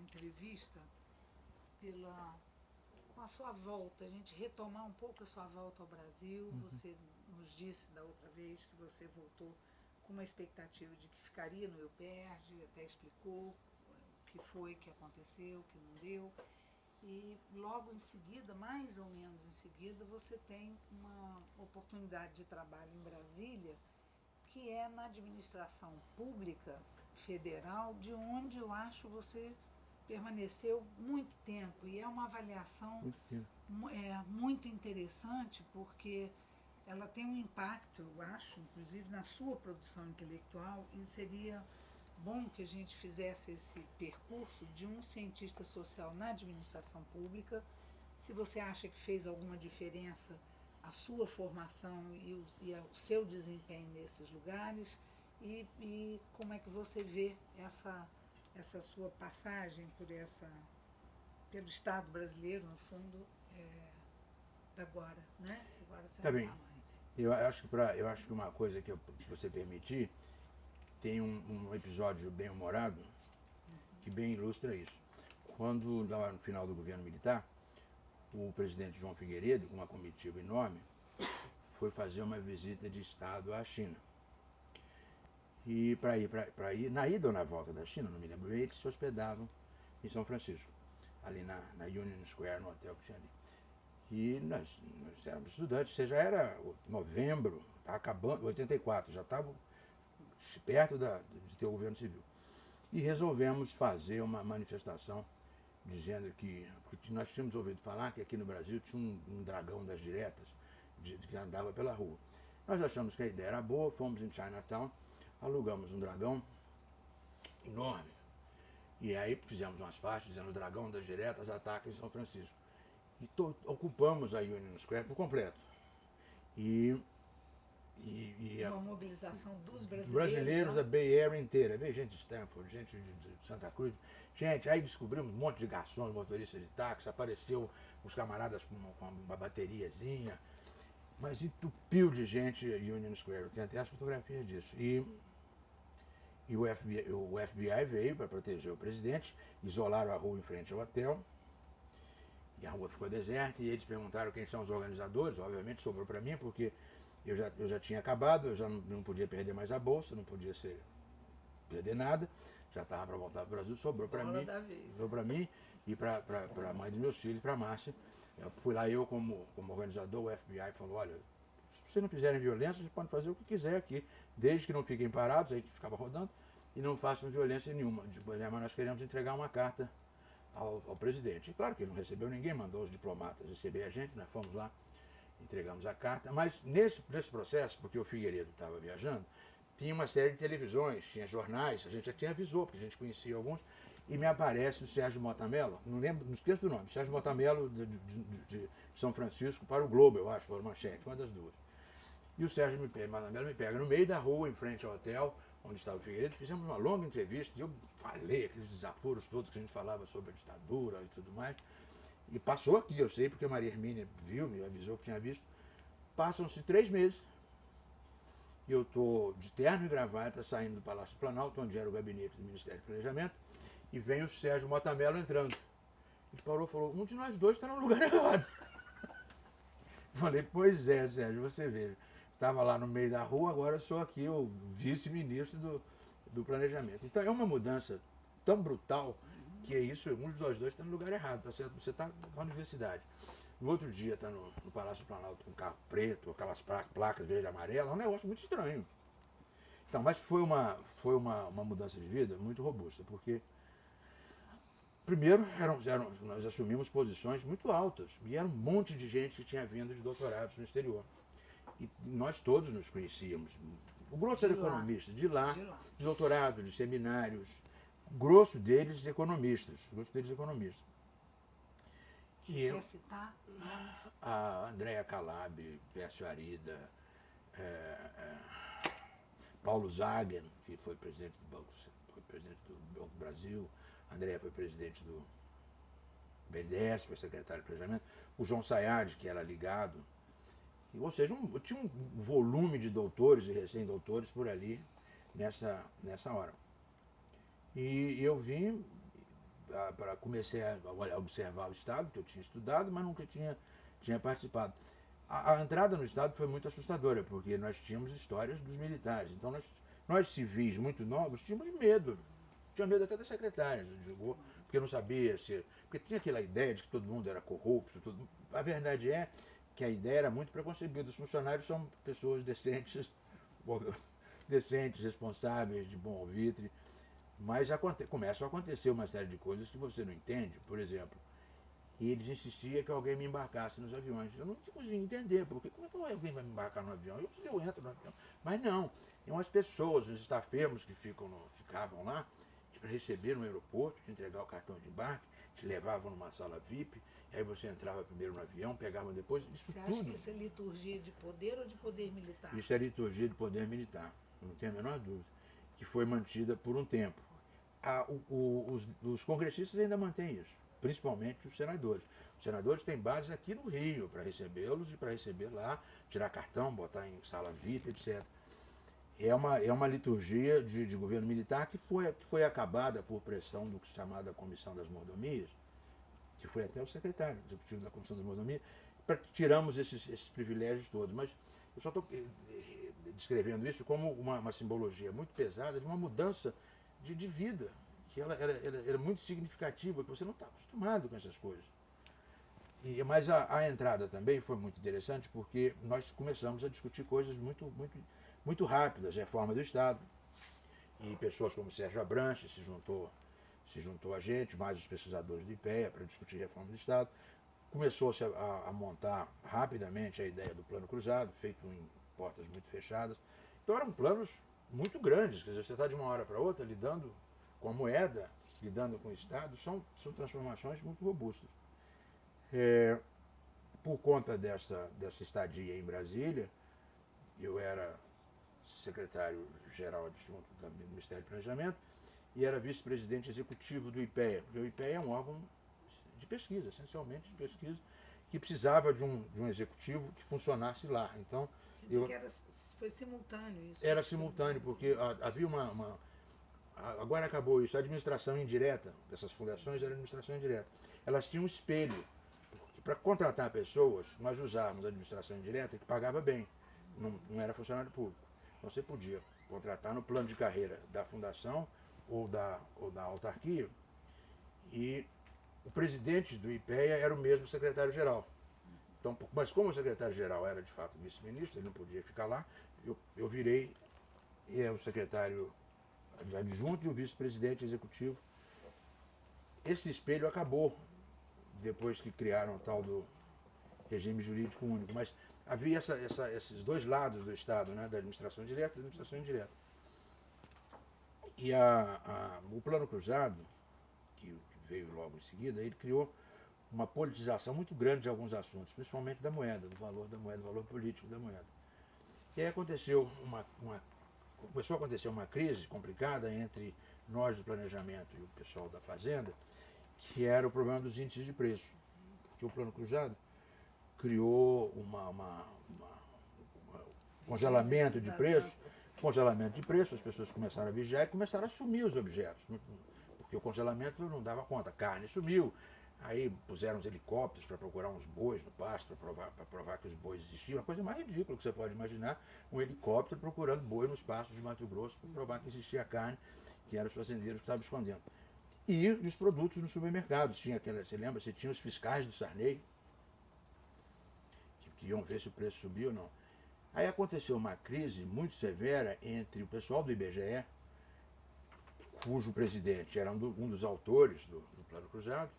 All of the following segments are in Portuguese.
entrevista com a sua volta, a gente retomar um pouco a sua volta ao Brasil. Você nos disse da outra vez que você voltou com uma expectativa de que ficaria no UPERJ, até explicou o que foi que aconteceu, o que não deu. E logo em seguida, mais ou menos em seguida, você tem uma oportunidade de trabalho em Brasília, que é na administração pública federal, de onde eu acho você permaneceu muito tempo. E é uma avaliação muito interessante, porque ela tem um impacto, eu acho, inclusive na sua produção intelectual, e seria bom que a gente fizesse esse percurso de um cientista social na administração pública. Se você acha que fez alguma diferença a sua formação o seu desempenho nesses lugares, e como é que você vê essa sua passagem pelo Estado brasileiro, no fundo, agora, né? Agora você Tá não está bem. mais. Eu acho que uma coisa que, se você permitir, tem um episódio bem humorado que bem ilustra isso. Quando, lá no final do governo militar, o presidente João Figueiredo, com uma comitiva enorme, foi fazer uma visita de Estado à China. E para ir, na ida ou na volta da China, não me lembro bem, eles se hospedavam em São Francisco, ali na Union Square, no hotel que tinha ali. E nós éramos estudantes, já era novembro, estava acabando, 84, já estava perto de ter o governo civil. E resolvemos fazer uma manifestação dizendo porque nós tínhamos ouvido falar que aqui no Brasil tinha um dragão das diretas que andava pela rua. Nós achamos que a ideia era boa, fomos em Chinatown, alugamos um dragão enorme. E aí fizemos umas faixas dizendo: o dragão das diretas ataca em São Francisco. E ocupamos a Union Square por completo. E Uma mobilização dos brasileiros, né? a Bay Area inteira, veio gente de Stanford, gente de Santa Cruz, gente, aí descobrimos um monte de garçons, motoristas de táxi, apareceu uns camaradas com uma bateriazinha, mas entupiu de gente Union Square, tem até as fotografias disso. E o FBI veio para proteger o presidente, isolaram a rua em frente ao hotel, e a rua ficou deserta, e eles perguntaram quem são os organizadores. Obviamente sobrou para mim, porque eu já tinha acabado, eu já não podia perder mais a bolsa, não podia perder nada, já estava para voltar para o Brasil, sobrou para mim e para a mãe dos meus filhos, para a Márcia. Eu fui lá, como organizador, o FBI falou: olha, se vocês não fizerem violência, vocês podem fazer o que quiser aqui, desde que não fiquem parados, a gente ficava rodando, e não façam violência nenhuma. Mas nós queremos entregar uma carta ao presidente. E claro que ele não recebeu ninguém, mandou os diplomatas receber a gente, nós fomos lá, entregamos a carta. Mas nesse processo, porque o Figueiredo estava viajando, tinha uma série de televisões, tinha jornais, a gente já tinha avisou, porque a gente conhecia alguns, e me aparece o Sérgio Motamelo, não lembro, não esqueço do nome, Sérgio Motamelo de São Francisco para o Globo, eu acho, foi a manchete, uma das duas. E o Sérgio Motamelo me pega no meio da rua, em frente ao hotel, onde estava o Figueiredo, fizemos uma longa entrevista, e eu falei aqueles desaforos todos que a gente falava sobre a ditadura e tudo mais. E passou aqui, eu sei, porque a Maria Hermínia viu, me avisou que tinha visto. Passam-se 3 meses, e eu estou de terno e gravata saindo do Palácio do Planalto, onde era o gabinete do Ministério do Planejamento, e vem o Sérgio Motamelo entrando. Ele parou e falou: um de nós dois está no lugar errado. Falei: pois é, Sérgio, você vê. Estava lá no meio da rua, agora eu sou aqui o vice-ministro do planejamento. Então é uma mudança tão brutal que é isso, um de nós dois está no lugar errado, tá certo? Você está na universidade. No outro dia está no Palácio do Planalto com um carro preto, aquelas placas verde e amarela, é um negócio muito estranho. Então, mas foi uma mudança de vida muito robusta, porque primeiro nós assumimos posições muito altas, e era um monte de gente que tinha vindo de doutorados no exterior. E nós todos nos conhecíamos. O grosso era economista, de lá, de doutorado, de seminários, grosso deles economistas. Que quer citar? A Andréa Calab, Pércio Arida, Paulo Zagen, que foi presidente do Banco do Brasil, a Andréa foi presidente do BNDES, foi secretário de planejamento, o João Sayad, que era ligado. Ou seja, tinha um volume de doutores e recém-doutores por ali nessa hora. E eu vim comecei a observar o Estado, que eu tinha estudado, mas nunca tinha participado. A entrada no Estado foi muito assustadora, porque nós tínhamos histórias dos militares. Então nós civis muito novos tínhamos medo. Tinha medo até das secretárias, porque não sabia se. Porque tinha aquela ideia de que todo mundo era corrupto. A verdade é que a ideia era muito preconcebida. Os funcionários são pessoas decentes, decentes, responsáveis, de bom alvitre. Mas começam a acontecer uma série de coisas que você não entende. Por exemplo, eles insistiam que alguém me embarcasse nos aviões. Eu não conseguia entender, porque como é que alguém vai me embarcar no avião? Eu entro no avião. Mas não, tem umas pessoas, os estafemos que ficavam lá, para receber no aeroporto, te entregar o cartão de embarque, te levavam numa sala VIP, aí você entrava primeiro no avião, pegava depois, isso você tudo. Você acha que isso é liturgia de poder ou de poder militar? Isso é liturgia de poder militar, não tenho a menor dúvida, que foi mantida por um tempo. Os congressistas ainda mantêm isso, principalmente os senadores. Os senadores têm base aqui no Rio para recebê-los e para receber lá, tirar cartão, botar em sala VIP, etc. É uma liturgia de governo militar que foi acabada por pressão do que se chamada Comissão das Mordomias, que foi até o secretário executivo da Comissão das Mordomias, tiramos esses privilégios todos. Mas eu só estou descrevendo isso como uma simbologia muito pesada de uma mudança de vida, que ela era muito significativa, que você não está acostumado com essas coisas. Mas a entrada também foi muito interessante, porque nós começamos a discutir coisas muito rápidas, reforma do Estado, e pessoas como Sérgio Abranches se juntou a gente, mais os pesquisadores do IPEA, para discutir reforma do Estado. Começou-se a montar rapidamente a ideia do plano cruzado, feito em portas muito fechadas. Então eram planos muito grandes, quer dizer, você está de uma hora para outra lidando com a moeda, lidando com o Estado, são transformações muito robustas. Por conta dessa estadia em Brasília, eu era secretário-geral adjunto do Ministério do Planejamento e era vice-presidente executivo do IPEA, porque o IPEA é um órgão de pesquisa, essencialmente de pesquisa, que precisava de um executivo que funcionasse lá. Então, foi simultâneo isso? Era simultâneo, porque havia agora acabou isso, a administração indireta dessas fundações era administração indireta. Elas tinham um espelho. Para contratar pessoas, nós usávamos a administração indireta que pagava bem, não era funcionário público. Então você podia contratar no plano de carreira da fundação ou da autarquia, e o presidente do IPEA era o mesmo secretário-geral. Então, mas como o secretário-geral era de fato vice-ministro, ele não podia ficar lá, eu virei o secretário adjunto e o vice-presidente executivo. Esse espelho acabou depois que criaram o tal do regime jurídico único, mas havia esses dois lados do Estado, né, da administração direta e da administração indireta. E o Plano Cruzado, que veio logo em seguida, ele criou uma politização muito grande de alguns assuntos, principalmente da moeda, do valor da moeda, do valor político da moeda. E aí começou a acontecer uma crise complicada entre nós do planejamento e o pessoal da fazenda, que era o problema dos índices de preço. Porque o Plano Cruzado criou congelamento de preço, as pessoas começaram a vigiar e começaram a sumir os objetos, porque o congelamento não dava conta, a carne sumiu, aí puseram os helicópteros para procurar uns bois no pasto, para provar que os bois existiam, a coisa mais ridícula que você pode imaginar, um helicóptero procurando boi nos pastos de Mato Grosso para provar que existia carne, que eram os fazendeiros que estavam escondendo. E os produtos nos supermercados, você lembra, você tinha os fiscais do Sarney, que iam ver se o preço subia ou não. Aí aconteceu uma crise muito severa entre o pessoal do IBGE, cujo presidente era um dos autores do Plano Cruzado,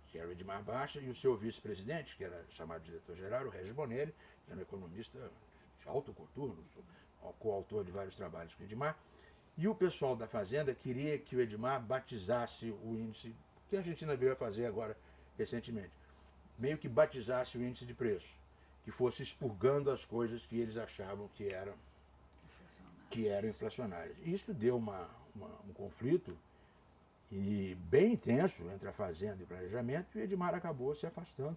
que era o Edmar Baixa, e o seu vice-presidente, que era chamado diretor-geral, o Regis Bonelli, que era um economista de alto coturno, coautor de vários trabalhos com o Edmar. E o pessoal da Fazenda queria que o Edmar batizasse o índice, que a Argentina veio a fazer agora recentemente, meio que batizasse o índice de preço, que fosse expurgando as coisas que eles achavam que eram inflacionárias. Isso deu um conflito bem intenso entre a Fazenda e o planejamento, e o Edmar acabou se afastando.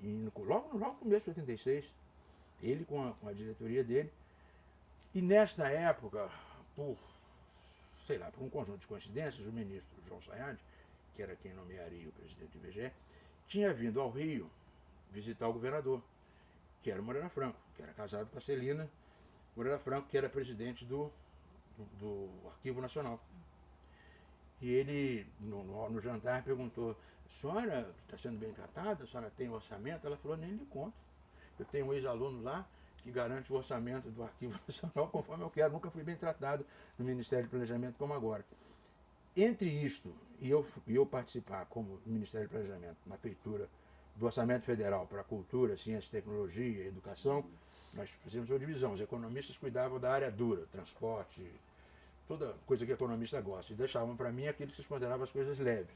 E logo no começo de 86, ele com a diretoria dele. E nesta época, por um conjunto de coincidências, o ministro João Sayad, que era quem nomearia o presidente do IBGE, tinha vindo ao Rio visitar o governador, que era Moreira Franco, que era casado com a Celina Moreira Franco, que era presidente do Arquivo Nacional. E ele, no jantar, perguntou: a senhora está sendo bem tratada? A senhora tem orçamento? Ela falou: nem lhe conto. Eu tenho um ex-aluno lá que garante o orçamento do Arquivo Nacional conforme eu quero. Nunca fui bem tratado no Ministério do Planejamento como agora. Entre isto e eu participar como Ministério do Planejamento na feitura do Orçamento Federal para Cultura, Ciência, Tecnologia e Educação, nós fizemos uma divisão. Os economistas cuidavam da área dura, transporte, toda coisa que economista gosta, e deixavam para mim aquilo que se considerava as coisas leves.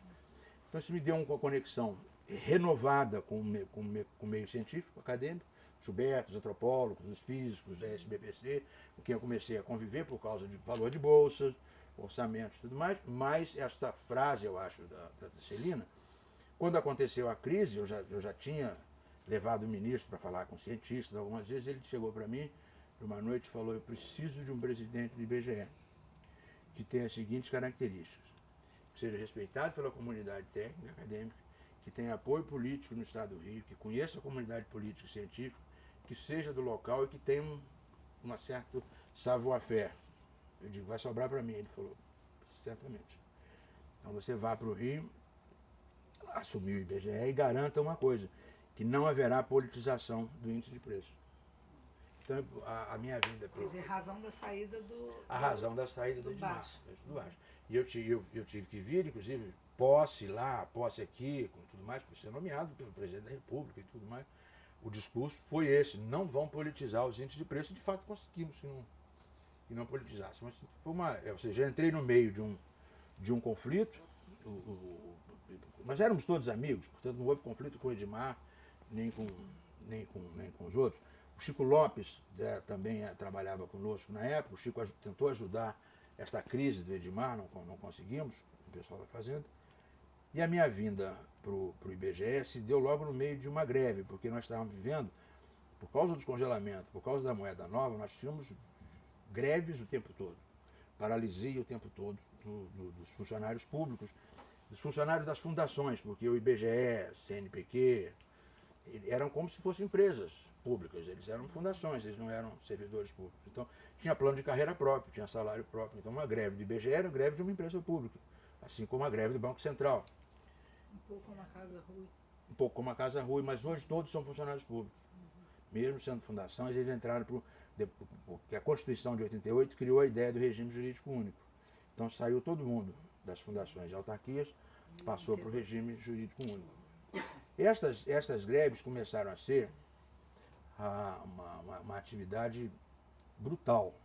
Então isso me deu uma conexão renovada com o meio científico, acadêmico, Gilberto, os antropólogos, os físicos, a SBPC, com quem eu comecei a conviver por causa de valor de bolsas, orçamentos e tudo mais, mas esta frase, eu acho, da Celina, quando aconteceu a crise, eu já tinha levado o ministro para falar com cientistas, algumas vezes ele chegou para mim, uma noite, e falou: eu preciso de um presidente do IBGE que tenha as seguintes características: que seja respeitado pela comunidade técnica, acadêmica, que tenha apoio político no Estado do Rio, que conheça a comunidade política e científica, que seja do local e que tenha um certo savoir-faire. Eu digo: vai sobrar para mim. Ele falou: certamente. Então você vá para o Rio, assumir o IBGE e garanta uma coisa, que não haverá politização do índice de preço. Então a minha vinda Quer dizer, razão da saída do Edmar. E eu tive que vir, inclusive, posse lá, posse aqui, com tudo mais, por ser nomeado pelo presidente da República e tudo mais. O discurso foi esse: não vão politizar os índices de preço. De fato conseguimos que não politizasse. Mas ou seja, eu entrei no meio de um conflito, mas éramos todos amigos, portanto não houve conflito com o Edmar, nem com os outros. O Chico Lopes também trabalhava conosco na época. O Chico tentou ajudar esta crise do Edmar, não conseguimos, o pessoal da Fazenda. E a minha vinda para o IBGE se deu logo no meio de uma greve, porque nós estávamos vivendo, por causa dos congelamentos, por causa da moeda nova, nós tínhamos greves o tempo todo, paralisia o tempo todo dos funcionários públicos, dos funcionários das fundações, porque o IBGE, CNPq, eram como se fossem empresas públicas, eles eram fundações, eles não eram servidores públicos. Então tinha plano de carreira próprio, tinha salário próprio. Então uma greve do IBGE era greve de uma empresa pública, assim como a greve do Banco Central. Um pouco como a Casa Rui. Um pouco como a Casa Rui, mas hoje todos são funcionários públicos. Mesmo sendo fundações, eles entraram porque a Constituição de 88 criou a ideia do regime jurídico único. Então saiu todo mundo das fundações e autarquias, passou para o regime jurídico único. Estas greves começaram a ser uma atividade brutal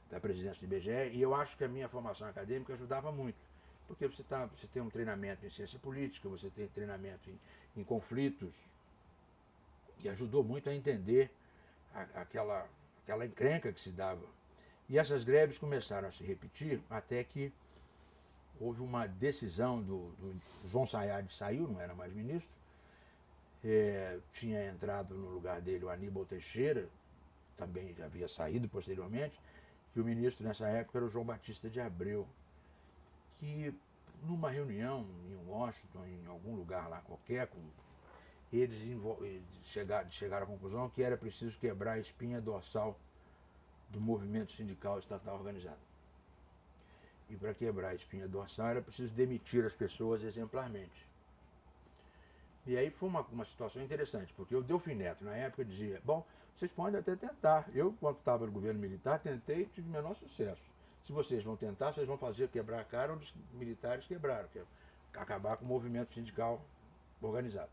da presidência do IBGE, e eu acho que a minha formação acadêmica ajudava muito, porque você tem um treinamento em ciência política, você tem treinamento em conflitos, e ajudou muito a entender aquela encrenca que se dava. E essas greves começaram a se repetir até que houve uma decisão do João Sayad, saiu, não era mais ministro, tinha entrado no lugar dele o Aníbal Teixeira, também já havia saído posteriormente, que o ministro nessa época era o João Batista de Abreu, que numa reunião em Washington, em algum lugar lá qualquer, eles chegaram à conclusão que era preciso quebrar a espinha dorsal do movimento sindical estatal organizado. E para quebrar a espinha dorsal era preciso demitir as pessoas exemplarmente. E aí foi uma situação interessante, porque o Delfim Neto, na época, dizia: bom, vocês podem até tentar. Eu, quando estava no governo militar, tentei e tive menor sucesso. Se vocês vão tentar, vocês vão fazer quebrar a cara onde os militares quebraram, que é acabar com o movimento sindical organizado.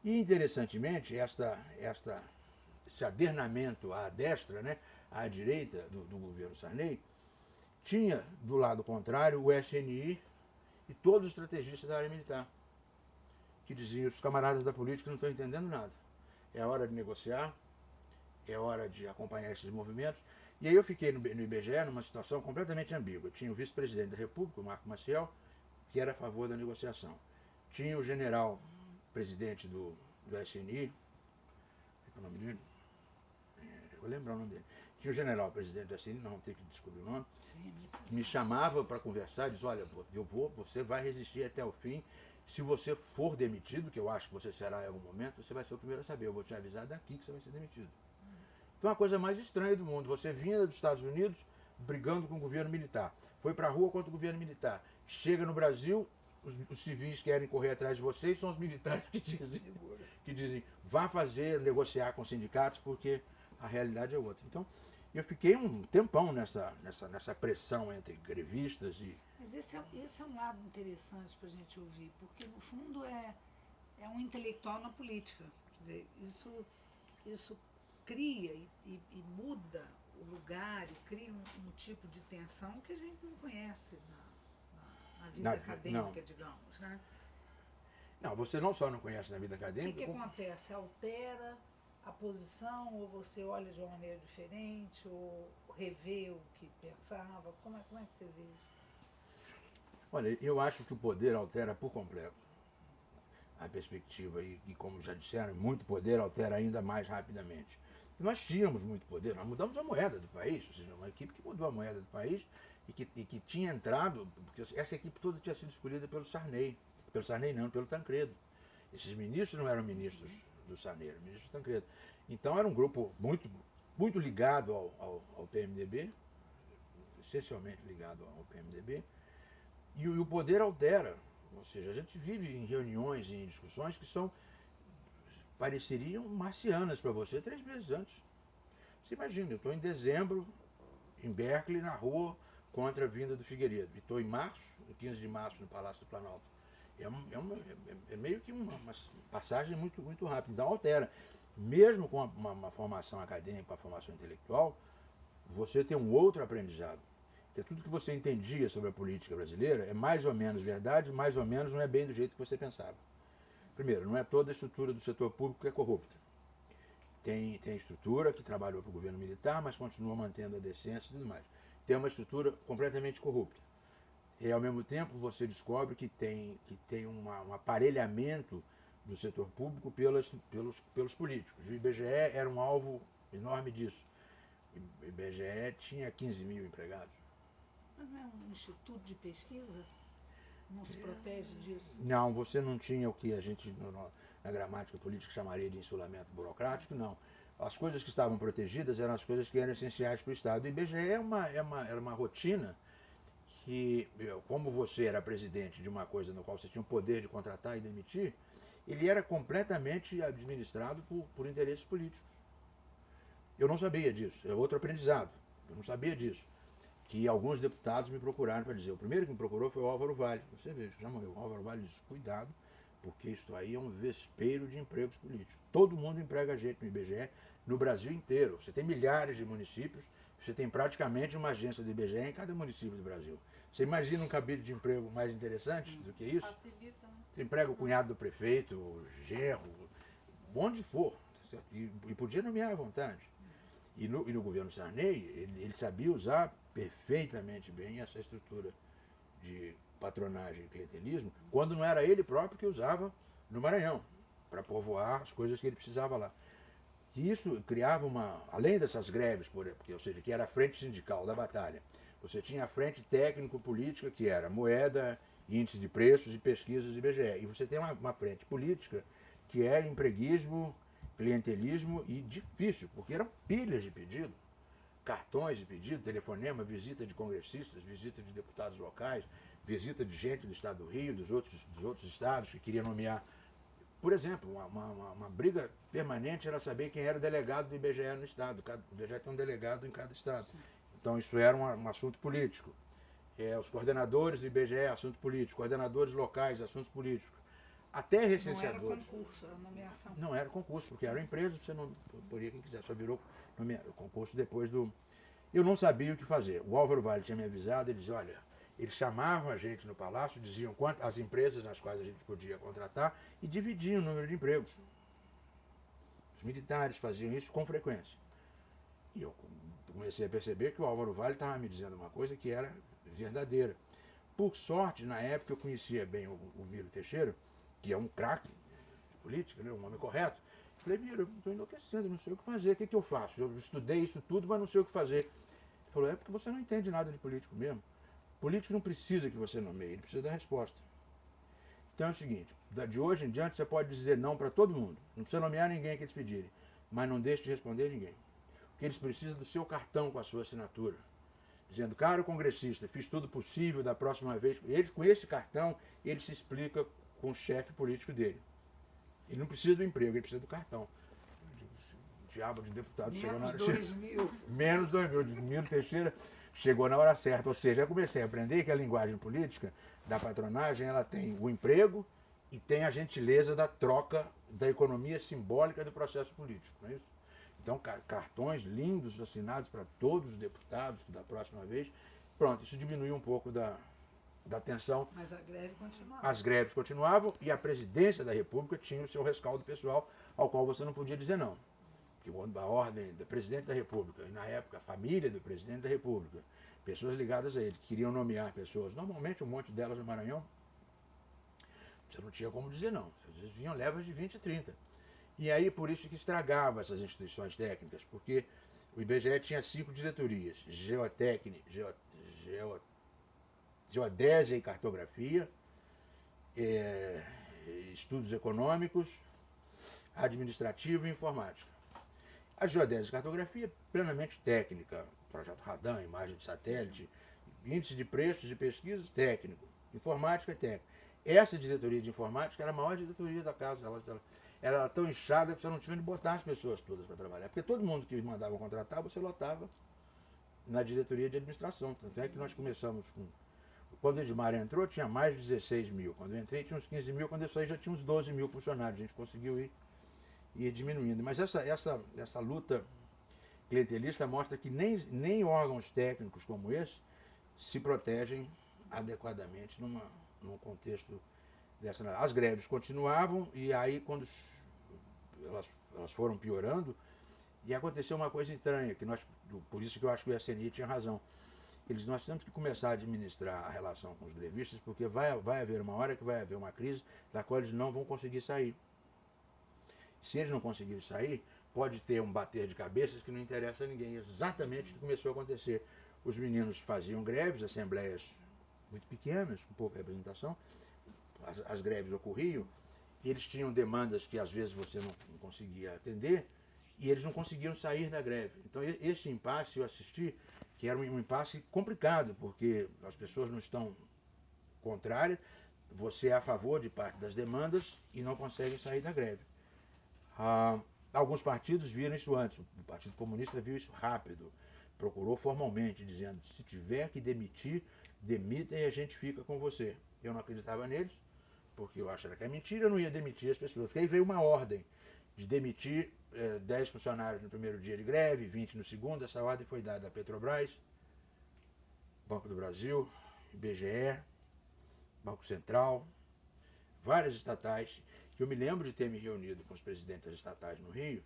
E, interessantemente, esse adernamento à destra, né, à direita do governo Sarney, tinha, do lado contrário, o SNI e todos os estrategistas da área militar, que diziam: os camaradas da política não estão entendendo nada. É hora de negociar, é hora de acompanhar esses movimentos. E aí eu fiquei no IBGE numa situação completamente ambígua. Tinha o vice-presidente da República, o Marco Maciel, que era a favor da negociação. Tinha o general presidente do SNI, qual é o nome dele? lembrar o nome dele. Tinha o general presidente da CNI, não vamos ter que descobrir o nome, Sim, mas... que me chamava para conversar e disse, olha, você vai resistir até o fim. Se você for demitido, que eu acho que você será em algum momento, você vai ser o primeiro a saber. Eu vou te avisar daqui que você vai ser demitido. Então é a coisa mais estranha do mundo. Você vinha dos Estados Unidos brigando com o governo militar. Foi para a rua contra o governo militar. Chega no Brasil, os civis querem correr atrás de vocês, são os militares que dizem vá negociar com os sindicatos, porque a realidade é outra. Então, eu fiquei um tempão nessa pressão entre grevistas e... Mas esse é um lado interessante para a gente ouvir, porque no fundo é um intelectual na política. Quer dizer, isso cria e muda o lugar e cria um tipo de tensão que a gente não conhece na vida acadêmica, não. Digamos, né? Não, você não só não conhece na vida acadêmica... O que acontece? Altera a posição, ou você olha de uma maneira diferente, ou revê o que pensava? Como é que você vê isso? Olha, eu acho que o poder altera por completo a perspectiva e como já disseram, muito poder altera ainda mais rapidamente. E nós tínhamos muito poder, nós mudamos a moeda do país, ou seja, uma equipe que mudou a moeda do país e que tinha entrado, porque essa equipe toda tinha sido escolhida pelo Sarney não, pelo Tancredo. Esses ministros não eram ministros do Sarney, eram ministros do Tancredo. Então era um grupo muito, muito ligado ao PMDB, essencialmente ligado ao PMDB, e o poder altera, ou seja, a gente vive em reuniões e em discussões que pareceriam marcianas para você 3 meses antes. Você imagina, eu estou em dezembro, em Berkeley, na rua, contra a vinda do Figueiredo. E estou em março, 15 de março, no Palácio do Planalto. É meio que uma passagem muito, muito rápida. Então altera. Mesmo com uma formação acadêmica, uma formação intelectual, você tem um outro aprendizado. Porque tudo que você entendia sobre a política brasileira é mais ou menos verdade, mais ou menos não é bem do jeito que você pensava. Primeiro, não é toda a estrutura do setor público que é corrupta. Tem estrutura que trabalhou para o governo militar, mas continua mantendo a decência e tudo mais. Tem uma estrutura completamente corrupta. E ao mesmo tempo você descobre que tem um aparelhamento do setor público pelos políticos. O IBGE era um alvo enorme disso. O IBGE tinha 15 mil empregados. Mas não é um instituto de pesquisa? Não se protege disso? Não, você não tinha o que a gente, na gramática política, chamaria de insulamento burocrático, não. As coisas que estavam protegidas eram as coisas que eram essenciais para o Estado. O IBGE era uma rotina que, como você era presidente de uma coisa no qual você tinha o poder de contratar e demitir, ele era completamente administrado por interesses políticos. Eu não sabia disso, é outro aprendizado, eu não sabia disso. Que alguns deputados me procuraram para dizer. O primeiro que me procurou foi o Álvaro Vale. Você vê, já morreu. O Álvaro Vale disse, cuidado, porque isso aí é um vespeiro de empregos políticos. Todo mundo emprega gente no IBGE, no Brasil inteiro. Você tem milhares de municípios, você tem praticamente uma agência do IBGE em cada município do Brasil. Você imagina um cabide de emprego mais interessante do que isso? Facilita, né? Você emprega o cunhado do prefeito, o genro, onde for. E podia nomear à vontade. E no governo Sarney, ele sabia usar perfeitamente bem essa estrutura de patronagem e clientelismo, quando não era ele próprio que usava no Maranhão, para povoar as coisas que ele precisava lá. E isso criava além dessas greves, ou seja, que era a frente sindical da batalha, você tinha a frente técnico-política, que era moeda, índice de preços e pesquisas do IBGE. E você tem uma frente política, que é empreguismo, clientelismo e difícil, porque eram pilhas de pedido, cartões de pedido, telefonema, visita de congressistas, visita de deputados locais, visita de gente do estado do Rio, dos outros estados que queria nomear. Por exemplo, uma briga permanente era saber quem era o delegado do IBGE no estado. O IBGE tem um delegado em cada estado. Então isso era um assunto político. Os coordenadores do IBGE, assunto político. Coordenadores locais, assuntos políticos. Até recenseadores. Não era concurso, era nomeação. Não era concurso, porque era uma empresa, você não poderia quem quiser, só virou concurso depois do... Eu não sabia o que fazer. O Álvaro Vale tinha me avisado, ele dizia, olha, eles chamavam a gente no palácio, diziam as empresas nas quais a gente podia contratar e dividiam o número de empregos. Os militares faziam isso com frequência. E eu comecei a perceber que o Álvaro Vale estava me dizendo uma coisa que era verdadeira. Por sorte, na época eu conhecia bem o Vílio Teixeira, que é um craque de política, né, um homem correto, Falei, Miro, eu estou enlouquecendo, não sei o que fazer, o que eu faço? Eu estudei isso tudo, mas não sei o que fazer. Ele falou, é porque você não entende nada de político mesmo. Político não precisa que você nomeie, ele precisa da resposta. Então é o seguinte, de hoje em diante você pode dizer não para todo mundo, não precisa nomear ninguém que eles pedirem, mas não deixe de responder ninguém. Porque eles precisam do seu cartão com a sua assinatura. Dizendo, caro congressista, fiz tudo possível da próxima vez. Ele, com esse cartão, ele se explica com o chefe político dele. Ele não precisa do emprego, ele precisa do cartão. O diabo de deputado chegou na hora certa. Menos 2.000. Miro Teixeira chegou na hora certa. Ou seja, eu comecei a aprender que a linguagem política da patronagem, ela tem o emprego e tem a gentileza da troca da economia simbólica do processo político, não é isso? Então, cartões lindos assinados para todos os deputados da próxima vez. Pronto, isso diminuiu um pouco da tensão. Mas a greve continuava. As greves continuavam e a presidência da República tinha o seu rescaldo pessoal, ao qual você não podia dizer não. Porque a ordem do presidente da República, e na época a família do presidente da República, pessoas ligadas a ele, que queriam nomear pessoas, normalmente um monte delas no Maranhão, você não tinha como dizer não. Às vezes vinham levas de 20 e 30. E aí, por isso que estragava essas instituições técnicas, porque o IBGE tinha 5 diretorias, geodésia e cartografia, estudos econômicos, administrativo e informática. A geodésia e cartografia plenamente técnica, projeto Radan, imagem de satélite, índice de preços e pesquisas técnico, informática técnica. Essa diretoria de informática era a maior diretoria da casa, ela era tão inchada que você não tinha onde botar as pessoas todas para trabalhar. Porque todo mundo que mandavam contratar, você lotava na diretoria de administração. Tanto é que nós começamos com... Quando o Edmar entrou, tinha mais de 16 mil. Quando eu entrei, tinha uns 15 mil. Quando eu saí, já tinha uns 12 mil funcionários. A gente conseguiu ir diminuindo. Mas essa luta clientelista mostra que nem órgãos técnicos como esse se protegem adequadamente num contexto dessa. As greves continuavam e aí quando elas foram piorando, e aconteceu uma coisa estranha, por isso que eu acho que o SNI tinha razão. Nós temos que começar a administrar a relação com os grevistas, porque vai haver uma hora que vai haver uma crise da qual eles não vão conseguir sair. Se eles não conseguirem sair, pode ter um bater de cabeças que não interessa a ninguém. Exatamente o que começou a acontecer. Os meninos faziam greves, assembleias muito pequenas, com pouca representação, as greves ocorriam, e eles tinham demandas que às vezes você não conseguia atender, e eles não conseguiam sair da greve. Então esse impasse eu assisti, que era um impasse complicado, porque as pessoas não estão contrárias, você é a favor de parte das demandas e não conseguem sair da greve. Alguns partidos viram isso antes, o Partido Comunista viu isso rápido, procurou formalmente, dizendo, se tiver que demitir, demita e a gente fica com você. Eu não acreditava neles, porque eu achava que é mentira, eu não ia demitir as pessoas. Porque aí veio uma ordem de demitir 10 funcionários no primeiro dia de greve, 20 no segundo. Essa ordem foi dada à Petrobras, Banco do Brasil, IBGE, Banco Central, várias estatais, que eu me lembro de ter me reunido com os presidentes das estatais no Rio,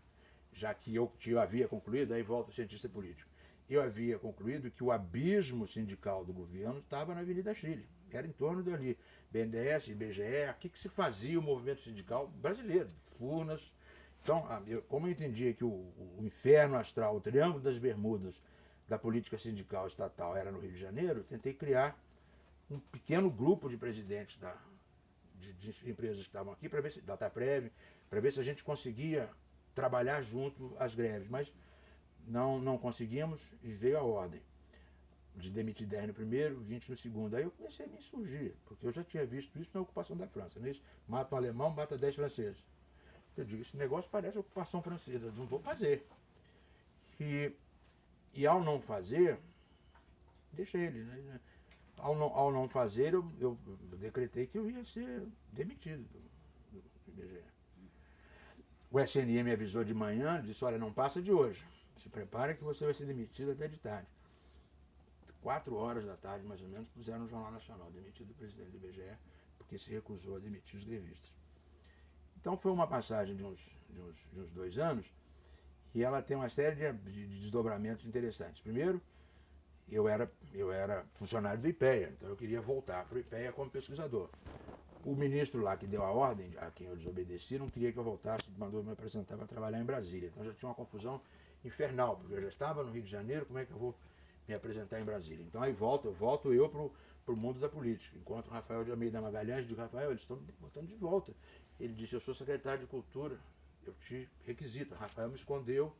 já que eu havia concluído, aí volta o cientista político, eu havia concluído que o abismo sindical do governo estava na Avenida Chile, era em torno dali, BNDES, IBGE, aqui que se fazia o movimento sindical brasileiro, Furnas. Então, como eu entendia que o inferno astral, o Triângulo das Bermudas da política sindical estatal era no Rio de Janeiro, eu tentei criar um pequeno grupo de presidentes de empresas que estavam aqui, para ver se, Dataprev, para ver se a gente conseguia trabalhar junto às greves, mas não conseguimos e veio a ordem de demitir 10 no primeiro, 20 no segundo. Aí eu comecei a me insurgir, porque eu já tinha visto isso na ocupação da França, não é isso? Mata um alemão, mata 10 franceses. Eu digo, esse negócio parece ocupação francesa, não vou fazer. E ao não fazer, deixa ele, né? Ao não fazer, eu decretei que eu ia ser demitido do IBGE. O SNI me avisou de manhã, disse, olha, não passa de hoje. Se prepara que você vai ser demitido até de tarde. 4 horas da tarde, mais ou menos, puseram no Jornal Nacional, demitido o presidente do IBGE, porque se recusou a demitir os grevistas. Então foi uma passagem de uns 2 anos, e ela tem uma série de desdobramentos interessantes. Primeiro, eu era funcionário do IPEA, então eu queria voltar para o IPEA como pesquisador. O ministro lá que deu a ordem, a quem eu desobedeci, não queria que eu voltasse, mandou me apresentar para trabalhar em Brasília. Então já tinha uma confusão infernal, porque eu já estava no Rio de Janeiro, como é que eu vou me apresentar em Brasília? Então aí volto eu para o mundo da política. Encontro o Rafael de Almeida Magalhães, digo, Rafael, eles estão me botando de volta. Ele disse, eu sou secretário de Cultura, eu te requisito. O Rafael me escondeu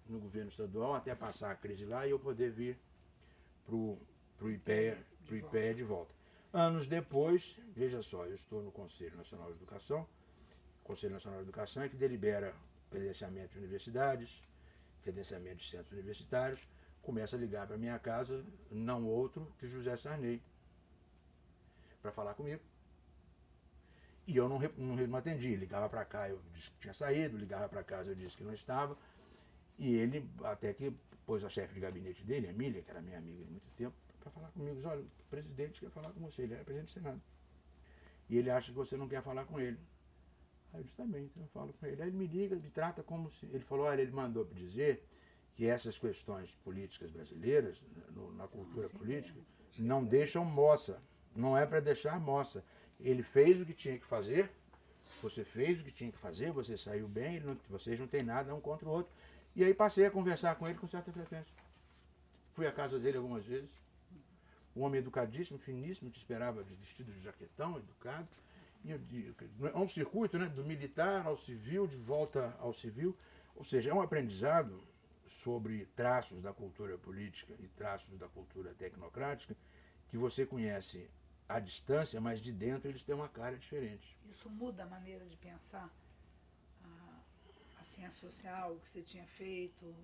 no governo estadual até passar a crise lá e eu poder vir para o IPEA de volta. Anos depois, veja só, eu estou no Conselho Nacional de Educação. O Conselho Nacional de Educação é que delibera credenciamento de universidades, credenciamento de centros universitários. Começa a ligar para minha casa, não outro que José Sarney, para falar comigo. E eu não atendi. Ligava para cá, eu disse que tinha saído, ligava para casa, eu disse que não estava. E ele, até que pôs a chefe de gabinete dele, Emília, que era minha amiga de muito tempo, para falar comigo. Diz, olha, o presidente quer falar com você, ele era presidente do Senado. E ele acha que você não quer falar com ele. Aí eu disse, tá bem, então eu falo com ele. Aí ele me liga, me trata como se... Ele falou, olha, ele mandou dizer que essas questões políticas brasileiras, na cultura política, não deixam moça. Não é para deixar moça. Ele fez o que tinha que fazer, você fez o que tinha que fazer, você saiu bem, vocês não têm nada um contra o outro. E aí passei a conversar com ele com certa frequência. Fui à casa dele algumas vezes. Um homem educadíssimo, finíssimo, te esperava vestido de jaquetão, educado. E é um circuito, né, do militar ao civil, de volta ao civil. Ou seja, é um aprendizado sobre traços da cultura política e traços da cultura tecnocrática que você conhece à distância, mas de dentro eles têm uma cara diferente. Isso muda a maneira de pensar a ciência social, o que você tinha feito,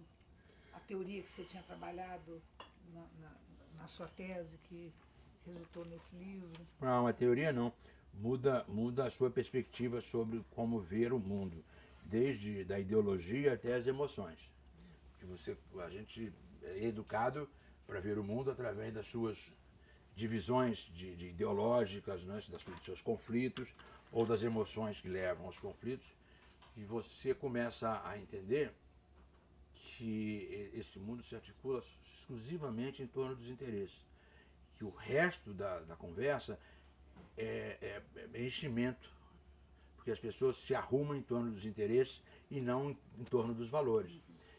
a teoria que você tinha trabalhado na sua tese que resultou nesse livro? Não, a teoria não. Muda a sua perspectiva sobre como ver o mundo, desde da ideologia até as emoções. A gente é educado para ver o mundo através das suas divisões de ideológicas, né, dos seus conflitos ou das emoções que levam aos conflitos, e você começa a entender que esse mundo se articula exclusivamente em torno dos interesses, que o resto da conversa é enchimento, porque as pessoas se arrumam em torno dos interesses e não em torno dos valores.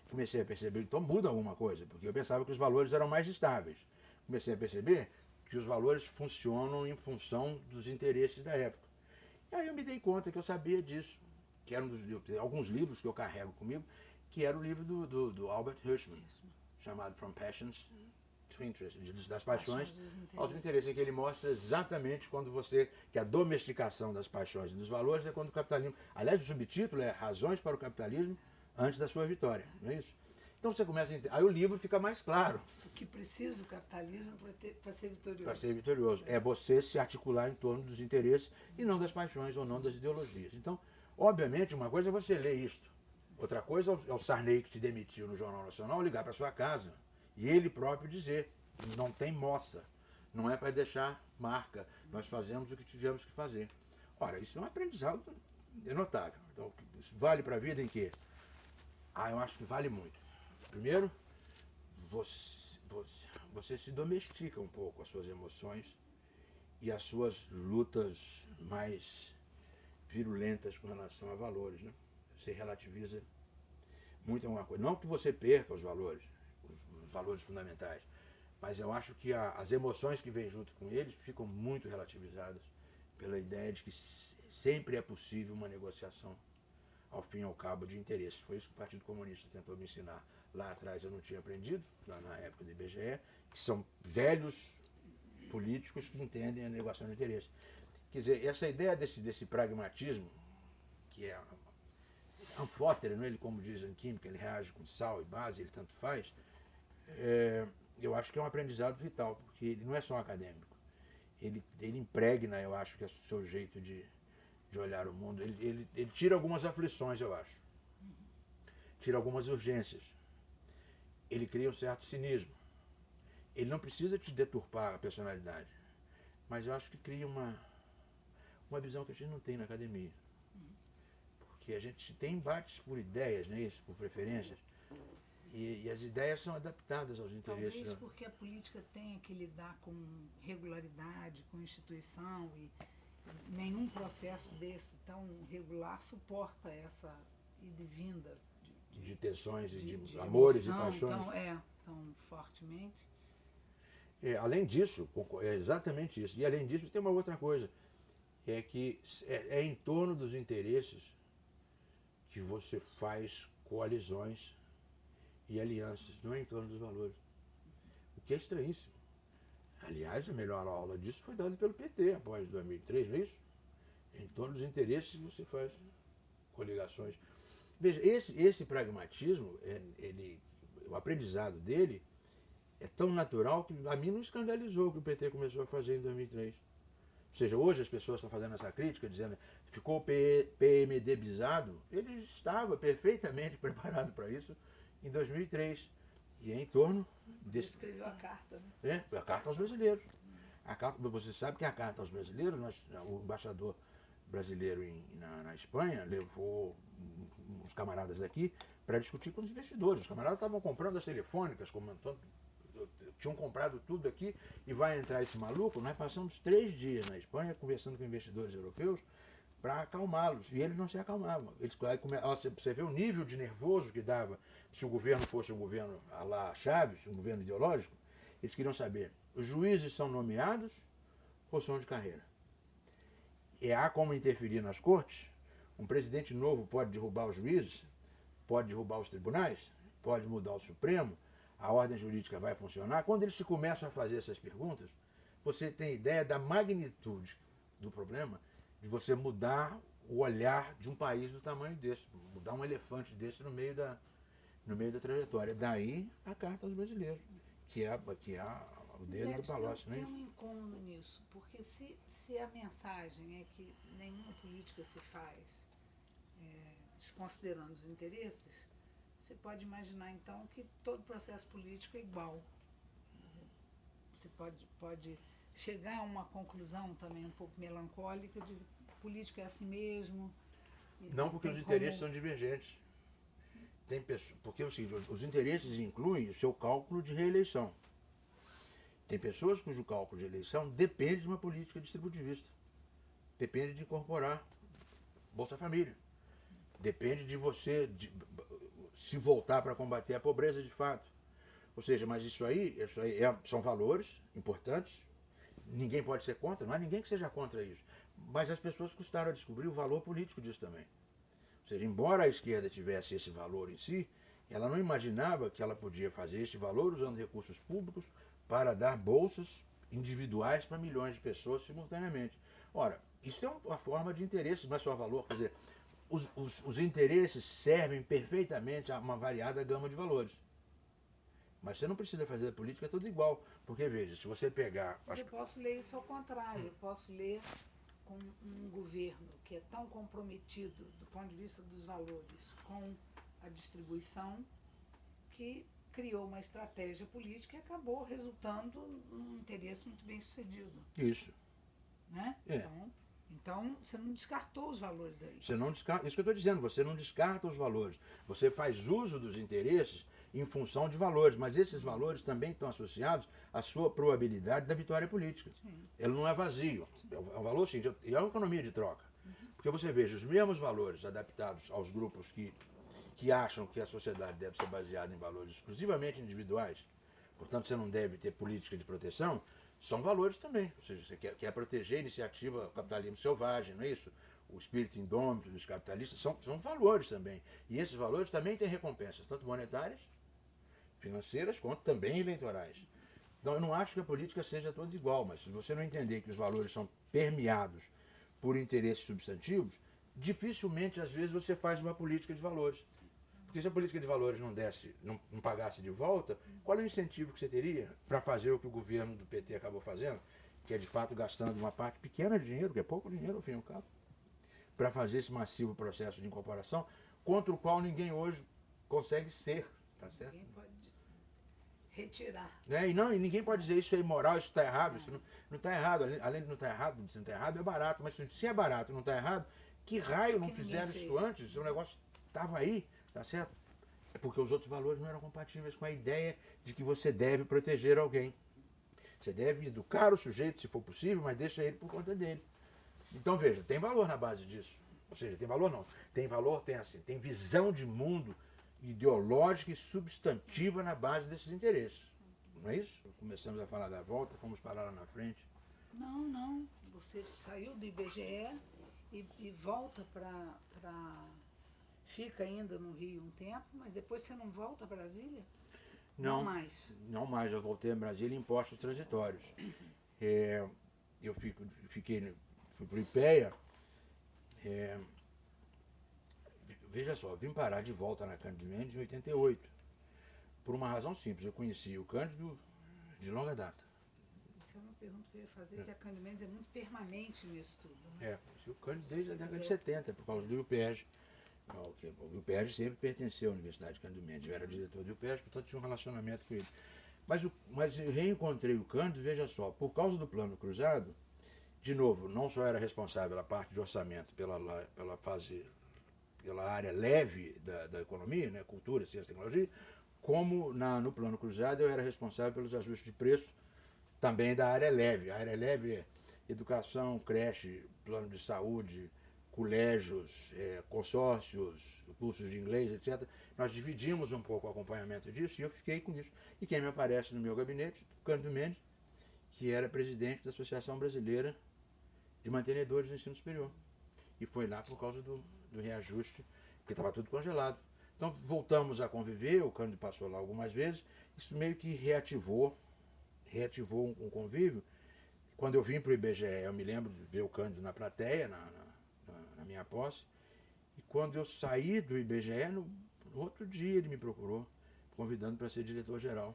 Comecei a perceber, então muda alguma coisa, porque eu pensava que os valores eram mais estáveis. Comecei a perceber que os valores funcionam em função dos interesses da época. E aí eu me dei conta que eu sabia disso, que era alguns livros que eu carrego comigo, que era o livro do Albert Hirschman, chamado From Passions to Interest, das paixões aos interesses, em que ele mostra exatamente que a domesticação das paixões e dos valores é quando o capitalismo... Aliás, o subtítulo é Razões para o Capitalismo antes da sua vitória, não é isso? Então você começa a entender, aí o livro fica mais claro. O que precisa o capitalismo para ser vitorioso. Para ser vitorioso. É você se articular em torno dos interesses e não das paixões ou não das ideologias. Então, obviamente, uma coisa é você ler isto. Outra coisa é o Sarney que te demitiu no Jornal Nacional ligar para sua casa e ele próprio dizer, não tem moça, não é para deixar marca, nós fazemos o que tivemos que fazer. Ora, isso é um aprendizado notável. Então, isso vale para a vida em quê? Eu acho que vale muito. Primeiro, você se domestica um pouco as suas emoções e as suas lutas mais virulentas com relação a valores, né? Você relativiza muito alguma coisa. Não que você perca os valores fundamentais, mas eu acho que as emoções que vêm junto com eles ficam muito relativizadas pela ideia de que sempre é possível uma negociação ao fim e ao cabo de interesses. Foi isso que o Partido Comunista tentou me ensinar. Lá atrás eu não tinha aprendido, lá na época do IBGE, que são velhos políticos que entendem a negociação de interesses. Quer dizer, essa ideia desse pragmatismo, que é anfótero, né? Ele, como diz em química, ele reage com sal e base, ele tanto faz, eu acho que é um aprendizado vital, porque ele não é só acadêmico. Ele impregna, eu acho, que é o seu jeito de olhar o mundo. Ele tira algumas aflições, eu acho. Tira algumas urgências. Ele cria um certo cinismo. Ele não precisa te deturpar a personalidade, mas eu acho que cria uma visão que a gente não tem na academia. Porque a gente tem embates por ideias, não é isso? Por preferências. E as ideias são adaptadas aos interesses. Talvez porque a política tenha que lidar com regularidade, com instituição nenhum processo desse tão regular suporta essa ida e vinda de tensões e de amores emoção, e paixões. Tão fortemente. Além disso, é exatamente isso. E além disso tem uma outra coisa, é que é em torno dos interesses que você faz coalizões e alianças, não é em torno dos valores. O que é estranhíssimo. Aliás, a melhor aula disso foi dada pelo PT após 2003, não é isso? Em torno dos interesses que você faz coligações. Veja, esse pragmatismo, o aprendizado dele é tão natural que a mim não escandalizou o que o PT começou a fazer em 2003. Ou seja, hoje as pessoas estão fazendo essa crítica, dizendo que ficou PMD bizado. Ele estava perfeitamente preparado para isso em 2003. E é em torno desse... Ele escreveu a carta, né? A carta aos brasileiros. Você sabe que a carta aos brasileiros, o embaixador brasileiro na Espanha levou uns camaradas aqui para discutir com os investidores. Os camaradas estavam comprando as telefônicas, tinham comprado tudo aqui e vai entrar esse maluco. Nós passamos 3 dias na Espanha conversando com investidores europeus para acalmá-los. E eles não se acalmavam. Você vê o nível de nervoso que dava se o governo fosse um governo à la Chaves, um governo ideológico. Eles queriam saber, os juízes são nomeados ou são de carreira? Há como interferir nas cortes? Um presidente novo pode derrubar os juízes? Pode derrubar os tribunais? Pode mudar o Supremo? A ordem jurídica vai funcionar? Quando eles começam a fazer essas perguntas, você tem ideia da magnitude do problema de você mudar o olhar de um país do tamanho desse, mudar um elefante desse no meio da trajetória. Daí a carta aos brasileiros, que é o dedo do Palocci, não é isso? Tem um incômodo nisso, porque se a mensagem é que nenhuma política se faz desconsiderando os interesses, você pode imaginar então que todo processo político é igual. Você pode chegar a uma conclusão também um pouco melancólica de política é assim mesmo. Não, porque os interesses são divergentes. Porque os interesses incluem o seu cálculo de reeleição. Tem pessoas cujo cálculo de eleição depende de uma política distributivista. Depende de incorporar Bolsa Família. Depende de você se voltar para combater a pobreza de fato. Ou seja, mas isso aí são valores importantes. Ninguém pode ser contra, não há ninguém que seja contra isso. Mas as pessoas custaram a descobrir o valor político disso também. Ou seja, embora a esquerda tivesse esse valor em si, ela não imaginava que ela podia fazer esse valor usando recursos públicos para dar bolsas individuais para milhões de pessoas simultaneamente. Ora, isso é uma forma de interesse, não é só valor. Quer dizer, os interesses servem perfeitamente a uma variada gama de valores. Mas você não precisa fazer a política tudo igual. Porque, veja, se você pegar... Eu posso ler isso ao contrário. Eu posso ler com um governo que é tão comprometido do ponto de vista dos valores com a distribuição que criou uma estratégia política e acabou resultando num interesse muito bem sucedido. Isso. Né? Então, você não descartou os valores aí. Você não descarta, isso que eu estou dizendo, você não descarta os valores. Você faz uso dos interesses em função de valores, mas esses valores também estão associados à sua probabilidade da vitória política. Sim. Ele não é vazio. É um valor, sim, é uma economia de troca. Porque você veja, os mesmos valores adaptados aos grupos que acham que a sociedade deve ser baseada em valores exclusivamente individuais, portanto você não deve ter política de proteção, são valores também. Ou seja, você quer proteger a iniciativa capitalismo selvagem, não é isso? O espírito indômito dos capitalistas são valores também. E esses valores também têm recompensas, tanto monetárias, financeiras, quanto também eleitorais. Então eu não acho que a política seja toda igual, mas se você não entender que os valores são permeados por interesses substantivos, dificilmente às vezes você faz uma política de valores. Porque se a política de valores não pagasse de volta, qual é o incentivo que você teria para fazer o que o governo do PT acabou fazendo, que é de fato gastando uma parte pequena de dinheiro, que é pouco dinheiro ao fim e ao cabo, para fazer esse massivo processo de incorporação, contra o qual ninguém hoje consegue ser, tá certo? Ninguém pode retirar. E ninguém pode dizer isso é imoral, isso está errado, isso não está errado. Além de não estar errado, se não está errado, é barato. Mas se é barato e não está errado, que raio não fizeram isso antes? O negócio estava aí, tá certo? É porque os outros valores não eram compatíveis com a ideia de que você deve proteger alguém. Você deve educar o sujeito, se for possível, mas deixa ele por conta dele. Então veja, tem valor na base disso. Ou seja, tem valor não. Tem valor, tem assim, tem visão de mundo ideológica e substantiva na base desses interesses. Não é isso? Começamos a falar da volta, fomos parar lá na frente. Não, não. Você saiu do IBGE e volta para. Fica ainda no Rio um tempo, mas depois você não volta a Brasília? Não mais. Não mais, eu voltei a Brasília em postos transitórios. Eu fui para o IPEA. Veja só, vim parar de volta na Cândido Mendes em 88. Por uma razão simples, eu conheci o Cândido de longa data. Isso é uma pergunta que eu ia fazer, que a Cândido Mendes é muito permanente nisso tudo. Né? Conheci o Cândido desde a década de 70, por causa do UPEG. O UPEG sempre pertenceu à Universidade de Cândido Mendes, eu era diretor do UPEG, portanto tinha um relacionamento com ele. Mas eu reencontrei o Cândido, veja só, por causa do Plano Cruzado, de novo, não só era responsável pela parte de orçamento, pela área leve da economia, né, cultura, ciência e tecnologia, como no Plano Cruzado eu era responsável pelos ajustes de preço também da área leve. A área leve é educação, creche, plano de saúde, colégios, consórcios, cursos de inglês, etc. Nós dividimos um pouco o acompanhamento disso e eu fiquei com isso. E quem me aparece no meu gabinete, Cândido Mendes, que era presidente da Associação Brasileira de Mantenedores do Ensino Superior. E foi lá por causa do reajuste, porque estava tudo congelado. Então voltamos a conviver, o Cândido passou lá algumas vezes, isso meio que reativou um convívio. Quando eu vim para o IBGE, eu me lembro de ver o Cândido na plateia, na minha posse, e quando eu saí do IBGE, no outro dia ele me procurou, convidando para ser diretor-geral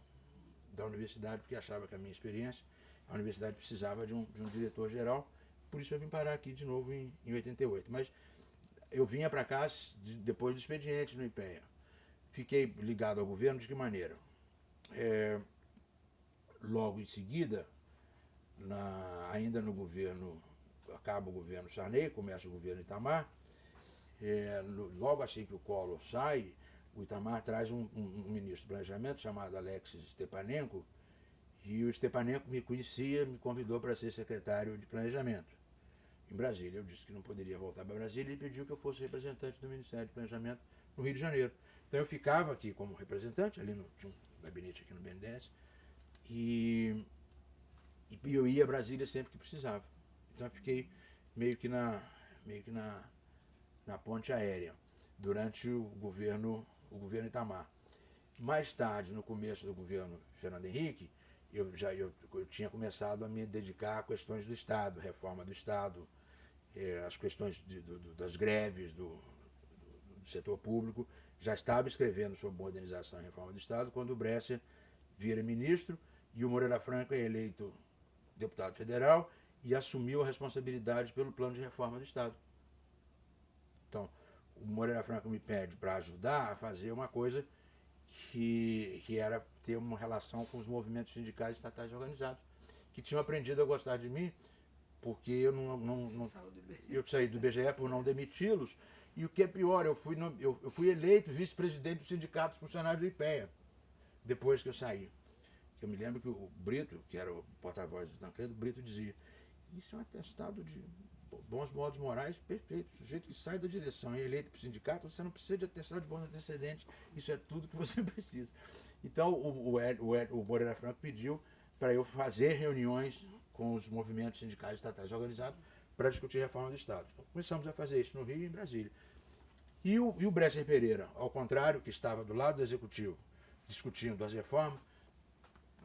da universidade, porque achava que a minha experiência, a universidade precisava de um diretor-geral, por isso eu vim parar aqui de novo em 88. Mas eu vinha para cá depois do expediente no IPEA. Fiquei ligado ao governo de que maneira? Logo em seguida, ainda no governo, acaba o governo Sarney, começa o governo Itamar, logo assim que o Collor sai, o Itamar traz um ministro do planejamento chamado Alexis Stepanenko, e o Stepanenko me conhecia, me convidou para ser secretário de planejamento em Brasília. Eu disse que não poderia voltar para Brasília e pediu que eu fosse representante do Ministério de Planejamento no Rio de Janeiro. Então eu ficava aqui como representante, tinha um gabinete aqui no BNDES, e eu ia a Brasília sempre que precisava. Então eu fiquei meio que na ponte aérea durante o governo Itamar. Mais tarde, no começo do governo Fernando Henrique, eu tinha começado a me dedicar a questões do Estado, reforma do Estado, as questões das greves do setor público. Já estava escrevendo sobre modernização e reforma do Estado quando o Bresser vira ministro e o Moreira Franco é eleito deputado federal e assumiu a responsabilidade pelo plano de reforma do Estado. Então, o Moreira Franco me pede para ajudar a fazer uma coisa que era ter uma relação com os movimentos sindicais e estatais organizados, que tinham aprendido a gostar de mim, porque eu saí do IBGE por não demiti-los, e o que é pior, eu fui eleito vice-presidente do Sindicato dos Funcionários do IPEA, depois que eu saí. Eu me lembro que o Brito, que era o porta-voz do Tancredo, o Brito dizia, isso é um atestado de bons modos morais perfeito. O sujeito que sai da direção e é eleito para o sindicato, você não precisa de atestado de bons antecedentes. Isso é tudo que você precisa. Então o Moreira Franco pediu para eu fazer reuniões com os movimentos sindicais estatais organizados para discutir a reforma do Estado. Então, começamos a fazer isso no Rio e em Brasília. E o Bresser Pereira, ao contrário, que estava do lado do Executivo discutindo as reformas,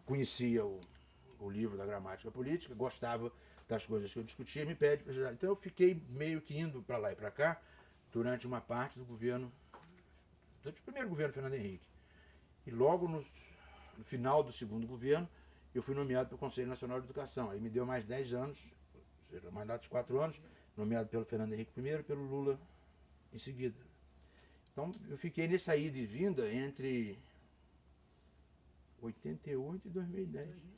conhecia o livro da gramática política, gostava das coisas que eu discutia, me pede para ajudar. Então eu fiquei meio que indo para lá e para cá durante uma parte do primeiro governo Fernando Henrique. E logo no final do segundo governo, eu fui nomeado para o Conselho Nacional de Educação. Aí me deu mais 10 anos, ou seja, mandato de 4 anos, nomeado pelo Fernando Henrique I e pelo Lula em seguida. Então eu fiquei nessa ida e vinda entre 88 e 2010.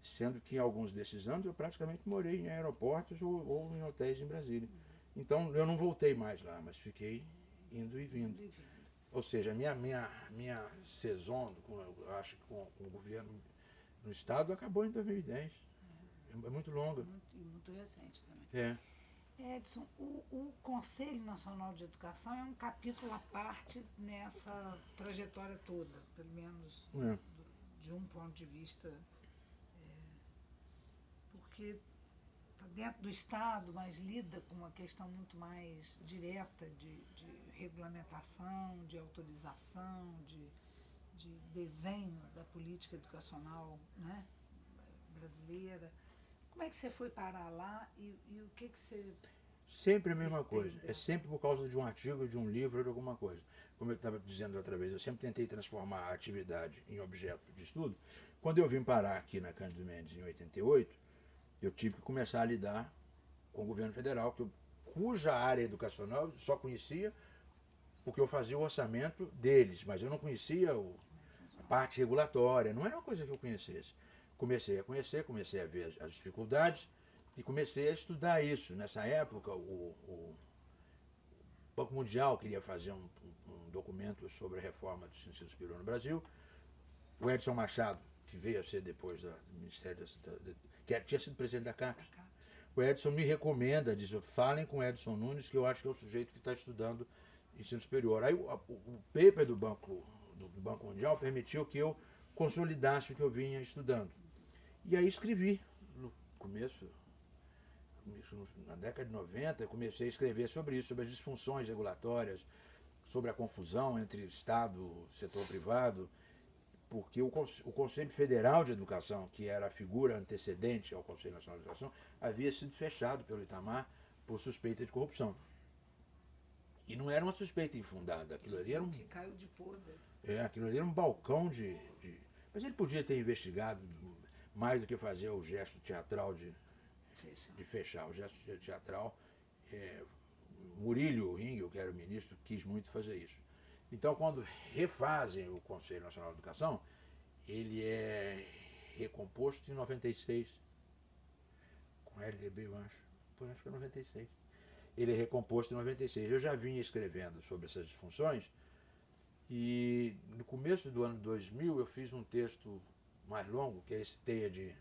Sendo que em alguns desses anos eu praticamente morei em aeroportos ou em hotéis em Brasília. Então eu não voltei mais lá, mas fiquei indo e vindo. Ou seja, a minha saison, eu acho que com o governo no Estado acabou em 2010. É muito longa. Muito recente também. É. Edson, o Conselho Nacional de Educação é um capítulo à parte nessa trajetória toda, pelo menos de um ponto de vista, porque está dentro do Estado, mas lida com uma questão muito mais direta de regulamentação, de autorização, de desenho da política educacional, né, brasileira. Como é que você foi parar lá e o que você... Sempre a mesma coisa. É sempre por causa de um artigo, de um livro ou de alguma coisa. Como eu estava dizendo outra vez, eu sempre tentei transformar a atividade em objeto de estudo. Quando eu vim parar aqui na Cândido Mendes em 88, eu tive que começar a lidar com o governo federal, cuja área educacional eu só conhecia porque eu fazia o orçamento deles, mas eu não conhecia a parte regulatória, não era uma coisa que eu conhecesse. Comecei a conhecer, comecei a ver as dificuldades e comecei a estudar isso. Nessa época, o Banco Mundial queria fazer um documento sobre a reforma do ensino superior no Brasil. O Edson Machado, que veio a ser depois do Ministério que tinha sido presidente da CAPES, o Edson me recomenda, diz, falem com o Edson Nunes, que eu acho que é o sujeito que está estudando ensino superior. Aí o paper do Banco Mundial permitiu que eu consolidasse o que eu vinha estudando. E aí escrevi, no começo, na década de 90, eu comecei a escrever sobre isso, sobre as disfunções regulatórias, sobre a confusão entre Estado e setor privado, porque o Conselho Federal de Educação, que era a figura antecedente ao Conselho Nacional de Educação, havia sido fechado pelo Itamar por suspeita de corrupção. E não era uma suspeita infundada, aquilo ali era um... Que caiu de podre. Aquilo ali era um balcão Mas ele podia ter investigado mais do que fazer o gesto teatral de fechar. O gesto teatral, Murilo Ringel, que era o ministro, quis muito fazer isso. Então, quando refazem o Conselho Nacional de Educação, ele é recomposto em 96, com LDB, eu acho que é 96. Ele é recomposto em 96. Eu já vinha escrevendo sobre essas disfunções e no começo do ano 2000 eu fiz um texto mais longo, que é esse Teia de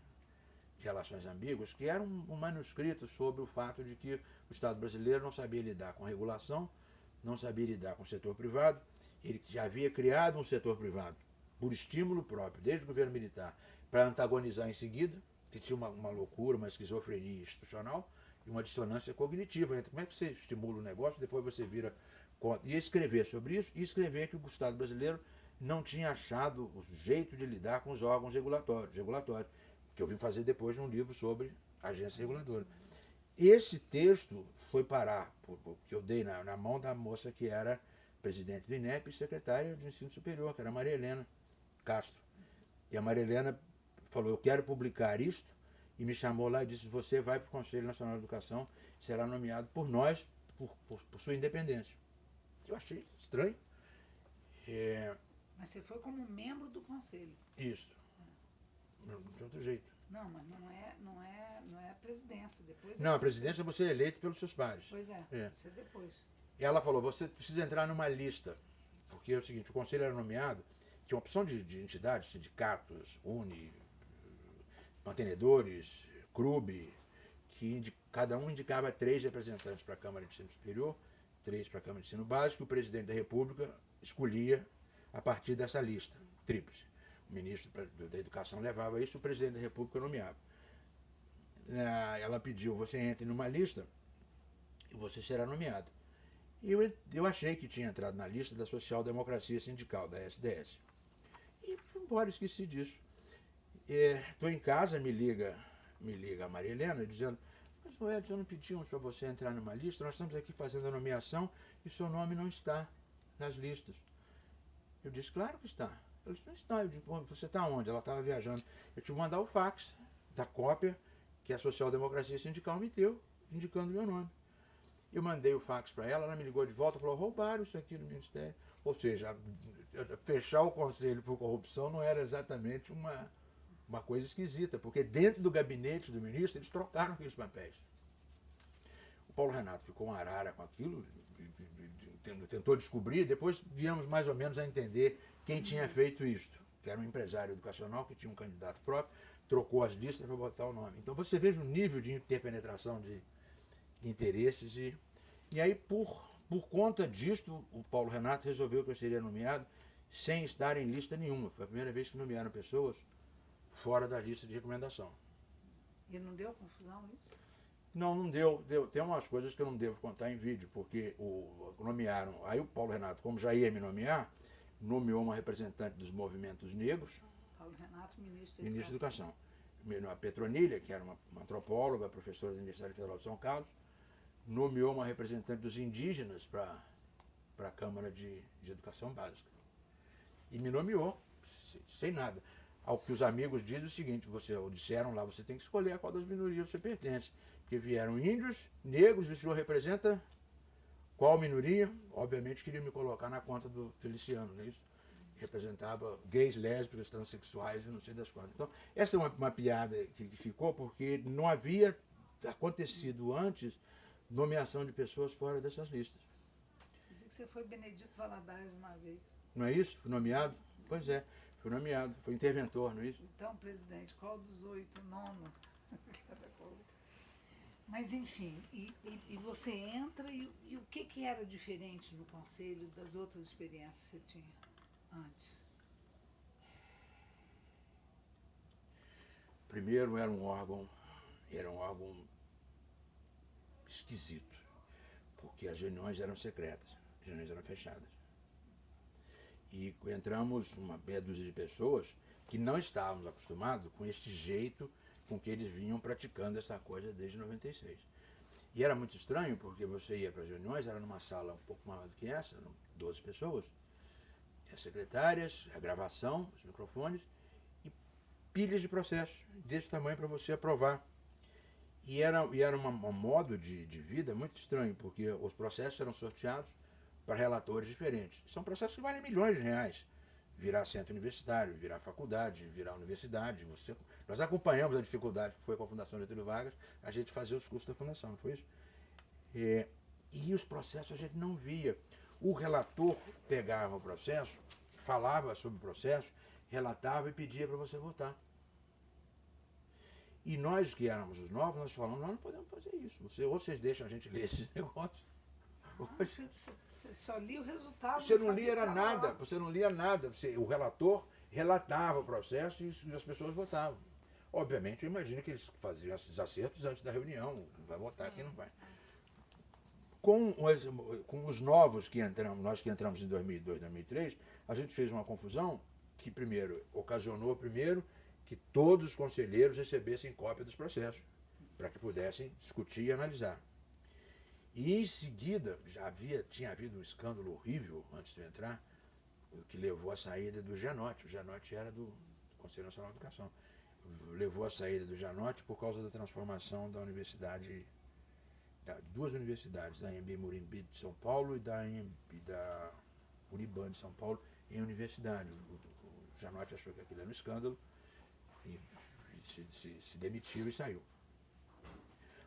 Relações Ambíguas, que era um manuscrito sobre o fato de que o Estado brasileiro não sabia lidar com a regulação, não sabia lidar com o setor privado. Ele já havia criado um setor privado por estímulo próprio, desde o governo militar, para antagonizar em seguida, que tinha uma loucura, uma esquizofrenia institucional e uma dissonância cognitiva entre como é que você estimula o negócio, depois você vira contra. E escrever sobre isso, e escrever que o Estado brasileiro não tinha achado o jeito de lidar com os órgãos regulatórios, que eu vim fazer depois num livro sobre agência reguladora. Esse texto foi parar, que eu dei na mão da moça que era presidente do INEP e secretária de ensino superior, que era a Maria Helena Castro. E a Maria Helena falou, eu quero publicar isto, e me chamou lá e disse, você vai para o Conselho Nacional de Educação, será nomeado por nós, por sua independência. Eu achei estranho. Mas você foi como membro do Conselho. Isso. Não tem outro jeito. Não, mas não é a presidência. Depois não, a presidência você é eleito pelos seus pares. Pois você depois. E ela falou, você precisa entrar numa lista, porque é o seguinte, o conselho era nomeado, tinha uma opção de entidades, sindicatos, mantenedores, CRUB, que cada um indicava 3 representantes para a Câmara de Ensino Superior, 3 para a Câmara de Ensino Básico, e o presidente da República escolhia a partir dessa lista, tríplice. O ministro da Educação levava isso, o presidente da República nomeava. Ela pediu, você entre numa lista e você será nomeado. E eu achei que tinha entrado na lista da Social Democracia Sindical, da SDS. E fui embora, esqueci disso. Estou em casa, me liga a Maria Helena, dizendo, mas o Edson, não pedimos para você entrar numa lista, nós estamos aqui fazendo a nomeação e seu nome não está nas listas. Eu disse, claro que está. Ela disse, não está. Eu disse, você está onde? Ela estava viajando. Eu tive que mandar o fax da cópia que a Social Democracia Sindical me deu, indicando o meu nome. Eu mandei o fax para ela me ligou de volta e falou, roubaram isso aqui no Ministério. Ou seja, fechar o Conselho por corrupção não era exatamente uma coisa esquisita, porque dentro do gabinete do ministro eles trocaram aqueles papéis. O Paulo Renato ficou um arara com aquilo, tentou descobrir, depois viemos mais ou menos a entender quem tinha feito isto. que era um empresário educacional que tinha um candidato próprio, trocou as listas para botar o nome. Então você veja o nível de interpenetração de interesses e aí por conta disto o Paulo Renato resolveu que eu seria nomeado sem estar em lista nenhuma. Foi a primeira vez que nomearam pessoas fora da lista de recomendação. E não deu confusão isso? Não, não deu. Tem umas coisas que eu não devo contar em vídeo, porque nomearam. Aí o Paulo Renato, como já ia me nomear, nomeou uma representante dos movimentos negros. Paulo Renato, ministro da Educação. A Petronilha, que era uma antropóloga, professora da Universidade Federal de São Carlos, nomeou uma representante dos indígenas para a Câmara de Educação Básica. E me nomeou, sem nada. Ao que os amigos dizem o seguinte, disseram lá, você tem que escolher a qual das minorias você pertence. Porque vieram índios, negros, e o senhor representa qual minoria? Obviamente queria me colocar na conta do Feliciano, não é isso? Representava gays, lésbicas, transexuais e não sei das quantas. Então, essa é uma piada que ficou porque não havia acontecido antes nomeação de pessoas fora dessas listas. Diz que você foi Benedito Valadares uma vez. Não é isso? Fui nomeado? Pois é, fui nomeado. Foi interventor, não é isso? Então, presidente, qual dos 8? Nono? Mas, enfim, e você entra e o que era diferente no Conselho das outras experiências que você tinha antes? Primeiro era um órgão esquisito, porque as reuniões eram secretas, as reuniões eram fechadas. E entramos uma meia dúzia de pessoas que não estávamos acostumados com este jeito com que eles vinham praticando essa coisa desde 96. E era muito estranho, porque você ia para as reuniões, era numa sala um pouco maior do que essa, eram 12 pessoas, as secretárias, a gravação, os microfones, e pilhas de processos desse tamanho para você aprovar. E era um modo de vida muito estranho, porque os processos eram sorteados para relatores diferentes. São processos que valem milhões de reais. Virar centro universitário, virar faculdade, virar universidade. Nós acompanhamos a dificuldade que foi com a Fundação Getúlio Vargas, a gente fazia os cursos da Fundação, não foi isso? E os processos a gente não via. O relator pegava o processo, falava sobre o processo, relatava e pedia para você votar. E nós que éramos os novos, nós falamos, nós não podemos fazer isso. Ou vocês deixam a gente ler esses negócios. Você só lia o resultado. Você não lia nada, você não lia nada. O relator relatava o processo e as pessoas votavam. Obviamente, eu imagino que eles faziam esses acertos antes da reunião, vai votar, quem não vai. Com os novos que entramos, nós que entramos em 2002, 2003, a gente fez uma confusão que ocasionou que todos os conselheiros recebessem cópia dos processos, para que pudessem discutir e analisar. E em seguida, tinha havido um escândalo horrível antes de eu entrar, que levou à saída do Gianotti. O Gianotti era do Conselho Nacional de Educação. Levou à saída do Gianotti por causa da transformação da universidade, de duas universidades, da Anhembi Morumbi de São Paulo e da Uniban de São Paulo, em universidade. O Gianotti achou que aquilo era um escândalo e se demitiu e saiu.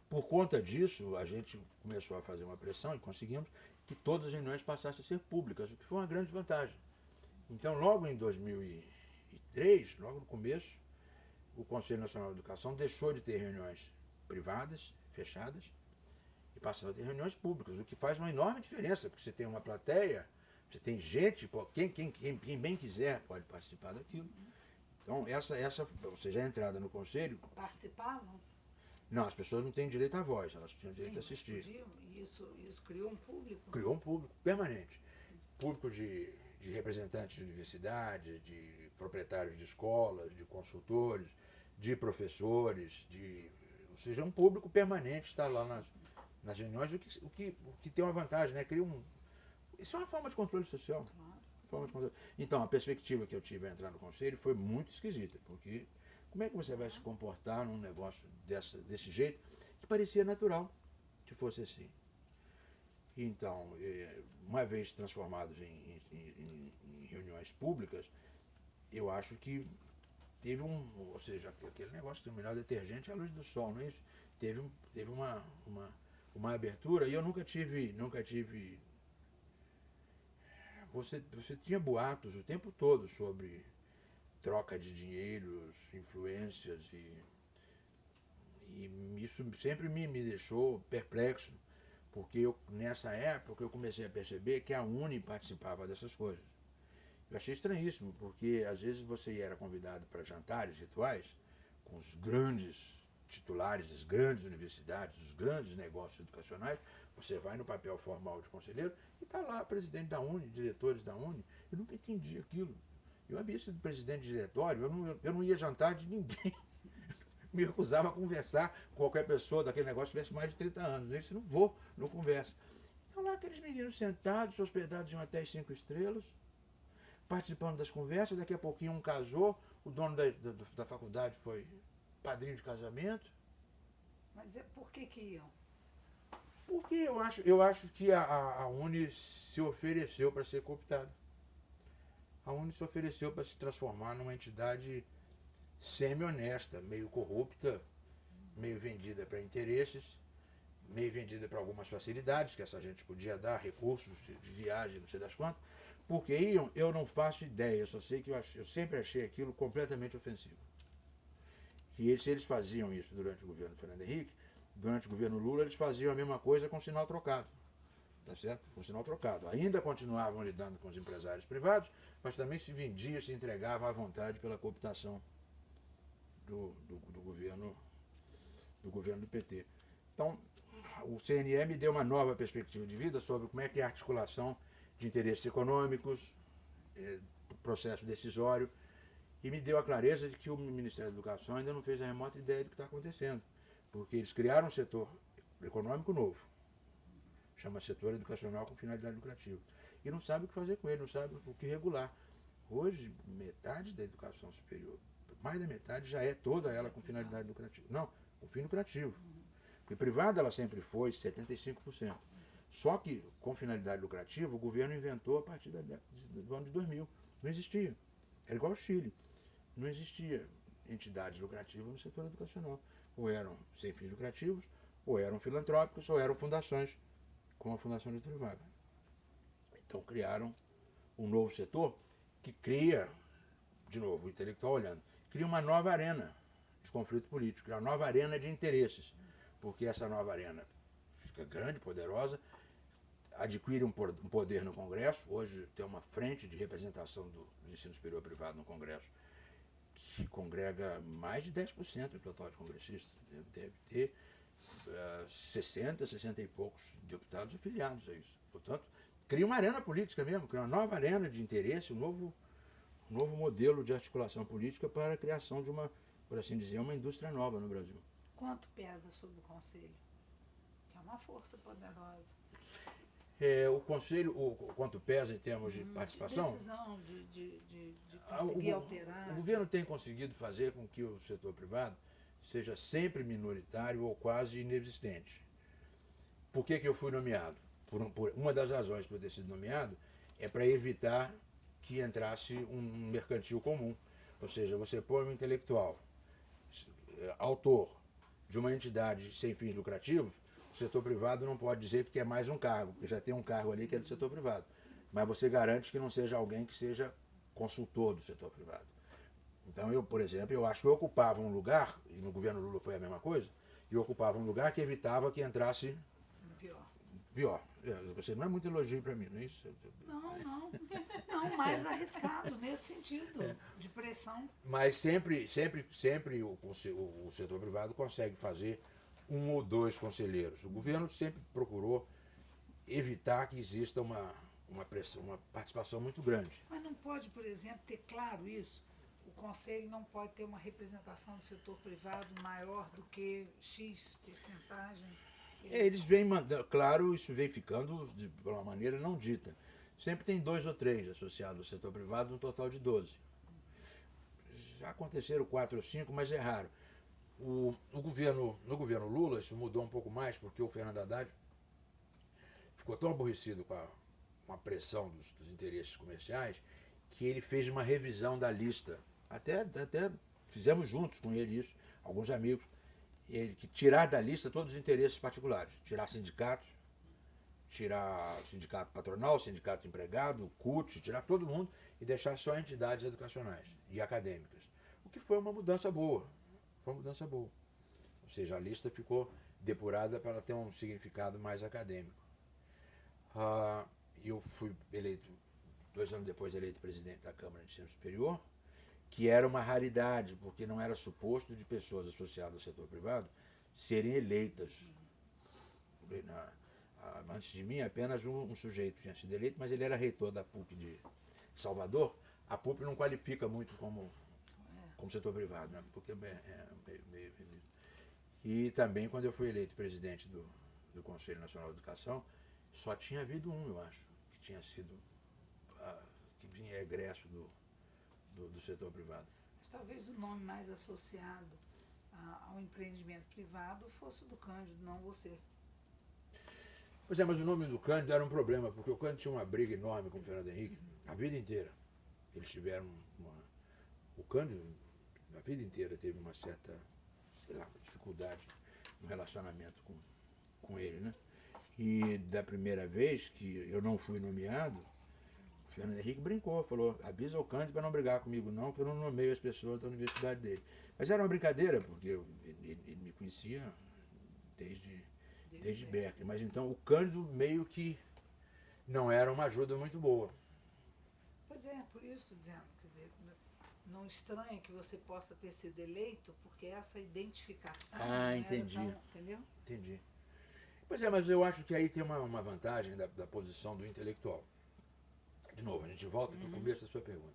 Por conta disso, a gente começou a fazer uma pressão e conseguimos que todas as reuniões passassem a ser públicas, o que foi uma grande vantagem. Então, logo em 2003, logo no começo, o Conselho Nacional de Educação deixou de ter reuniões privadas, fechadas, e passou a ter reuniões públicas, o que faz uma enorme diferença, porque você tem uma plateia, você tem gente, quem bem quiser pode participar daquilo. Então, ou seja, a entrada no Conselho... Participavam? Não, as pessoas não têm direito à voz, elas tinham direito a assistir. Podiam, e isso criou um público? Criou um público permanente. Público de representantes de universidades, de proprietários de escolas, de consultores, de professores, ou seja, um público permanente está lá nas reuniões, o que tem uma vantagem, né? Isso é uma forma de controle social. Claro. Então, a perspectiva que eu tive a entrar no conselho foi muito esquisita, porque como é que você vai se comportar num negócio desse jeito, que parecia natural que fosse assim. Então, uma vez transformados em reuniões públicas, eu acho que teve ou seja, aquele negócio de melhor detergente é a luz do sol, não é isso? Teve uma abertura, e eu nunca tive você tinha boatos o tempo todo sobre troca de dinheiros, influências, e isso sempre me deixou perplexo, porque nessa época eu comecei a perceber que a Uni participava dessas coisas. Eu achei estranhíssimo, porque às vezes você era convidado para jantares rituais com os grandes titulares das grandes universidades, dos grandes negócios educacionais. Você vai no papel formal de conselheiro e está lá presidente da Uni, diretores da Uni. Eu nunca entendi aquilo. Eu havia sido presidente de diretório, eu não ia jantar de ninguém. Me recusava a conversar com qualquer pessoa daquele negócio que tivesse mais de 30 anos. Eu disse, não vou, não converso. Então lá aqueles meninos sentados, hospedados em hotéis 5 estrelas, participando das conversas. Daqui a pouquinho um casou, o dono da faculdade foi padrinho de casamento. Mas por que iam? Porque eu acho que a Uni se ofereceu para ser cooptada. A Uni se ofereceu para se transformar numa entidade semi-honesta, meio corrupta, meio vendida para interesses, meio vendida para algumas facilidades que essa gente podia dar, recursos de viagem, não sei das quantas. Porque iam, eu não faço ideia, eu só sei que eu sempre achei aquilo completamente ofensivo. E se eles faziam isso durante o governo Fernando Henrique, durante o governo Lula eles faziam a mesma coisa com sinal trocado. Tá certo? Com sinal trocado. Ainda continuavam lidando com os empresários privados, mas também se vendia, se entregava à vontade pela cooptação do governo do PT. Então, o CNE me deu uma nova perspectiva de vida sobre como é que é a articulação de interesses econômicos, processo decisório, e me deu a clareza de que o Ministério da Educação ainda não fez a remota ideia do que está acontecendo, porque eles criaram um setor econômico novo, chama setor educacional com finalidade lucrativa, e não sabe o que fazer com ele, não sabe o que regular. Hoje, metade da educação superior, mais da metade, já é toda ela com finalidade lucrativa. Não, com fim lucrativo. Porque privada ela sempre foi 75%. Só que, com finalidade lucrativa, o governo inventou a partir do ano de 2000. Não existia. Era igual ao Chile. Não existia entidades lucrativas no setor educacional. Ou eram sem fins lucrativos, ou eram filantrópicos, ou eram fundações, como a Fundação Getúlio Vargas. Então criaram um novo setor que cria, de novo, o intelectual olhando, cria uma nova arena de conflito político, uma nova arena de interesses. Porque essa nova arena fica grande, poderosa, adquire um poder no Congresso. Hoje tem uma frente de representação do ensino superior privado no Congresso que congrega mais de 10% do total de congressistas. Deve ter 60 e poucos deputados afiliados a isso. Portanto, cria uma arena política mesmo, cria uma nova arena de interesse, um novo modelo de articulação política para a criação de uma, por assim dizer, uma indústria nova no Brasil. Quanto pesa sobre o Conselho? Que é uma força poderosa. O Conselho, quanto pesa em termos de participação? Decisão de conseguir alterar. O governo tem conseguido fazer com que o setor privado seja sempre minoritário ou quase inexistente. Por que eu fui nomeado? Uma das razões por ter sido nomeado é para evitar que entrasse um mercantil comum. Ou seja, você põe um intelectual, autor de uma entidade sem fins lucrativos, o setor privado não pode dizer que quer mais um cargo, porque já tem um cargo ali que é do setor privado. Mas você garante que não seja alguém que seja consultor do setor privado. Então eu, por exemplo, eu acho que eu ocupava um lugar, e no governo Lula foi a mesma coisa, eu ocupava um lugar que evitava que entrasse pior. Você não é muito elogio para mim, não é isso? Não, mais arriscado nesse sentido, de pressão. Mas sempre o setor privado consegue fazer um ou dois conselheiros. O governo sempre procurou evitar que exista uma participação muito grande. Mas não pode, por exemplo, ter claro isso? O Conselho não pode ter uma representação do setor privado maior do que X percentagem? Eles vêm mandando, claro, isso vem ficando de uma maneira não dita. Sempre tem 2 ou 3 associados ao setor privado, um total de 12. Já aconteceram 4 ou 5, mas é raro. No governo Lula, isso mudou um pouco mais, porque o Fernando Haddad ficou tão aborrecido com a pressão dos interesses comerciais, que ele fez uma revisão da lista. Até fizemos juntos com ele isso, alguns amigos, que tirar da lista todos os interesses particulares, tirar sindicatos, tirar o sindicato patronal, o sindicato de empregado, o CUT, tirar todo mundo e deixar só entidades educacionais e acadêmicas. O que foi uma mudança boa. Foi uma mudança boa. Ou seja, a lista ficou depurada para ter um significado mais acadêmico. Eu fui eleito, 2 anos depois, eleito presidente da Câmara de Ensino Superior, que era uma raridade, porque não era suposto de pessoas associadas ao setor privado serem eleitas. Antes de mim, apenas um sujeito tinha sido eleito, mas ele era reitor da PUC de Salvador. A PUC não qualifica muito como setor privado, né? Porque meio. E também, quando eu fui eleito presidente do Conselho Nacional de Educação, só tinha havido um, eu acho, que tinha sido, que vinha egresso do setor privado. Mas talvez o nome mais associado ao empreendimento privado fosse o do Cândido, não você. Pois é, mas o nome do Cândido era um problema, porque o Cândido tinha uma briga enorme com o Fernando Henrique, a vida inteira. Eles tiveram o Cândido, a vida inteira, teve uma certa, sei lá, dificuldade no relacionamento com ele, né? E da primeira vez que eu não fui nomeado, o Fernando Henrique brincou, falou, avisa o Cândido para não brigar comigo não, que eu não nomeio as pessoas da universidade dele. Mas era uma brincadeira, porque ele me conhecia desde Berkeley. Mas então o Cândido meio que não era uma ajuda muito boa. Pois é, por isso estou dizendo, quer dizer, não estranha que você possa ter sido eleito, porque essa identificação entendi. Era tão, entendeu? Entendi. Pois é, mas eu acho que aí tem uma vantagem da posição do intelectual. De novo, a gente volta para o começo da sua pergunta.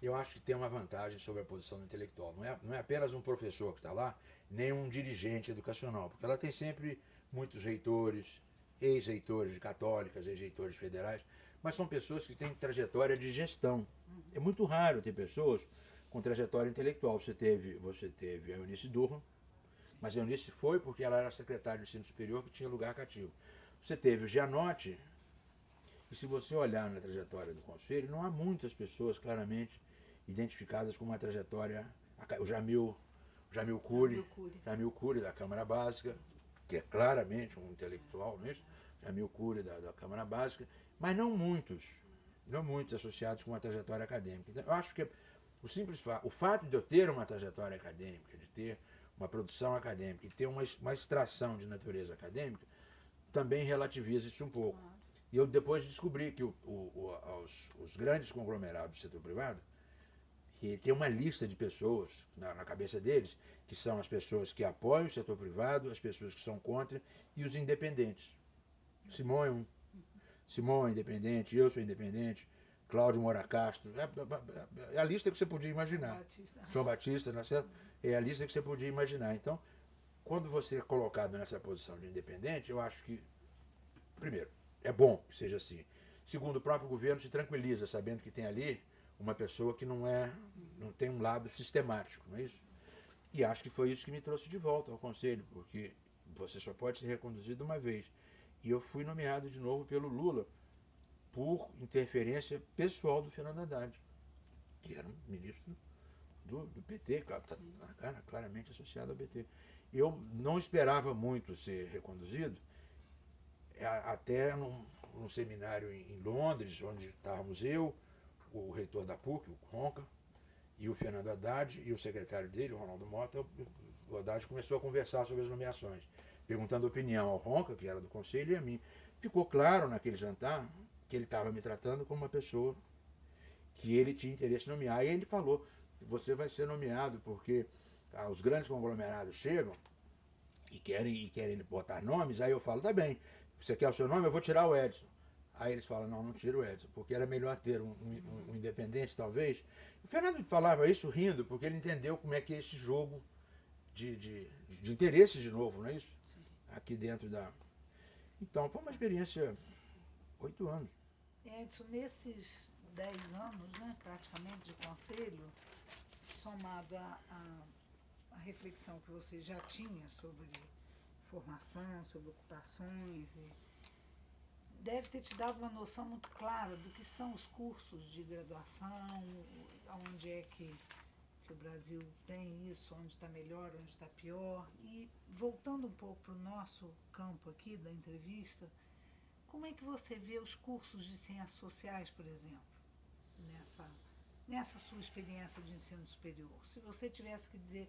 Eu acho que tem uma vantagem sobre a posição do intelectual. Não é apenas um professor que está lá, nem um dirigente educacional, porque ela tem sempre muitos reitores, ex-reitores de católicas, ex-reitores federais, mas são pessoas que têm trajetória de gestão. É muito raro ter pessoas com trajetória intelectual. Você teve a Eunice Durham, mas a Eunice foi porque ela era secretária de ensino superior que tinha lugar cativo. Você teve o Gianotti, e se você olhar na trajetória do Conselho, não há muitas pessoas claramente identificadas com uma trajetória. O Jamil Cury da Câmara Básica, que é claramente um intelectual, não é isso? Jamil Cury da Câmara Básica, mas não muitos associados com uma trajetória acadêmica. Então, eu acho que o fato de eu ter uma trajetória acadêmica, de ter uma produção acadêmica e ter uma extração de natureza acadêmica, também relativiza isso um pouco. E eu depois descobri que os grandes conglomerados do setor privado, que tem uma lista de pessoas na cabeça deles, que são as pessoas que apoiam o setor privado, as pessoas que são contra e os independentes. Simão é independente, eu sou independente, Cláudio Moura Castro, é a lista que você podia imaginar. João Batista, não é certo? É a lista que você podia imaginar. Então, quando você é colocado nessa posição de independente, eu acho que, primeiro, é bom que seja assim. Segundo, o próprio governo se tranquiliza, sabendo que tem ali uma pessoa que não tem um lado sistemático, não é isso? E acho que foi isso que me trouxe de volta ao Conselho, porque você só pode ser reconduzido uma vez. E eu fui nomeado de novo pelo Lula por interferência pessoal do Fernando Haddad, que era um ministro do PT, claramente associado ao PT. Eu não esperava muito ser reconduzido, até num seminário em Londres, onde estávamos eu, o reitor da PUC, o Ronca, e o Fernando Haddad, e o secretário dele, o Ronaldo Mota. O Haddad começou a conversar sobre as nomeações, perguntando opinião ao Ronca, que era do Conselho, e a mim. Ficou claro naquele jantar que ele estava me tratando como uma pessoa que ele tinha interesse em nomear. E ele falou, você vai ser nomeado porque os grandes conglomerados chegam e querem botar nomes. Aí eu falo, tá bem, você quer o seu nome? Eu vou tirar o Edson. Aí eles falam, não tira o Edson, porque era melhor ter um independente, talvez. O Fernando falava isso rindo, porque ele entendeu como é que é esse jogo de interesses de novo, não é isso? Sim. Aqui dentro da... Então, foi uma experiência, 8 anos. Edson, nesses 10 anos, né, praticamente, de conselho, somado à reflexão que você já tinha sobre formação, sobre ocupações, deve ter te dado uma noção muito clara do que são os cursos de graduação, onde é que o Brasil tem isso, onde está melhor, onde está pior. E voltando um pouco para o nosso campo aqui da entrevista, Como é que você vê os cursos de ciências sociais, por exemplo, nessa sua experiência de ensino superior? Se você tivesse que dizer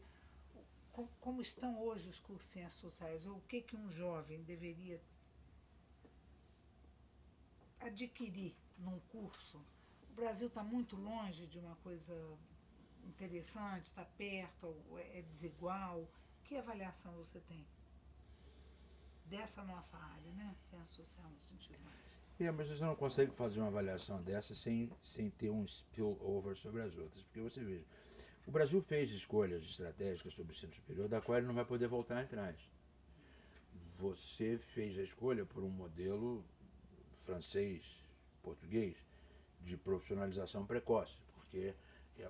como estão hoje os cursos de ciências sociais, ou o que um jovem deveria adquirir num curso. O Brasil está muito longe de uma coisa interessante, está perto, é desigual. Que avaliação você tem dessa nossa área, né? Ciência social no sentido mais. Mas você não consegue fazer uma avaliação dessa sem ter um spillover sobre as outras. Porque você veja, o Brasil fez escolhas estratégicas sobre o ensino superior da qual ele não vai poder voltar atrás. Você fez a escolha por um modelo francês, português, de profissionalização precoce, porque,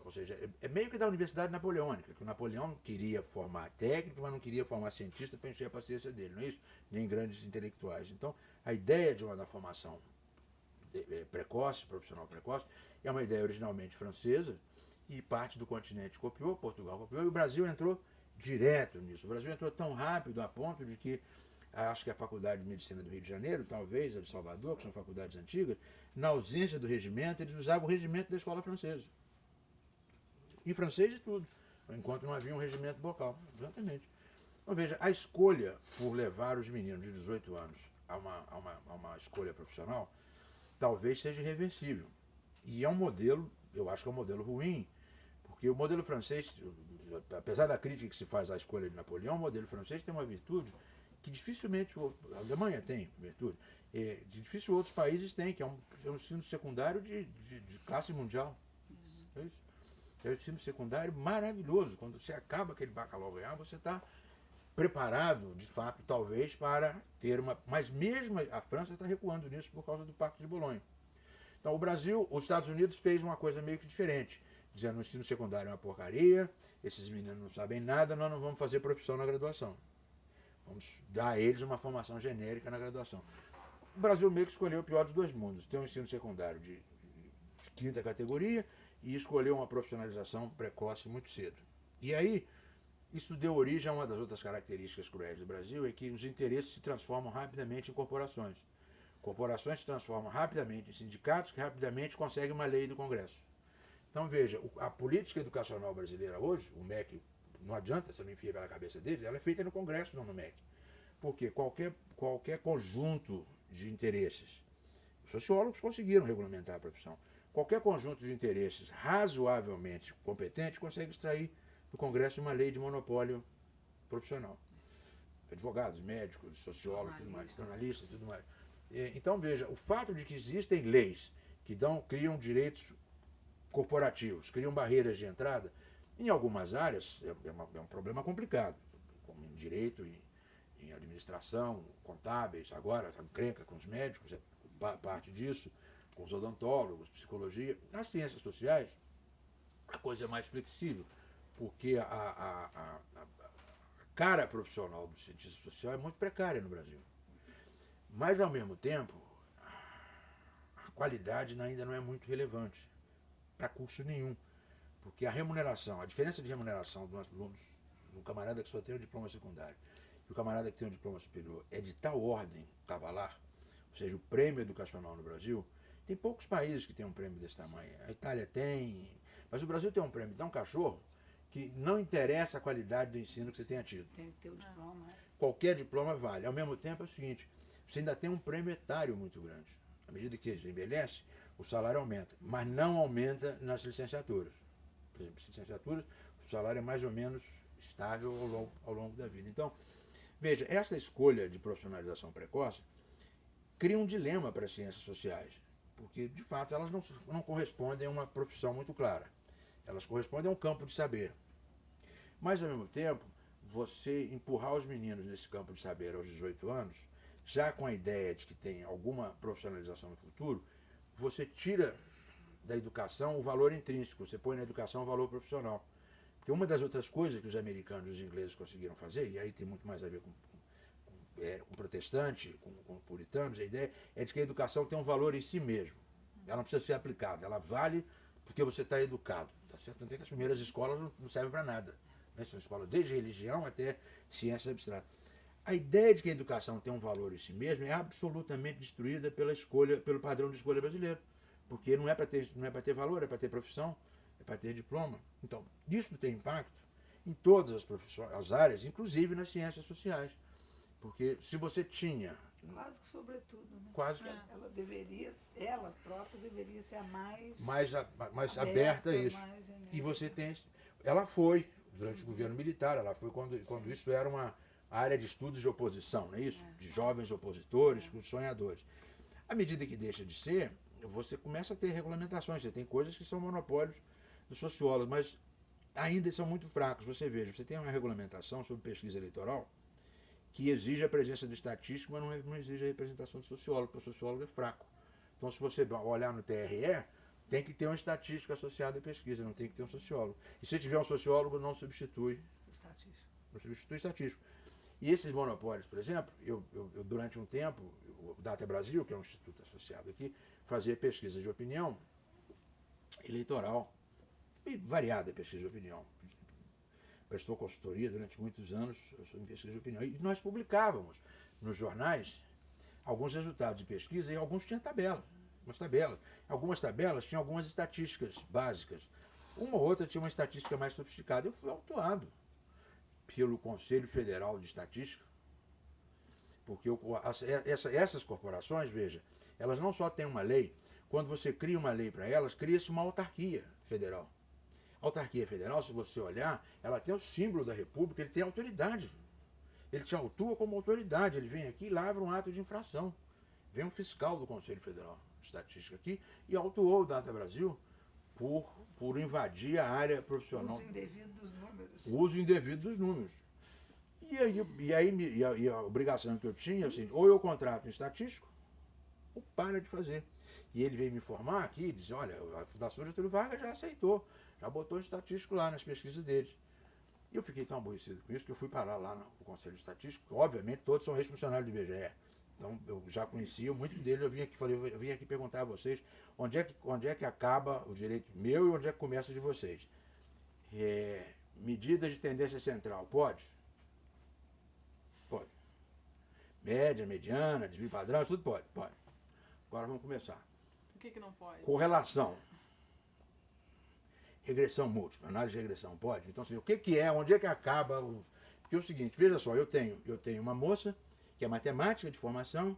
ou seja, é meio que da Universidade Napoleônica, que o Napoleão queria formar técnico, mas não queria formar cientista para encher a paciência dele, não é isso? Nem grandes intelectuais. Então, a ideia de uma formação precoce, profissional precoce, é uma ideia originalmente francesa, e parte do continente copiou, Portugal copiou, e o Brasil entrou direto nisso. O Brasil entrou tão rápido a ponto de que acho que a Faculdade de Medicina do Rio de Janeiro, talvez a de Salvador, que são faculdades antigas, na ausência do regimento, eles usavam o regimento da escola francesa. Em francês e tudo, enquanto não havia um regimento local. Exatamente. Então veja, a escolha por levar os meninos de 18 anos a uma escolha profissional talvez seja irreversível. E é um modelo, eu acho que é um modelo ruim, porque o modelo francês, apesar da crítica que se faz à escolha de Napoleão, o modelo francês tem uma virtude que dificilmente a Alemanha tem virtude, difícil outros países têm, que é um ensino secundário de classe mundial. É isso. É um ensino secundário maravilhoso. Quando você acaba aquele bacalaureado, você está preparado, de fato, talvez, para ter uma... Mas mesmo a França está recuando nisso por causa do Pacto de Bolonha. Então, o Brasil, os Estados Unidos fez uma coisa meio que diferente, dizendo que o ensino secundário é uma porcaria, esses meninos não sabem nada, nós não vamos fazer profissão na graduação. Vamos dar a eles uma formação genérica na graduação. O Brasil meio que escolheu o pior dos dois mundos. Tem um ensino secundário de quinta categoria e escolheu uma profissionalização precoce muito cedo. E aí, isso deu origem a uma das outras características cruéis do Brasil, é que os interesses se transformam rapidamente em corporações. Corporações se transformam rapidamente em sindicatos que rapidamente conseguem uma lei do Congresso. Então, veja, a política educacional brasileira hoje, o MEC, não adianta, você não enfia pela cabeça deles, ela é feita no Congresso, não no MEC. Porque qualquer conjunto de interesses, os sociólogos conseguiram regulamentar a profissão, qualquer conjunto de interesses razoavelmente competente consegue extrair do Congresso uma lei de monopólio profissional. Advogados, médicos, sociólogos, tudo mais, jornalistas, tudo mais. Então, veja, o fato de que existem leis que criam direitos corporativos, criam barreiras de entrada, em algumas áreas é um problema complicado, como em direito, em administração, contábeis, agora a encrenca com os médicos, é parte disso, com os odontólogos, psicologia. Nas ciências sociais, a coisa é mais flexível, porque a cara profissional do cientista social é muito precária no Brasil. Mas, ao mesmo tempo, a qualidade ainda não é muito relevante para curso nenhum. Porque a diferença de remuneração do camarada que só tem o diploma secundário e o camarada que tem o diploma superior é de tal ordem cavalar, ou seja, o prêmio educacional no Brasil, tem poucos países que têm um prêmio desse tamanho. A Itália tem, mas o Brasil tem um prêmio tão cachorro que não interessa a qualidade do ensino que você tenha tido. Tem que ter o diploma. Qualquer diploma vale. Ao mesmo tempo é o seguinte, você ainda tem um prêmio etário muito grande. À medida que você envelhece, o salário aumenta, mas não aumenta nas licenciaturas. Por exemplo, licenciaturas, o salário é mais ou menos estável ao longo da vida. Então, veja, essa escolha de profissionalização precoce cria um dilema para as ciências sociais, porque, de fato, elas não correspondem a uma profissão muito clara. Elas correspondem a um campo de saber. Mas, ao mesmo tempo, você empurrar os meninos nesse campo de saber aos 18 anos, já com a ideia de que tem alguma profissionalização no futuro, você tira da educação o valor intrínseco, você põe na educação o valor profissional. Porque uma das outras coisas que os americanos e os ingleses conseguiram fazer, e aí tem muito mais a ver com protestante, com puritanos, a ideia é de que a educação tem um valor em si mesmo. Ela não precisa ser aplicada, ela vale porque você está educado. Tá certo? Tanto é que as primeiras escolas não servem para nada. Né? São escolas desde religião até ciências abstratas. A ideia de que a educação tem um valor em si mesma é absolutamente destruída pela escolha, pelo padrão de escolha brasileiro. Porque não é para ter valor, é para ter profissão, é para ter diploma. Então, isso tem impacto em todas as profissões, as áreas, inclusive nas ciências sociais. Porque se você tinha... Quase que sobretudo, né? Quase que... Ela própria deveria ser a mais aberta a isso. E você tem... Ela foi, durante o governo militar, ela foi quando isso era uma área de estudos de oposição, não é isso? De jovens opositores, sonhadores. À medida que deixa de ser, você começa a ter regulamentações, você tem coisas que são monopólios dos sociólogos, mas ainda são muito fracos. Você veja, você tem uma regulamentação sobre pesquisa eleitoral que exige a presença do estatístico, mas não exige a representação do sociólogo, porque o sociólogo é fraco. Então, se você olhar no TRE, tem que ter um estatístico associado à pesquisa, não tem que ter um sociólogo. E se tiver um sociólogo, não substitui estatístico. E esses monopólios, por exemplo, eu durante um tempo, o Data Brasil, que é um instituto associado aqui, fazia pesquisa de opinião eleitoral, e variada pesquisa de opinião. Prestou consultoria durante muitos anos sobre pesquisa de opinião. E nós publicávamos nos jornais alguns resultados de pesquisa e alguns tinham tabelas. Algumas tabelas tinham algumas estatísticas básicas. Uma ou outra tinha uma estatística mais sofisticada. Eu fui autuado pelo Conselho Federal de Estatística, porque essas corporações, veja, elas não só têm uma lei, quando você cria uma lei para elas, cria-se uma autarquia federal. A autarquia federal, se você olhar, ela tem o símbolo da República, ele tem autoridade. Ele te autua como autoridade, ele vem aqui e lavra um ato de infração. Vem um fiscal do Conselho Federal de Estatística aqui e autuou o Data Brasil por invadir a área profissional. Uso indevido dos números. E a obrigação que eu tinha, assim, ou eu contrato um estatístico, ou para de fazer. E ele veio me informar aqui, disse, olha, a Fundação Getúlio Vargas já aceitou, já botou estatístico lá nas pesquisas deles. E eu fiquei tão aborrecido com isso que eu fui parar lá no Conselho Estatístico, que obviamente todos são ex-funcionários do IBGE. Então eu já conhecia muitos deles, eu vim aqui perguntar a vocês onde é que acaba o direito meu e onde é que começa o de vocês. Medidas de tendência central, pode? Pode. Média, mediana, desvio padrão, isso tudo pode? Pode. Agora vamos começar. O que não pode? Correlação. Regressão múltipla, análise de regressão, pode? Então, assim, o que é, onde é que acaba? Porque é o seguinte, veja só, eu tenho uma moça que é matemática de formação,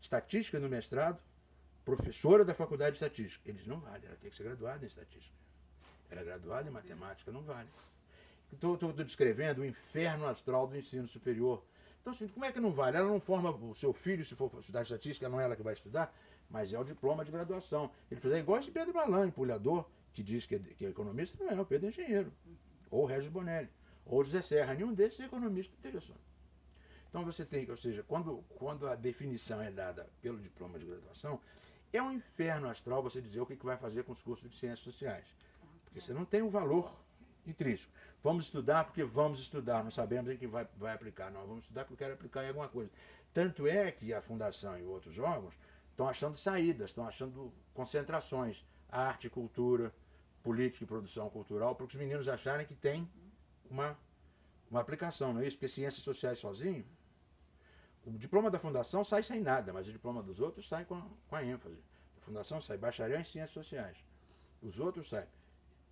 estatística no mestrado, professora da faculdade de estatística. Eles não valem, ela tem que ser graduada em estatística. Ela é graduada em matemática, não vale. Estou descrevendo o inferno astral do ensino superior. Então, assim, como é que não vale? Ela não forma o seu filho, se for estudar estatística, não é ela que vai estudar, mas é o diploma de graduação. Ele fez igual esse Pedro Malan, empulhador, que diz que é economista, não é, o Pedro é engenheiro. Ou o Regis Bonelli, ou o José Serra, nenhum desses é economista, veja só. Então você tem, ou seja, quando a definição é dada pelo diploma de graduação, é um inferno astral você dizer o que vai fazer com os cursos de ciências sociais. Porque você não tem um valor intrínseco. Vamos estudar porque vamos estudar, não sabemos em que vai aplicar. Não, vamos estudar porque eu quero aplicar em alguma coisa. Tanto é que a Fundação e outros órgãos estão achando saídas, estão achando concentrações, arte, cultura, política e produção cultural, para os meninos acharem que tem uma aplicação, não é isso? Porque ciências sociais sozinho, o diploma da Fundação sai sem nada, mas o diploma dos outros sai com a ênfase. A Fundação sai bacharel em ciências sociais. Os outros saem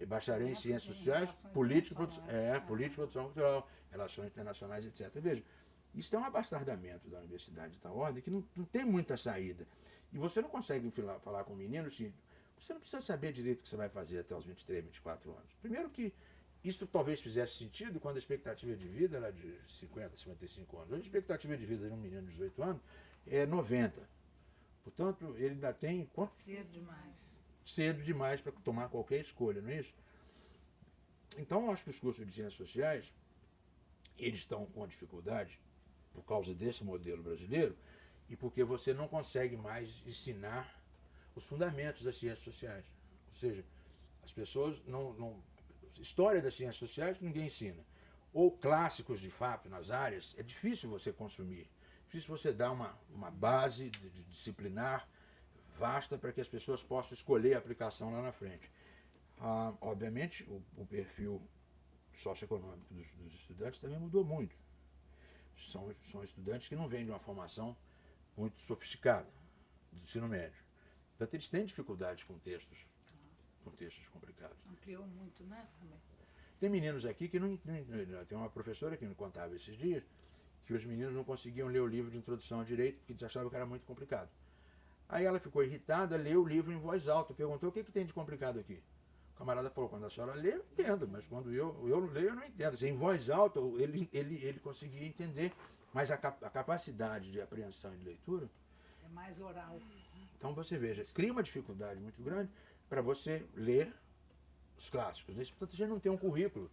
bacharel em ciências sociais, política e produção cultural, relações internacionais, etc. Veja, isso é um abastardamento da universidade de tal ordem que não tem muita saída. E você não consegue falar com o menino assim, você não precisa saber direito o que você vai fazer até os 23, 24 anos. Primeiro que isso talvez fizesse sentido quando a expectativa de vida era de 50, 55 anos. Hoje a expectativa de vida de um menino de 18 anos é 90. Portanto, ele ainda tem... Cedo demais. Cedo demais para tomar qualquer escolha, não é isso? Então, eu acho que os cursos de ciências sociais, eles estão com dificuldade por causa desse modelo brasileiro e porque você não consegue mais ensinar os fundamentos das ciências sociais. Ou seja, as pessoas não história das ciências sociais ninguém ensina. Ou clássicos, de fato, nas áreas, é difícil você consumir. É difícil você dar uma base de disciplinar vasta para que as pessoas possam escolher a aplicação lá na frente. Obviamente, o perfil socioeconômico dos estudantes também mudou muito. São estudantes que não vêm de uma formação muito sofisticada do ensino médio. Portanto, eles têm dificuldades com textos complicados. Ampliou muito, né? Também. Tem meninos aqui que não. Tem uma professora que me contava esses dias que os meninos não conseguiam ler o livro de introdução ao direito porque eles achavam que era muito complicado. Aí ela ficou irritada, leu o livro em voz alta, perguntou o que tem de complicado aqui. O camarada falou, quando a senhora lê, eu entendo, mas quando eu leio, eu não entendo. Em voz alta, ele conseguia entender, mas a capacidade de apreensão e de leitura... É mais oral. Então você veja, cria uma dificuldade muito grande para você ler os clássicos. Portanto, a gente não tem um currículo.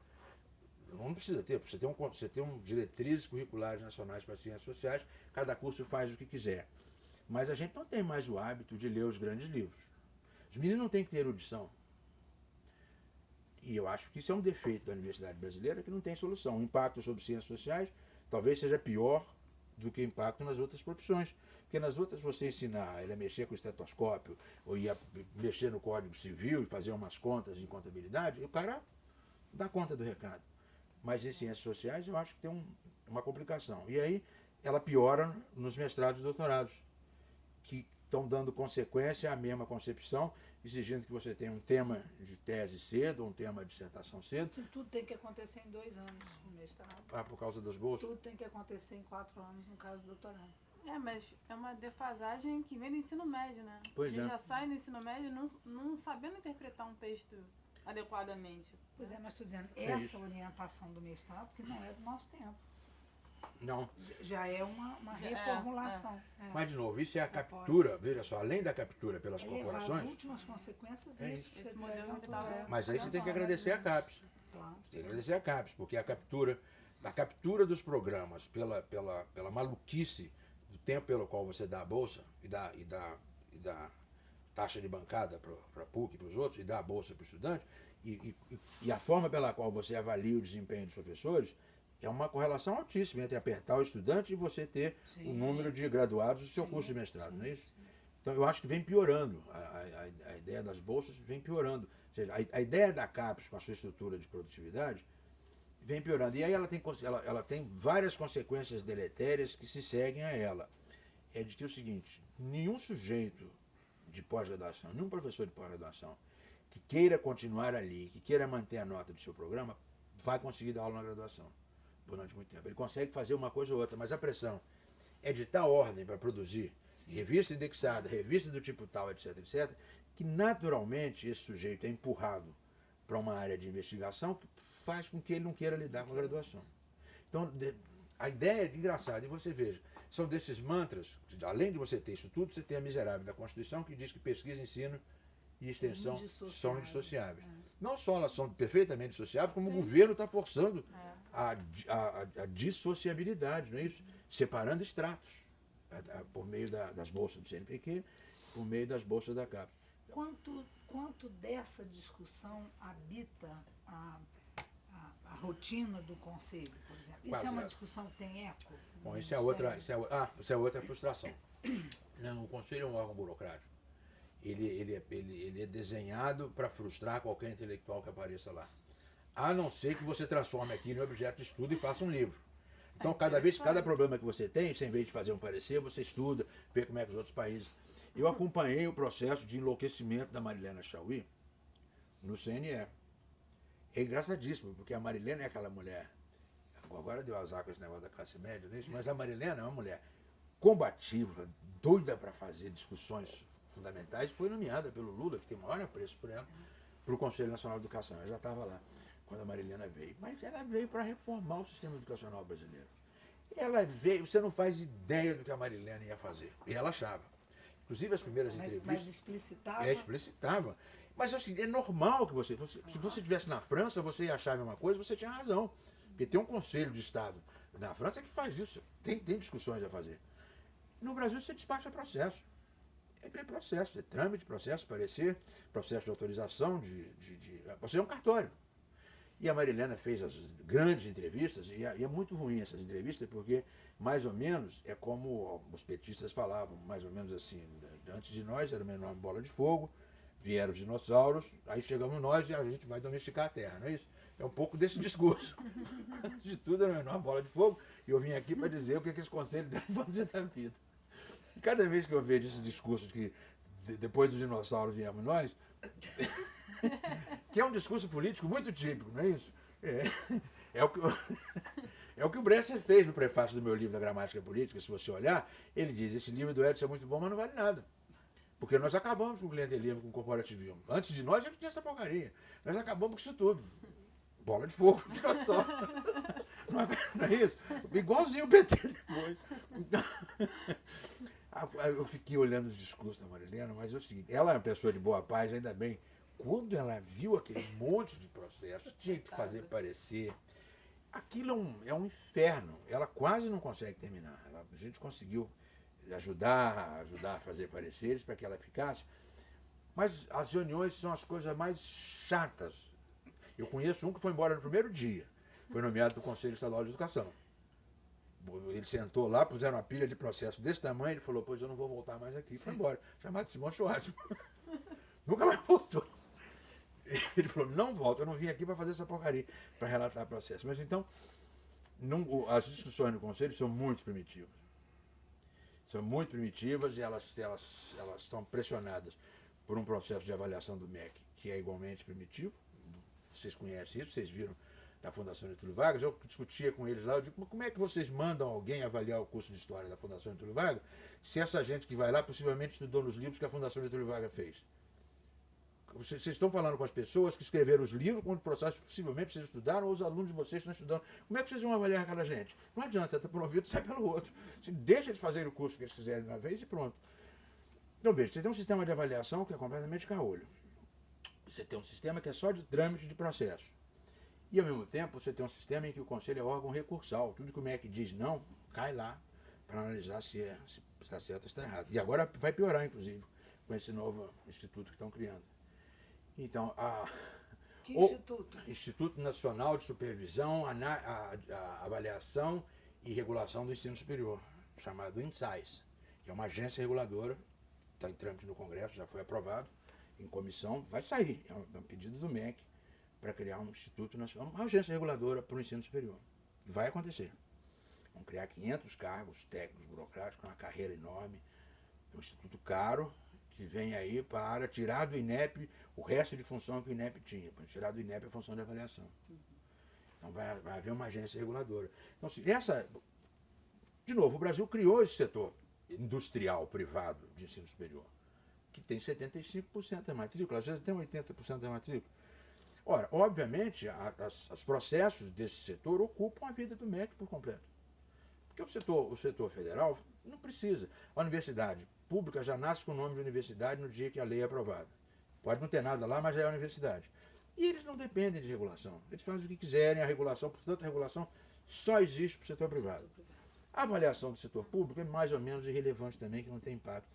Não precisa ter, você tem diretrizes curriculares nacionais para ciências sociais, cada curso faz o que quiser. Mas a gente não tem mais o hábito de ler os grandes livros. Os meninos não têm que ter erudição. E eu acho que isso é um defeito da universidade brasileira que não tem solução. O impacto sobre ciências sociais talvez seja pior do que o impacto nas outras profissões. Porque nas outras você ensinar ele a mexer com o estetoscópio, ou ia mexer no Código Civil e fazer umas contas em contabilidade, o cara dá conta do recado. Mas em ciências sociais eu acho que tem uma complicação. E aí ela piora nos mestrados e doutorados, que estão dando consequência à mesma concepção, exigindo que você tenha um tema de tese cedo, um tema de dissertação cedo. Isso tudo tem que acontecer em 2 anos no mestrado. Por causa das bolsas? Tudo tem que acontecer em 4 anos no caso do doutorado. Mas é uma defasagem que vem do ensino médio, né? Pois Ele é. já sai do ensino médio não sabendo interpretar um texto adequadamente. Pois é, mas estou dizendo, É essa isso. orientação do mestrado, que não é do nosso tempo. Não. Já é uma reformulação. É. Mas, de novo, isso é a captura, veja só, além da captura pelas É levar corporações, as últimas consequências, É isso isso. que você Esse modelo levantou, que tava- mas aí você tem que agradecer a CAPES. Claro. Você tem que agradecer a CAPES, porque a captura dos programas pela maluquice do tempo pelo qual você dá a bolsa e dá taxa de bancada para a PUC e para os outros, e dá a bolsa para o estudante, e a forma pela qual você avalia o desempenho dos professores, é uma correlação altíssima entre apertar o estudante e você ter Sim, o número de graduados do seu curso de mestrado, sim, não é isso? Então eu acho que vem piorando, a ideia das bolsas vem piorando. Ou seja, a ideia da CAPES com a sua estrutura de produtividade vem piorando. E aí ela tem várias consequências deletérias que se seguem a ela. É de que o seguinte, nenhum sujeito de pós-graduação, nenhum professor de pós-graduação que queira continuar ali, que queira manter a nota do seu programa, vai conseguir dar aula na graduação durante muito tempo. Ele consegue fazer uma coisa ou outra, mas a pressão é de tal ordem para produzir revista indexada, revista do tipo tal, etc, etc, que naturalmente esse sujeito é empurrado para uma área de investigação que faz com que ele não queira lidar com a graduação. Então, a ideia é engraçada, e você veja, são desses mantras, além de você ter isso tudo, você tem a miserável da Constituição que diz que pesquisa, ensino e extensão são indissociáveis. Não só elas são perfeitamente dissociáveis, como o governo está forçando a dissociabilidade, não é isso? Separando estratos, por meio das bolsas do CNPq, por meio das bolsas da CAPES. Quanto dessa discussão habita a rotina do Conselho, por exemplo? Isso Quase é uma nada. discussão que tem eco? Bom, no isso é outra Ministério? frustração. Não, o Conselho é um órgão burocrático. Ele é desenhado para frustrar qualquer intelectual que apareça lá. A não ser que você transforme aquilo em objeto de estudo e faça um livro. Então, cada problema que você tem, você, em vez de fazer um parecer, você estuda, vê como é que os outros países... Eu acompanhei o processo de enlouquecimento da Marilena Chaui no CNE. É engraçadíssimo, porque a Marilena é aquela mulher... Agora deu azar com esse negócio da classe média, né? Mas a Marilena é uma mulher combativa, doida para fazer discussões fundamentais, foi nomeada pelo Lula, que tem o maior apreço por ela, para o Conselho Nacional de Educação. Eu já estava lá quando a Marilena veio. Mas ela veio para reformar o sistema educacional brasileiro. Ela veio, você não faz ideia do que a Marilena ia fazer. E ela achava. Inclusive as primeiras entrevistas... Mas explicitava? Explicitava. Mas assim, é normal que se você estivesse na França, você ia achar a mesma coisa, você tinha razão. Porque tem um Conselho de Estado na França que faz isso. Tem discussões a fazer. No Brasil você despacha processo. É processo, é trâmite, processo, parecer, processo de autorização, você é um cartório. E a Marilena fez as grandes entrevistas, e é muito ruim essas entrevistas, porque mais ou menos é como os petistas falavam, mais ou menos assim, antes de nós era uma enorme bola de fogo, vieram os dinossauros, aí chegamos nós e a gente vai domesticar a terra, não é isso? é um pouco desse discurso. Antes de tudo, eu não é uma bola de fogo, e eu vim aqui para dizer o que esse conselho deve fazer da vida. E cada vez que eu vejo esse discurso de que depois dos dinossauros viemos nós, que é um discurso político muito típico, não é isso? É o que é o que o Bresser fez no prefácio do meu livro da Gramática Política. Se você olhar, ele diz: esse livro do Edson é muito bom, mas não vale nada. Porque nós acabamos com o clientelismo, com o corporativismo. Antes de nós, já tinha essa porcaria. Nós acabamos com isso tudo. Bola de fogo, dinossauro. Não é isso? Igualzinho o PT depois. Então, eu fiquei olhando os discursos da Marilena, mas é o seguinte: ela é uma pessoa de boa paz, ainda bem. Quando ela viu aquele monte de processos, tinha que fazer parecer. Aquilo é um inferno. Ela quase não consegue terminar. A gente conseguiu ajudar a fazer pareceres para que ela ficasse. Mas as reuniões são as coisas mais chatas. Eu conheço um que foi embora no primeiro dia. Foi nomeado para o Conselho Estadual de Educação. Ele sentou lá, puseram uma pilha de processo desse tamanho, ele falou: pois eu não vou voltar mais aqui. Foi embora. Chamado Simão Schwartzman. Nunca mais voltou. Ele falou: não volto, eu não vim aqui para fazer essa porcaria, para relatar o processo. Mas então, as discussões no Conselho são muito primitivas. São muito primitivas e elas são pressionadas por um processo de avaliação do MEC, que é igualmente primitivo. Vocês conhecem isso, vocês viram da Fundação Getúlio Vargas. Eu discutia com eles lá, eu digo: como é que vocês mandam alguém avaliar o curso de História da Fundação Getúlio Vargas, se essa gente que vai lá possivelmente estudou nos livros que a Fundação Getúlio Vargas fez? Vocês estão falando com as pessoas que escreveram os livros, quando o processo possivelmente vocês estudaram, ou os alunos de vocês estão estudando. Como é que vocês vão avaliar aquela gente? Não adianta, entra por um ouvido e sai pelo outro. Você deixa eles fazerem o curso que eles quiserem de uma vez e pronto. Então veja, você tem um sistema de avaliação que é completamente caolho. Você tem um sistema que é só de trâmite de processo. E ao mesmo tempo você tem um sistema em que o Conselho é órgão recursal. Tudo que o MEC diz não, cai lá para analisar se está certo ou está errado. E agora vai piorar, inclusive, com esse novo instituto que estão criando. Então, que instituto? Instituto Nacional de Supervisão, Avaliação e Regulação do Ensino Superior, chamado INSAIS, que é uma agência reguladora, está em trâmite no Congresso, já foi aprovado, em comissão, vai sair, é um pedido do MEC para criar um Instituto Nacional, uma agência reguladora para o ensino superior. Vai acontecer. Vão criar 500 cargos técnicos, burocráticos, uma carreira enorme, é um instituto caro, que vem aí para tirar do INEP o resto de função que o INEP tinha, para tirar do INEP a função de avaliação. Então vai haver uma agência reguladora. Então, de novo, o Brasil criou esse setor industrial privado de ensino superior, que tem 75% da matrícula, às vezes tem 80% da matrícula. Ora, obviamente, os processos desse setor ocupam a vida do MEC por completo. Porque o setor federal não precisa. A universidade pública já nasce com o nome de universidade no dia que a lei é aprovada. Pode não ter nada lá, mas já é universidade. E eles não dependem de regulação. Eles fazem o que quiserem, a regulação, portanto, a regulação só existe para o setor privado. A avaliação do setor público é mais ou menos irrelevante também, que não tem impacto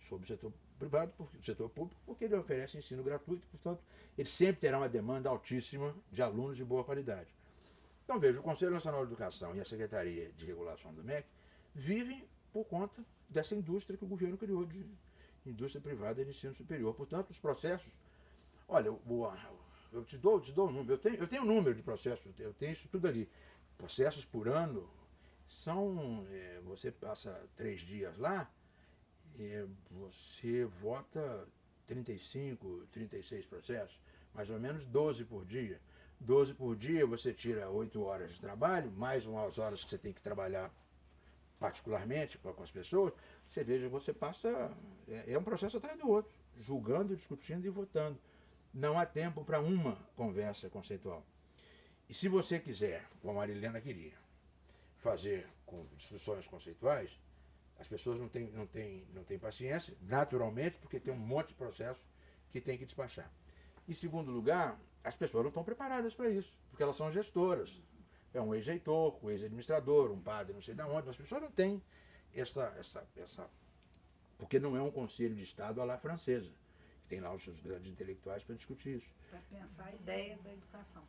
sobre o setor privado, o setor público, porque ele oferece ensino gratuito, portanto, ele sempre terá uma demanda altíssima de alunos de boa qualidade. Então, veja, o Conselho Nacional de Educação e a Secretaria de Regulação do MEC vivem por conta dessa indústria que o governo criou, de indústria privada de ensino superior. Portanto, os processos... Olha, eu te dou um número, eu tenho um número de processos, eu tenho isso tudo ali. Processos por ano são... você passa 3 dias lá, você vota 35, 36 processos, mais ou menos 12 por dia. 12 por dia, você tira 8 horas de trabalho, mais umas horas que você tem que trabalhar particularmente com as pessoas. Você veja, você passa... É um processo atrás do outro, julgando, discutindo e votando. Não há tempo para uma conversa conceitual. E se você quiser, como a Marilena queria, fazer com discussões conceituais, as pessoas não têm paciência, naturalmente, porque tem um monte de processo que tem que despachar. Em segundo lugar, as pessoas não estão preparadas para isso, porque elas são gestoras. É um ex-reitor, um ex-administrador, um padre, não sei de onde. As pessoas não têm essa... Porque não é um conselho de Estado à la francesa, que tem lá os seus grandes intelectuais para discutir isso. Para pensar a ideia da educação.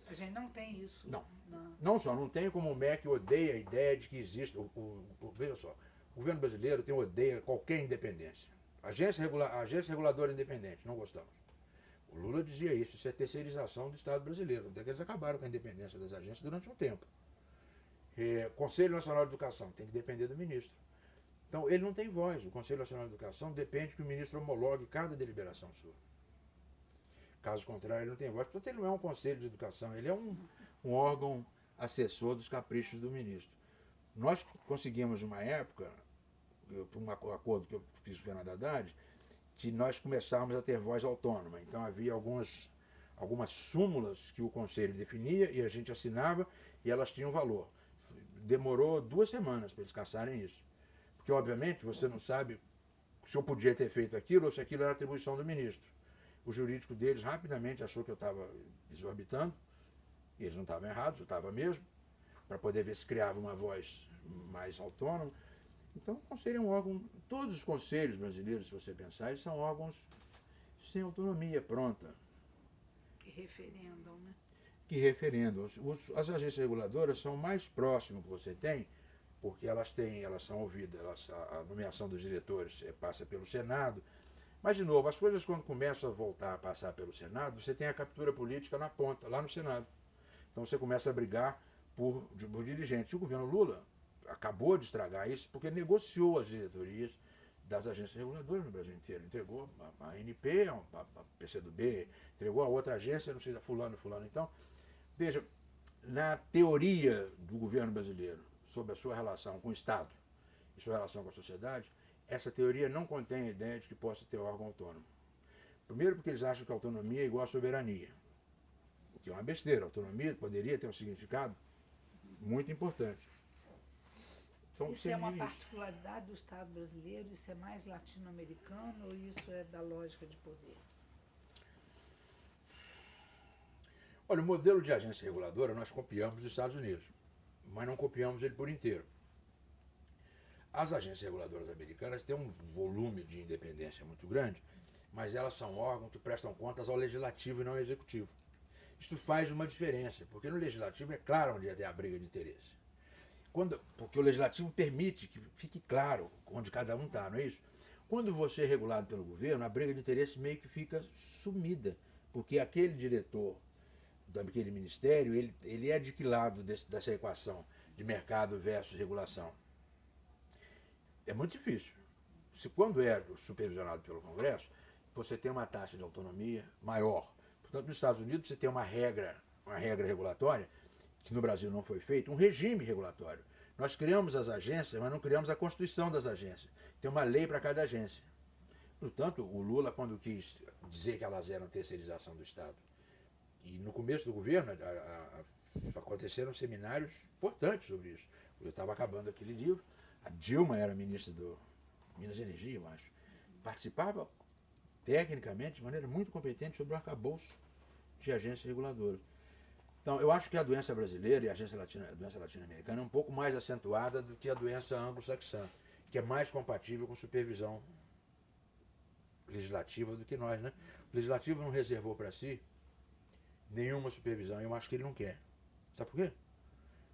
A gente não tem isso. Não tem, como o MEC odeia a ideia de que existe... Veja só, o governo brasileiro odeia qualquer independência. Agência reguladora independente, não gostamos. O Lula dizia isso é terceirização do Estado brasileiro, até que eles acabaram com a independência das agências durante um tempo. Conselho Nacional de Educação tem que depender do ministro. Então, ele não tem voz. O Conselho Nacional de Educação depende que o ministro homologue cada deliberação sua. Caso contrário, ele não tem voz. Portanto, ele não é um conselho de educação, ele é um órgão assessor dos caprichos do ministro. Nós conseguimos, uma época, por um acordo que eu fiz com o Fernando Haddad, que nós começávamos a ter voz autônoma. Então, havia algumas súmulas que o conselho definia e a gente assinava e elas tinham valor. Demorou 2 semanas para eles caçarem isso. Porque, obviamente, você não sabe se eu podia ter feito aquilo ou se aquilo era atribuição do ministro. O jurídico deles rapidamente achou que eu estava exorbitando, e eles não estavam errados, eu estava mesmo, para poder ver se criava uma voz mais autônoma. Então, o conselho é um órgão, todos os conselhos brasileiros, se você pensar, eles são órgãos sem autonomia pronta. Que referendam, né? Que referendam. As agências reguladoras são o mais próximo que você tem, porque elas são ouvidas, a nomeação dos diretores passa pelo Senado. Mas, de novo, as coisas quando começam a voltar a passar pelo Senado, você tem a captura política na ponta, lá no Senado. Então você começa a brigar por dirigentes. E o governo Lula acabou de estragar isso porque negociou as diretorias das agências reguladoras no Brasil inteiro. Entregou a ANP, a PCdoB, entregou a outra agência, não sei da fulano. Então, veja, na teoria do governo brasileiro sobre a sua relação com o Estado e sua relação com a sociedade, essa teoria não contém a ideia de que possa ter órgão autônomo. Primeiro porque eles acham que a autonomia é igual à soberania, o que é uma besteira. A autonomia poderia ter um significado muito importante. Então, isso é uma particularidade do Estado brasileiro? Isso é mais latino-americano ou isso é da lógica de poder? Olha, o modelo de agência reguladora nós copiamos dos Estados Unidos, mas não copiamos ele por inteiro. As agências reguladoras americanas têm um volume de independência muito grande, mas elas são órgãos que prestam contas ao legislativo e não ao executivo. Isso faz uma diferença, porque no legislativo é claro onde tem a briga de interesse. Porque o legislativo permite que fique claro onde cada um está, não é isso? Quando você é regulado pelo governo, a briga de interesse meio que fica sumida, porque aquele diretor daquele ministério, ele é de que lado dessa equação de mercado versus regulação? É muito difícil. Quando é supervisionado pelo Congresso, você tem uma taxa de autonomia maior. Portanto, nos Estados Unidos você tem uma regra regulatória, que no Brasil não foi feito, um regime regulatório. Nós criamos as agências, mas não criamos a constituição das agências. Tem uma lei para cada agência. Portanto, o Lula, quando quis dizer que elas eram terceirização do Estado, e no começo do governo aconteceram seminários importantes sobre isso. Eu estava acabando aquele livro, a Dilma era ministra do Minas e Energia, eu acho. Participava tecnicamente, de maneira muito competente, sobre o arcabouço de agências reguladoras. Então, eu acho que a doença brasileira e a doença latino-americana é um pouco mais acentuada do que a doença anglo-saxã, que é mais compatível com supervisão legislativa do que nós, né? O legislativo não reservou para si nenhuma supervisão, eu acho que ele não quer. Sabe por quê?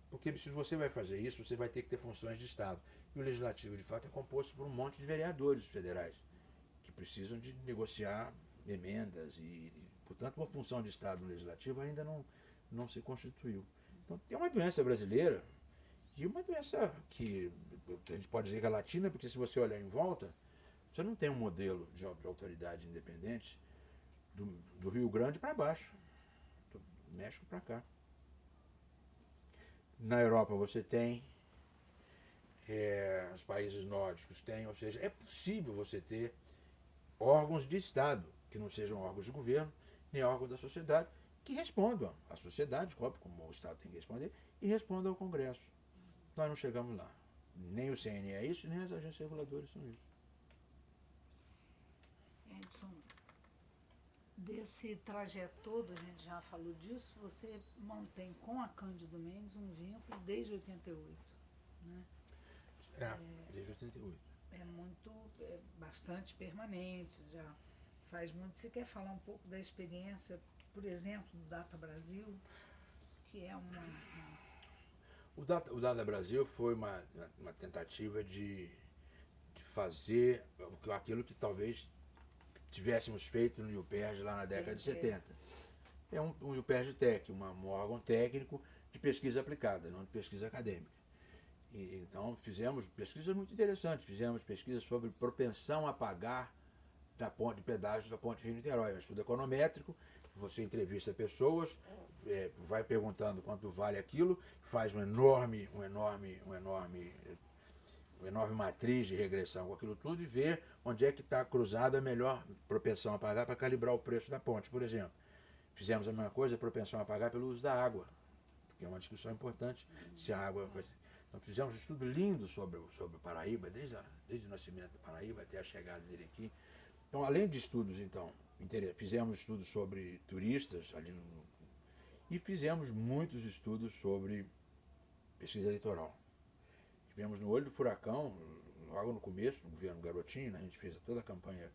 Porque se você vai fazer isso, você vai ter que ter funções de Estado. E o Legislativo, de fato, é composto por um monte de vereadores federais que precisam de negociar emendas e portanto, uma função de Estado no Legislativo ainda não se constituiu. Então, tem uma doença brasileira e uma doença que a gente pode dizer que é latina, porque se você olhar em volta, você não tem um modelo de autoridade independente do Rio Grande para baixo, do México para cá. Na Europa você tem, os países nórdicos têm, ou seja, é possível você ter órgãos de Estado, que não sejam órgãos de governo, nem órgãos da sociedade, que respondam à sociedade, como o Estado tem que responder, e respondam ao Congresso. Nós não chegamos lá. Nem o CNE é isso, nem as agências reguladoras são isso. Edson, desse trajeto todo, a gente já falou disso, você mantém com a Cândido Mendes um vínculo desde 88, né? Desde 88. É bastante permanente, já faz muito. Você quer falar um pouco da experiência, por exemplo, do Data Brasil, que é O Data Brasil foi uma tentativa de fazer aquilo que talvez tivéssemos feito no UPERJ lá na década de 70. É um UPERJ Tech, um órgão técnico de pesquisa aplicada, não de pesquisa acadêmica. Então fizemos pesquisas muito interessantes, fizemos pesquisas sobre propensão a pagar da ponte de pedágio da ponte Rio-Niterói, um estudo econométrico, você entrevista pessoas, vai perguntando quanto vale aquilo, faz uma enorme matriz de regressão com aquilo tudo e vê onde é que está cruzada a melhor propensão a pagar para calibrar o preço da ponte, por exemplo. Fizemos a mesma coisa, propensão a pagar pelo uso da água, porque é uma discussão importante se a água... Então fizemos um estudo lindo sobre o Paraíba, desde o nascimento do Paraíba até a chegada dele aqui. Então, além de estudos, então, fizemos estudos sobre turistas e fizemos muitos estudos sobre pesquisa eleitoral. Tivemos no olho do furacão, logo no começo, do governo Garotinho, né, a gente fez toda a campanha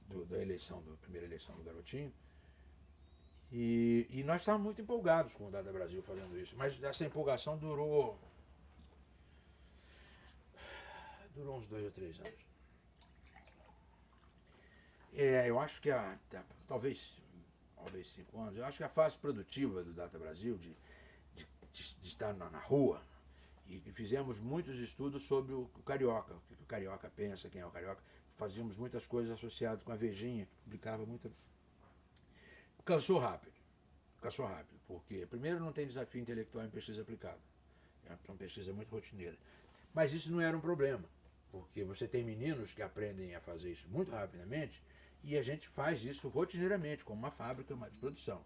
da primeira eleição do Garotinho. E nós estávamos muito empolgados com o Data Brasil fazendo isso, mas essa empolgação durou uns 2 ou 3 anos. Eu acho que talvez 5 anos, eu acho que a fase produtiva do Data Brasil, de estar na rua, e fizemos muitos estudos sobre o carioca, o que o carioca pensa, quem é o carioca. Fazíamos muitas coisas associadas com a Vejinha, que publicava muita... Cansou rápido, porque primeiro não tem desafio intelectual em pesquisa aplicada, é uma pesquisa muito rotineira. Mas isso não era um problema, porque você tem meninos que aprendem a fazer isso muito rapidamente e a gente faz isso rotineiramente, como uma fábrica de produção.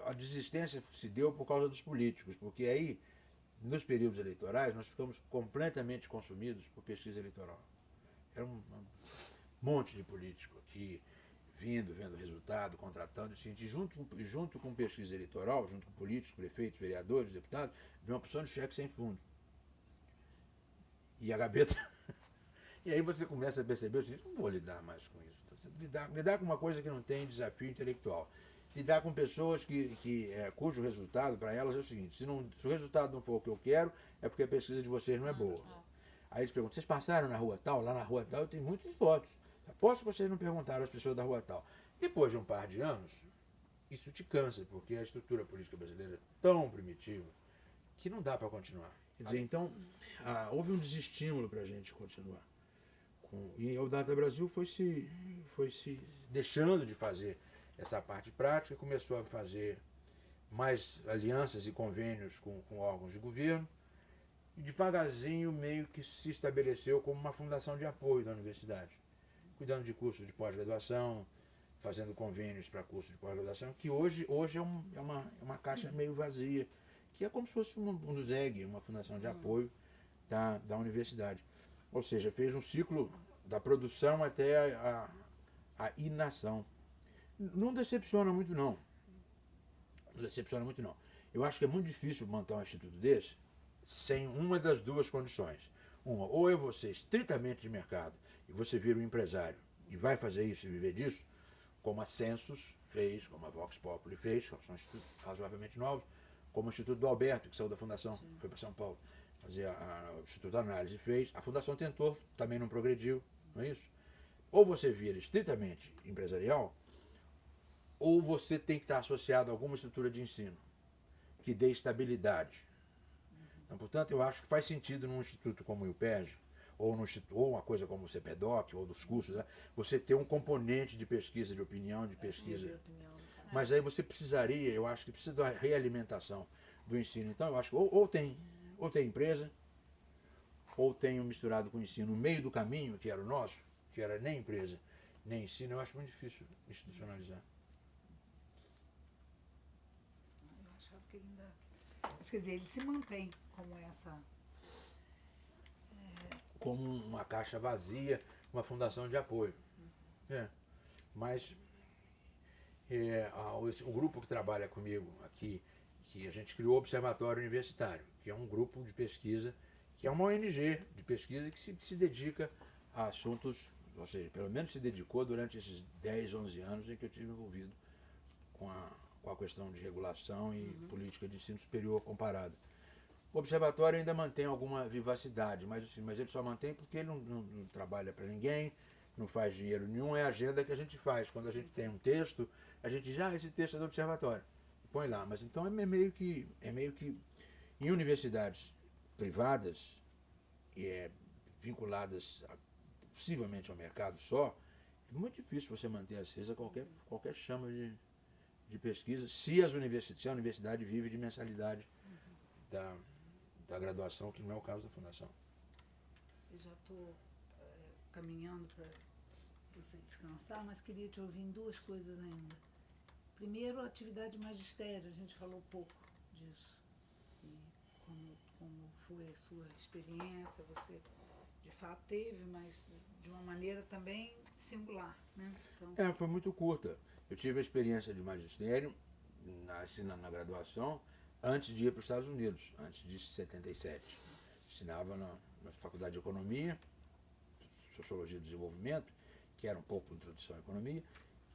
A desistência se deu por causa dos políticos, porque aí, nos períodos eleitorais, nós ficamos completamente consumidos por pesquisa eleitoral. Era um monte de político aqui, vendo resultado, contratando, e junto com pesquisa eleitoral, junto com políticos, prefeitos, vereadores, deputados, vem uma opção de cheque sem fundo. E a gaveta... E aí você começa a perceber, assim, não vou lidar mais com isso. Lidar com uma coisa que não tem desafio intelectual. Lidar com pessoas cujo resultado para elas é o seguinte: se o resultado não for o que eu quero, é porque a pesquisa de vocês não é boa. Aí eles perguntam: vocês passaram na rua tal? Lá na rua tal eu tenho muitos votos. Aposto que vocês não perguntaram às pessoas da rua tal. Depois de um par de anos, isso te cansa, porque a estrutura política brasileira é tão primitiva que não dá para continuar. Quer dizer, então, houve um desestímulo para a gente continuar. E o Data Brasil foi se deixando de fazer essa parte prática, começou a fazer mais alianças e convênios com órgãos de governo, e devagarzinho meio que se estabeleceu como uma fundação de apoio da universidade, cuidando de cursos de pós-graduação, fazendo convênios para cursos de pós-graduação, que hoje é uma caixa meio vazia, que é como se fosse um ZEG, uma fundação de apoio da universidade. Ou seja, fez um ciclo da produção até a inação. Não decepciona muito, não. Eu acho que é muito difícil montar um instituto desse sem uma das duas condições. Uma, ou é você estritamente de mercado e você vira um empresário e vai fazer isso e viver disso, como a Census fez, como a Vox Populi fez, que são institutos razoavelmente novos, como o Instituto do Alberto, que saiu da Fundação, foi para São Paulo fazer o Instituto da Análise, fez. A Fundação tentou, também não progrediu, não é isso? Ou você vira estritamente empresarial, ou você tem que estar associado a alguma estrutura de ensino que dê estabilidade. Então, portanto, eu acho que faz sentido num instituto como o UPERJ, ou uma coisa como o CPDOC, ou dos cursos, né, você ter um componente de pesquisa de opinião, de pesquisa. Mas aí você precisaria, eu acho que precisa da realimentação do ensino. Então, eu acho que ou tem empresa, ou tem misturado com o ensino no meio do caminho, que era o nosso, que era nem empresa, nem ensino. Eu acho muito difícil institucionalizar. Eu achava que ainda... Quer dizer, ele se mantém como essa... Como uma caixa vazia, uma fundação de apoio. Mas o grupo que trabalha comigo aqui, que a gente criou o Observatório Universitário, que é um grupo de pesquisa, que é uma ONG de pesquisa que se dedica a assuntos, ou seja, pelo menos se dedicou durante esses 10, 11 anos em que eu estive envolvido com a questão de regulação e política de ensino superior comparado. O observatório ainda mantém alguma vivacidade, mas ele só mantém porque ele não trabalha para ninguém, não faz dinheiro nenhum, é a agenda que a gente faz. Quando a gente tem um texto, a gente diz, esse texto é do observatório, põe lá. Mas então é meio que em universidades privadas e vinculadas possivelmente ao mercado só, é muito difícil você manter acesa qualquer chama de pesquisa, se a universidade vive de mensalidade da graduação, que não é o caso da fundação. Eu já estou caminhando para você descansar, mas queria te ouvir em duas coisas ainda. Primeiro, a atividade de magistério, a gente falou pouco disso. E como foi a sua experiência, você de fato teve, mas de uma maneira também singular, né? Então... Foi muito curta. Eu tive a experiência de magistério na graduação antes de ir para os Estados Unidos, antes de 77. Ensinava na Faculdade de Economia, Sociologia do Desenvolvimento, que era um pouco de introdução à economia,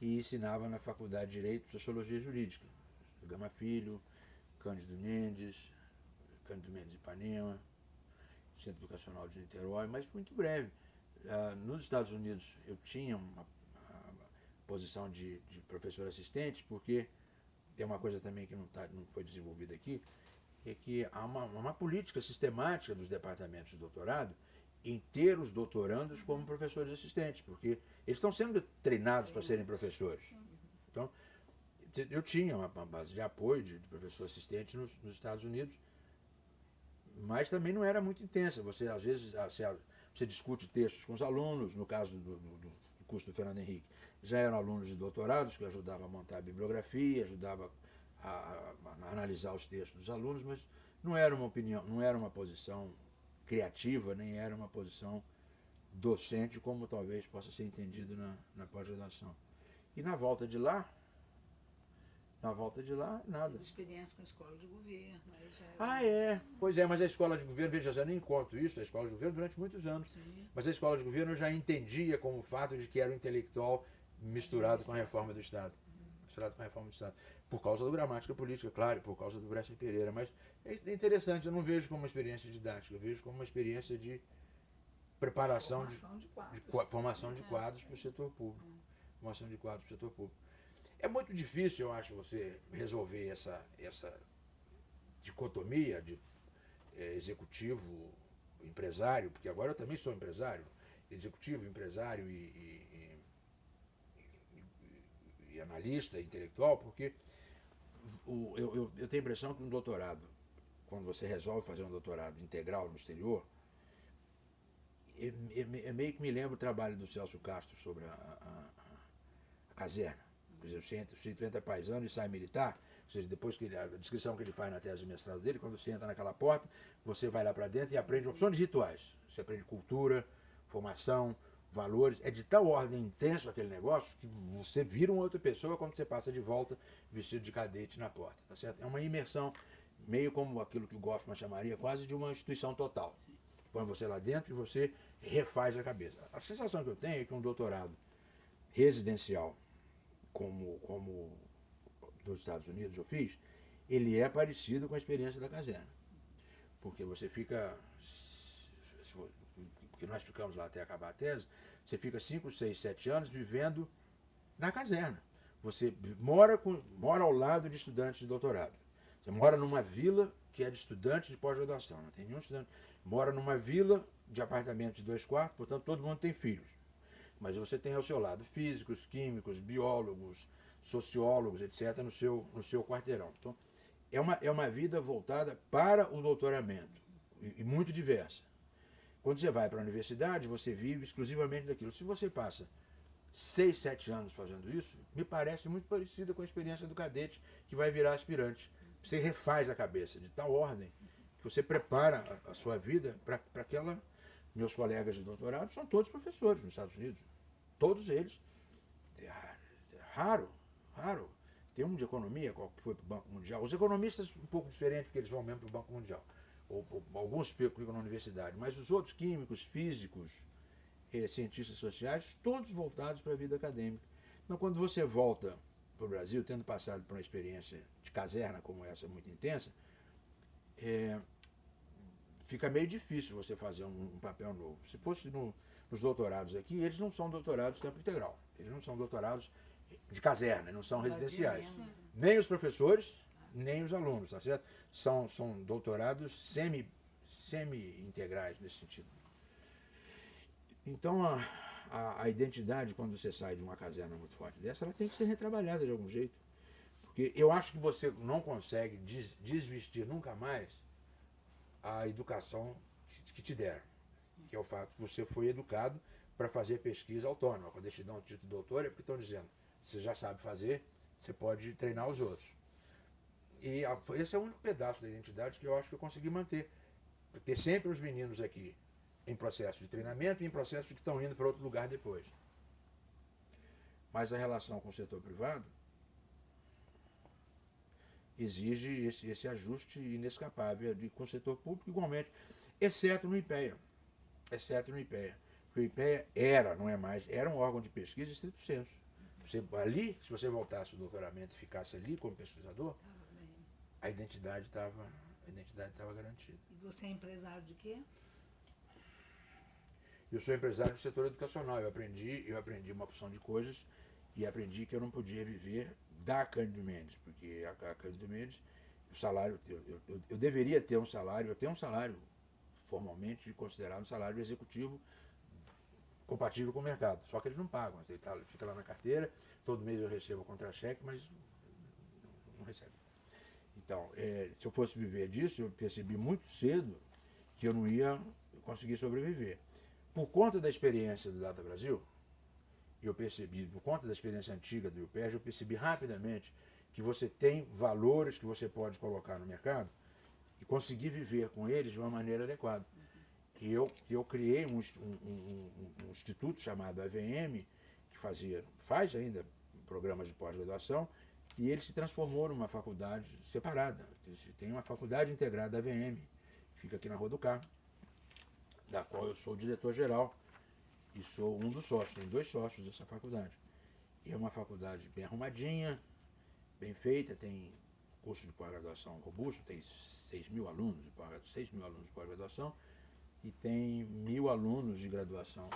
e ensinava na Faculdade de Direito Sociologia Jurídica. Gama Filho, Cândido Mendes Ipanema, Centro Educacional de Niterói, mas muito breve. Nos Estados Unidos eu tinha uma posição de professor assistente, porque tem uma coisa também que não foi desenvolvida aqui, é que há uma política sistemática dos departamentos de doutorado em ter os doutorandos como professores assistentes, porque eles estão sendo treinados para serem professores. Então, eu tinha uma base de apoio de professor assistente nos Estados Unidos, mas também não era muito intensa. Você, às vezes, você discute textos com os alunos, no caso do curso do Fernando Henrique, já eram alunos de doutorados que ajudavam a montar a bibliografia, ajudavam a analisar os textos dos alunos, mas não era uma opinião, não era uma posição criativa, nem era uma posição docente, como talvez possa ser entendido na pós-graduação. E na volta de lá, nada. Teve experiência com a escola de governo. Aí já... Pois é, mas a escola de governo, veja, eu nem conto isso, a escola de governo durante muitos anos. Sim. Mas a escola de governo eu já entendia como o fato de que era um intelectual misturado com a reforma do Estado. Misturado com a reforma do Estado. Por causa do gramática política, claro, por causa do Brescia Pereira. Mas é interessante, eu não vejo como uma experiência didática, eu vejo como uma experiência de preparação formação de quadros para o setor público. Formação de quadros para o setor público. É muito difícil, eu acho, você resolver essa dicotomia de executivo, empresário, porque agora eu também sou empresário, executivo, empresário e analista intelectual, porque eu tenho a impressão que um doutorado, quando você resolve fazer um doutorado integral no exterior, meio que me lembra o trabalho do Celso Castro sobre a caserna. Quer dizer, você entra paisano e sai militar, ou seja, depois a descrição que ele faz na tese de mestrado dele, quando você entra naquela porta, você vai lá para dentro e aprende opções de rituais. Você aprende cultura, formação, valores. É de tal ordem intenso aquele negócio que você vira uma outra pessoa quando você passa de volta vestido de cadete na porta. Tá certo? É uma imersão, meio como aquilo que o Goffman chamaria quase de uma instituição total. Põe você lá dentro e você refaz a cabeça. A sensação que eu tenho é que um doutorado residencial, como nos Estados Unidos eu fiz, ele é parecido com a experiência da caserna. Porque você fica, porque nós ficamos lá até acabar a tese, você fica 5, 6, 7 anos vivendo na caserna. Você mora ao lado de estudantes de doutorado. Você mora numa vila que é de estudantes de pós-graduação, não tem nenhum estudante. Mora numa vila de apartamentos de 2 quartos, portanto todo mundo tem filhos. Mas você tem ao seu lado físicos, químicos, biólogos, sociólogos, etc., no seu quarteirão. Então, é uma vida voltada para o doutoramento, e muito diversa. Quando você vai para a universidade, você vive exclusivamente daquilo. Se você passa 6, 7 anos fazendo isso, me parece muito parecido com a experiência do cadete que vai virar aspirante. Você refaz a cabeça de tal ordem que você prepara a sua vida para aquela... Meus colegas de doutorado são todos professores nos Estados Unidos. Todos eles. Raro. Tem um de economia, qual que foi para o Banco Mundial. Os economistas um pouco diferentes, porque eles vão mesmo para o Banco Mundial. Ou alguns ficam na universidade. Mas os outros químicos, físicos, cientistas sociais, todos voltados para a vida acadêmica. Então, quando você volta para o Brasil, tendo passado por uma experiência de caserna como essa, muito intensa, fica meio difícil você fazer um papel novo. Se fosse nos doutorados aqui, eles não são doutorados tempo integral. Eles não são doutorados de caserna, não são residenciais. Nem os professores, nem os alunos, tá certo? São doutorados semi-integrais nesse sentido. Então, a identidade, quando você sai de uma caserna muito forte dessa, ela tem que ser retrabalhada de algum jeito. Porque eu acho que você não consegue desvestir nunca mais a educação que te deram. Que é o fato que você foi educado para fazer pesquisa autônoma. Quando eles te dão um título de doutor, é porque estão dizendo, você já sabe fazer, você pode treinar os outros. E esse é o único pedaço da identidade que eu acho que eu consegui manter. Ter sempre os meninos aqui em processo de treinamento e em processo de que estão indo para outro lugar depois. Mas a relação com o setor privado exige esse ajuste inescapável com o setor público igualmente, exceto no IPEA. Porque o IPEA não é mais, era um órgão de pesquisa estrito sensu. Ali, se você voltasse ao doutoramento e ficasse ali como pesquisador, a identidade estava garantida. E você é empresário de quê? Eu sou empresário do setor educacional. Eu aprendi uma porção de coisas e aprendi que eu não podia viver da Cândido Mendes, porque a Cândido Mendes, o salário, eu deveria ter um salário, eu tenho um salário formalmente considerado um salário executivo compatível com o mercado, só que eles não pagam, ele fica lá na carteira, todo mês eu recebo o contra-cheque, mas não recebo. Então, se eu fosse viver disso, eu percebi muito cedo que eu não ia conseguir sobreviver. Por conta da experiência do Data Brasil, eu percebi, por conta da experiência antiga do IUPERJ, eu percebi rapidamente que você tem valores que você pode colocar no mercado e conseguir viver com eles de uma maneira adequada. E eu criei um instituto chamado AVM, que faz ainda programas de pós-graduação, e ele se transformou numa faculdade separada. Tem uma faculdade integrada AVM, que fica aqui na Rua do Carmo, da qual eu sou o diretor-geral e sou um dos sócios, tem 2 sócios dessa faculdade. E é uma faculdade bem arrumadinha, bem feita, tem curso de pós-graduação robusto, tem 6 mil alunos de pós-graduação e tem 1.000 alunos de graduação,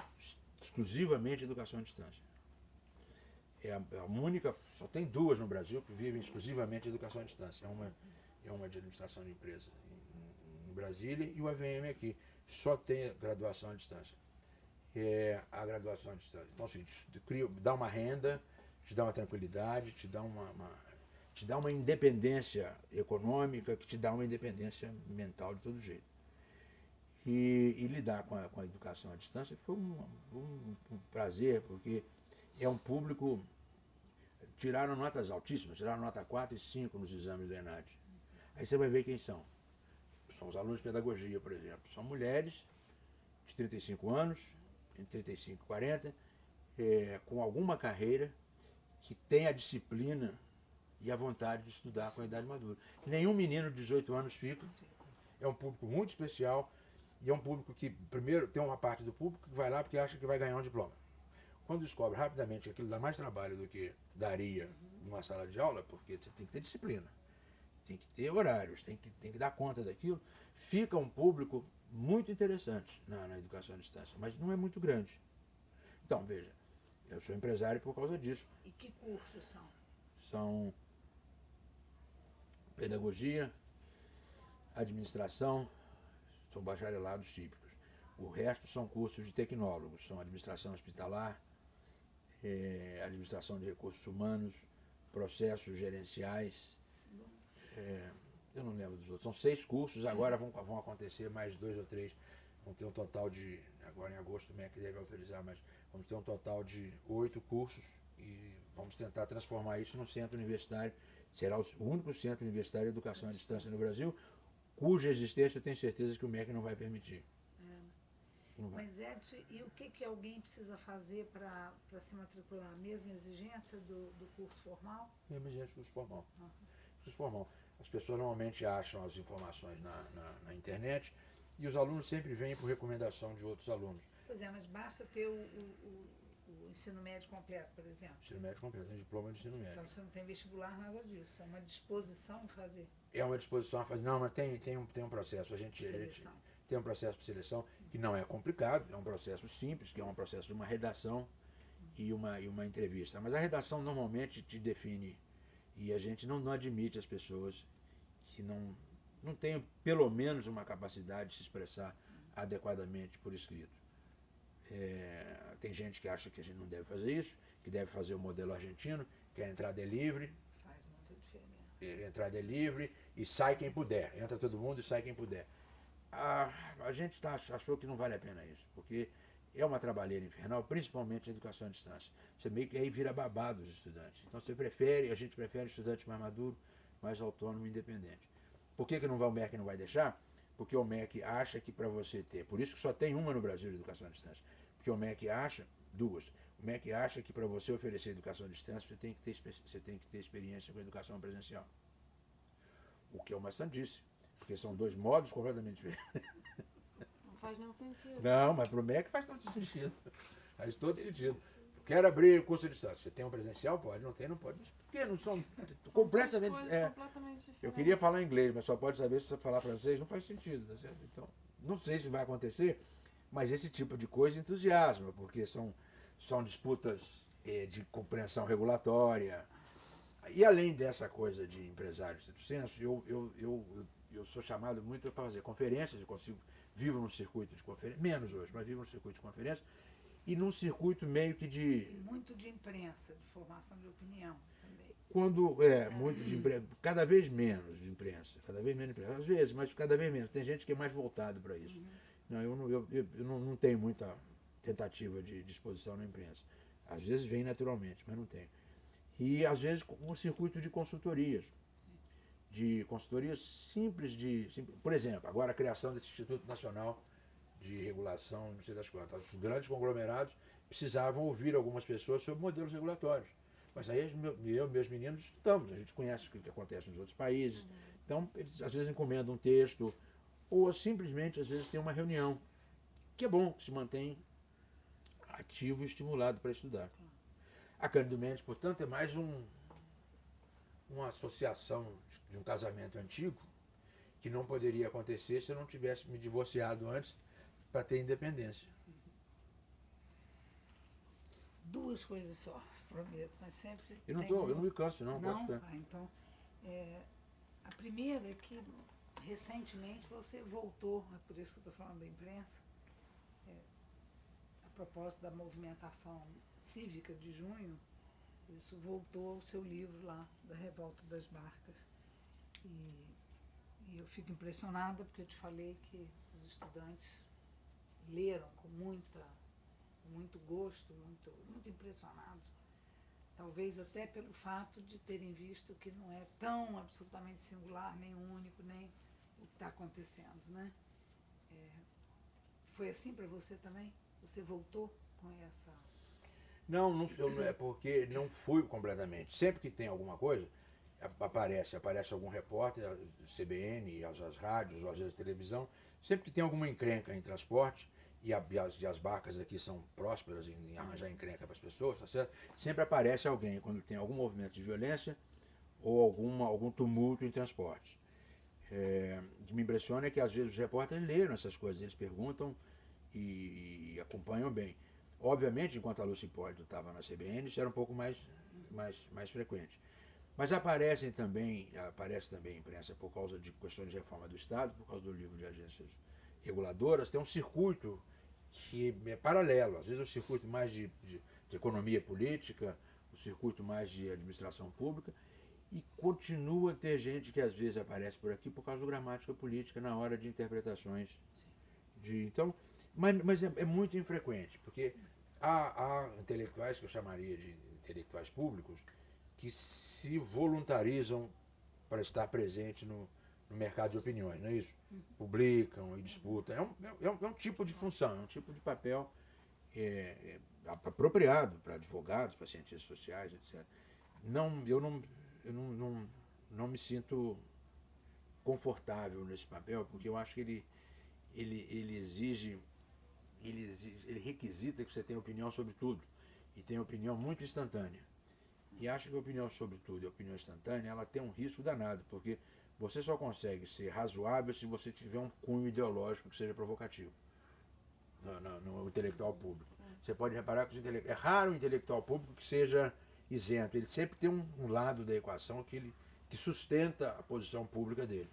exclusivamente educação à distância. É a única, só tem 2 no Brasil que vivem exclusivamente educação à distância. É uma de administração de empresa em Brasília e o AVM aqui. Só tem graduação à distância. A graduação à distância. Então, assim, dá uma renda, te dá uma tranquilidade, te dá uma independência econômica, que te dá uma independência mental de todo jeito. E lidar com a educação à distância foi um prazer, porque é um público. Tiraram notas altíssimas, tiraram nota 4 e 5 nos exames do ENAD. Aí você vai ver quem são. São os alunos de pedagogia, por exemplo. São mulheres de 35 anos, entre 35 e 40, com alguma carreira, que tem a disciplina e a vontade de estudar com a idade madura. Nenhum menino de 18 anos fica. É um público muito especial e é um público que, primeiro, tem uma parte do público que vai lá porque acha que vai ganhar um diploma. Quando descobre rapidamente que aquilo dá mais trabalho do que daria numa sala de aula, porque você tem que ter disciplina, tem que ter horários, tem que dar conta daquilo, fica um público muito interessante na educação à distância, mas não é muito grande. Então, veja, eu sou empresário por causa disso. E que cursos são? São pedagogia, administração, são bacharelados típicos. O resto são cursos de tecnólogos, são administração hospitalar, administração de recursos humanos, processos gerenciais. Eu não lembro dos outros. São 6 cursos, agora vão acontecer mais 2 ou 3. Vamos ter um total de, agora em agosto o MEC deve autorizar, mas vamos ter um total de 8 cursos e vamos tentar transformar isso num centro universitário. Será o único centro universitário de educação à distância no Brasil, cuja existência eu tenho certeza que o MEC não vai permitir. Mas Edson, e o que alguém precisa fazer para se matricular? A mesma exigência do curso formal? Mesma exigência do curso formal. Curso formal. As pessoas normalmente acham as informações na internet e os alunos sempre vêm por recomendação de outros alunos. Pois é, mas basta ter o ensino médio completo, por exemplo. Ensino médio completo, tem diploma de ensino médio. Então você não tem vestibular, nada disso. É uma disposição a fazer. É uma disposição a fazer. Não, mas tem um processo. A gente tem um processo de seleção que não é complicado, é um processo simples, que é um processo de uma redação e uma entrevista. Mas a redação normalmente te define e a gente não admite as pessoas que não tenham pelo menos uma capacidade de se expressar adequadamente por escrito. Tem gente que acha que a gente não deve fazer isso, que deve fazer o modelo argentino, que a entrada é livre. Faz muita diferença. A entrada é livre e sai quem puder. Entra todo mundo e sai quem puder. A gente achou que não vale a pena isso, porque é uma trabalheira infernal, principalmente a educação à distância. Você meio que aí vira babado os estudantes. Então a gente prefere estudante mais maduro, mais autônomo e independente. Por que não vai o MEC não vai deixar? Porque o MEC acha que para você ter, por isso que só tem uma no Brasil de educação à distância, porque o MEC acha, duas, o MEC acha que para você oferecer educação à distância você tem que ter experiência com educação presencial. O que é uma sandice, porque são dois modos completamente diferentes. Não faz nenhum sentido. Não, mas para o MEC faz todo sentido. Faz todo sentido. Quero abrir curso de distância. Você tem um presencial? Pode, não tem, não pode. Por que não são completamente completamente Eu queria falar inglês, mas só pode saber se você falar francês, não faz sentido, tá certo? Então, não sei se vai acontecer, mas esse tipo de coisa entusiasma, porque são disputas de compreensão regulatória. E além dessa coisa de empresário estrito senso, eu sou chamado muito para fazer conferências, vivo num circuito de conferências, menos hoje, mas vivo num circuito de conferências, e num circuito meio que de... Muito de imprensa, de formação de opinião também. Muito de imprensa, cada vez menos de imprensa, às vezes, mas cada vez menos. Tem gente que é mais voltado para isso. Não, eu não tenho muita tentativa de exposição na imprensa. Às vezes vem naturalmente, mas não tenho. E às vezes um circuito de consultorias. De consultorias simples, por exemplo, agora a criação desse Instituto Nacional de Regulação, não sei das quantas. Os grandes conglomerados precisavam ouvir algumas pessoas sobre modelos regulatórios. Mas aí eu e meus meninos estudamos, a gente conhece o que acontece nos outros países. Então, eles às vezes encomendam um texto, ou simplesmente, às vezes, tem uma reunião. Que é bom, que se mantém ativo e estimulado para estudar. A Cândido Mendes, portanto, é mais uma associação de um casamento antigo que não poderia acontecer se eu não tivesse me divorciado antes para ter independência. Duas coisas só, prometo, mas sempre. Eu não me canso, não. Então, a primeira é que recentemente você voltou, é por isso que eu estou falando da imprensa, a propósito da movimentação cívica de junho, isso voltou ao seu livro lá, da Revolta das Barcas. E eu fico impressionada porque eu te falei que os estudantes leram com muito gosto, muito impressionados. Talvez até pelo fato de terem visto que não é tão absolutamente singular, nem único, nem o que está acontecendo, né? Foi assim para você também? Você voltou com essa... Não, é porque não fui completamente. Sempre que tem alguma coisa, aparece algum repórter, CBN, as rádios, ou às vezes a televisão, sempre que tem alguma encrenca em transporte, e as barcas aqui são prósperas em arranjar encrenca para as pessoas, tá certo? Sempre aparece alguém quando tem algum movimento de violência ou algum tumulto em transporte. O que me impressiona é que às vezes os repórteres leram essas coisas, eles perguntam e acompanham bem. Obviamente, enquanto a Lúcia Hipólito estava na CBN, isso era um pouco mais frequente. Mas aparece também a imprensa por causa de questões de reforma do Estado, por causa do livro de agências reguladoras, tem um circuito que é paralelo, às vezes o circuito mais de economia política, o circuito mais de administração pública, e continua a ter gente que às vezes aparece por aqui por causa da gramática política na hora de interpretações. Então, mas é muito infrequente, porque há intelectuais que eu chamaria de intelectuais públicos que se voluntarizam para estar presente no mercado de opiniões, não é isso? Publicam e disputam. É um tipo de função, é um tipo de papel apropriado para advogados, para cientistas sociais, etc. Eu não me sinto confortável nesse papel, porque eu acho que ele requisita que você tenha opinião sobre tudo, e tenha opinião muito instantânea. E acho que a opinião sobre tudo e a opinião instantânea, ela tem um risco danado, porque você só consegue ser razoável se você tiver um cunho ideológico que seja provocativo no intelectual público. Sim. Você pode reparar que é raro o intelectual público que seja isento. Ele sempre tem um lado da equação que sustenta a posição pública dele.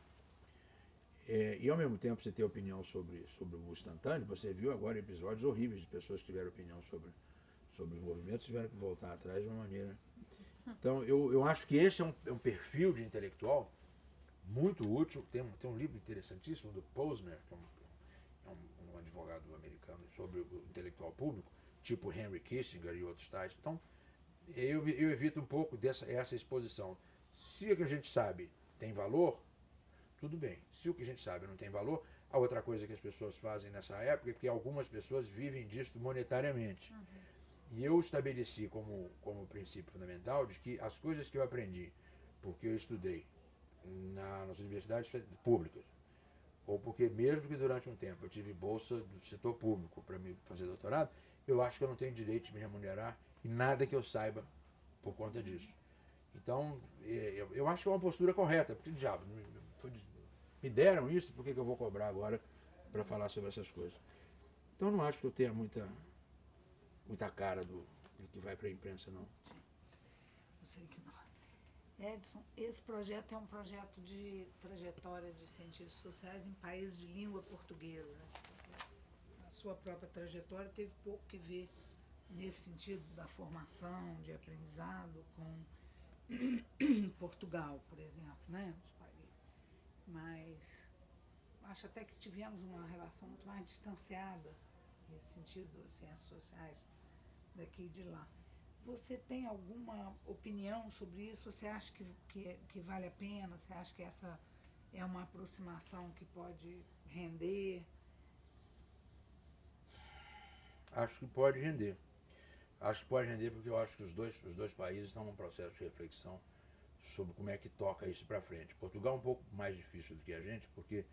E ao mesmo tempo você tem opinião sobre o instantâneo, você viu agora episódios horríveis de pessoas que tiveram opinião sobre os movimentos, tiveram que voltar atrás de uma maneira. Então eu acho que esse é um perfil de intelectual muito útil. Tem um livro interessantíssimo do Posner, que é um advogado americano, sobre o intelectual público, tipo Henry Kissinger e outros tais. Então eu evito um pouco essa exposição. Se o que a gente sabe tem valor, tudo bem. Se o que a gente sabe não tem valor, a outra coisa que as pessoas fazem nessa época é que algumas pessoas vivem disso monetariamente. E eu estabeleci como princípio fundamental de que as coisas que eu aprendi, porque eu estudei nas universidades públicas, ou porque mesmo que durante um tempo eu tive bolsa do setor público para me fazer doutorado, eu acho que eu não tenho direito de me remunerar em nada que eu saiba por conta disso. Então, eu acho que é uma postura correta, porque diabo, me deram isso, por que eu vou cobrar agora para falar sobre essas coisas? Então não acho que eu tenha muita cara do que vai para a imprensa, não. Eu sei que não. Edson, esse projeto é um projeto de trajetória de cientistas sociais em países de língua portuguesa. A sua própria trajetória teve pouco que ver nesse sentido da formação, de aprendizado com Portugal, por exemplo, né? Mas acho até que tivemos uma relação muito mais distanciada nesse sentido das ciências sociais daqui e de lá. Você tem alguma opinião sobre isso? Você acha que vale a pena? Você acha que essa é uma aproximação que pode render? Acho que pode render. Acho que pode render porque eu acho que os dois países estão num processo de reflexão sobre como é que toca isso para frente. Portugal é um pouco mais difícil do que a gente, porque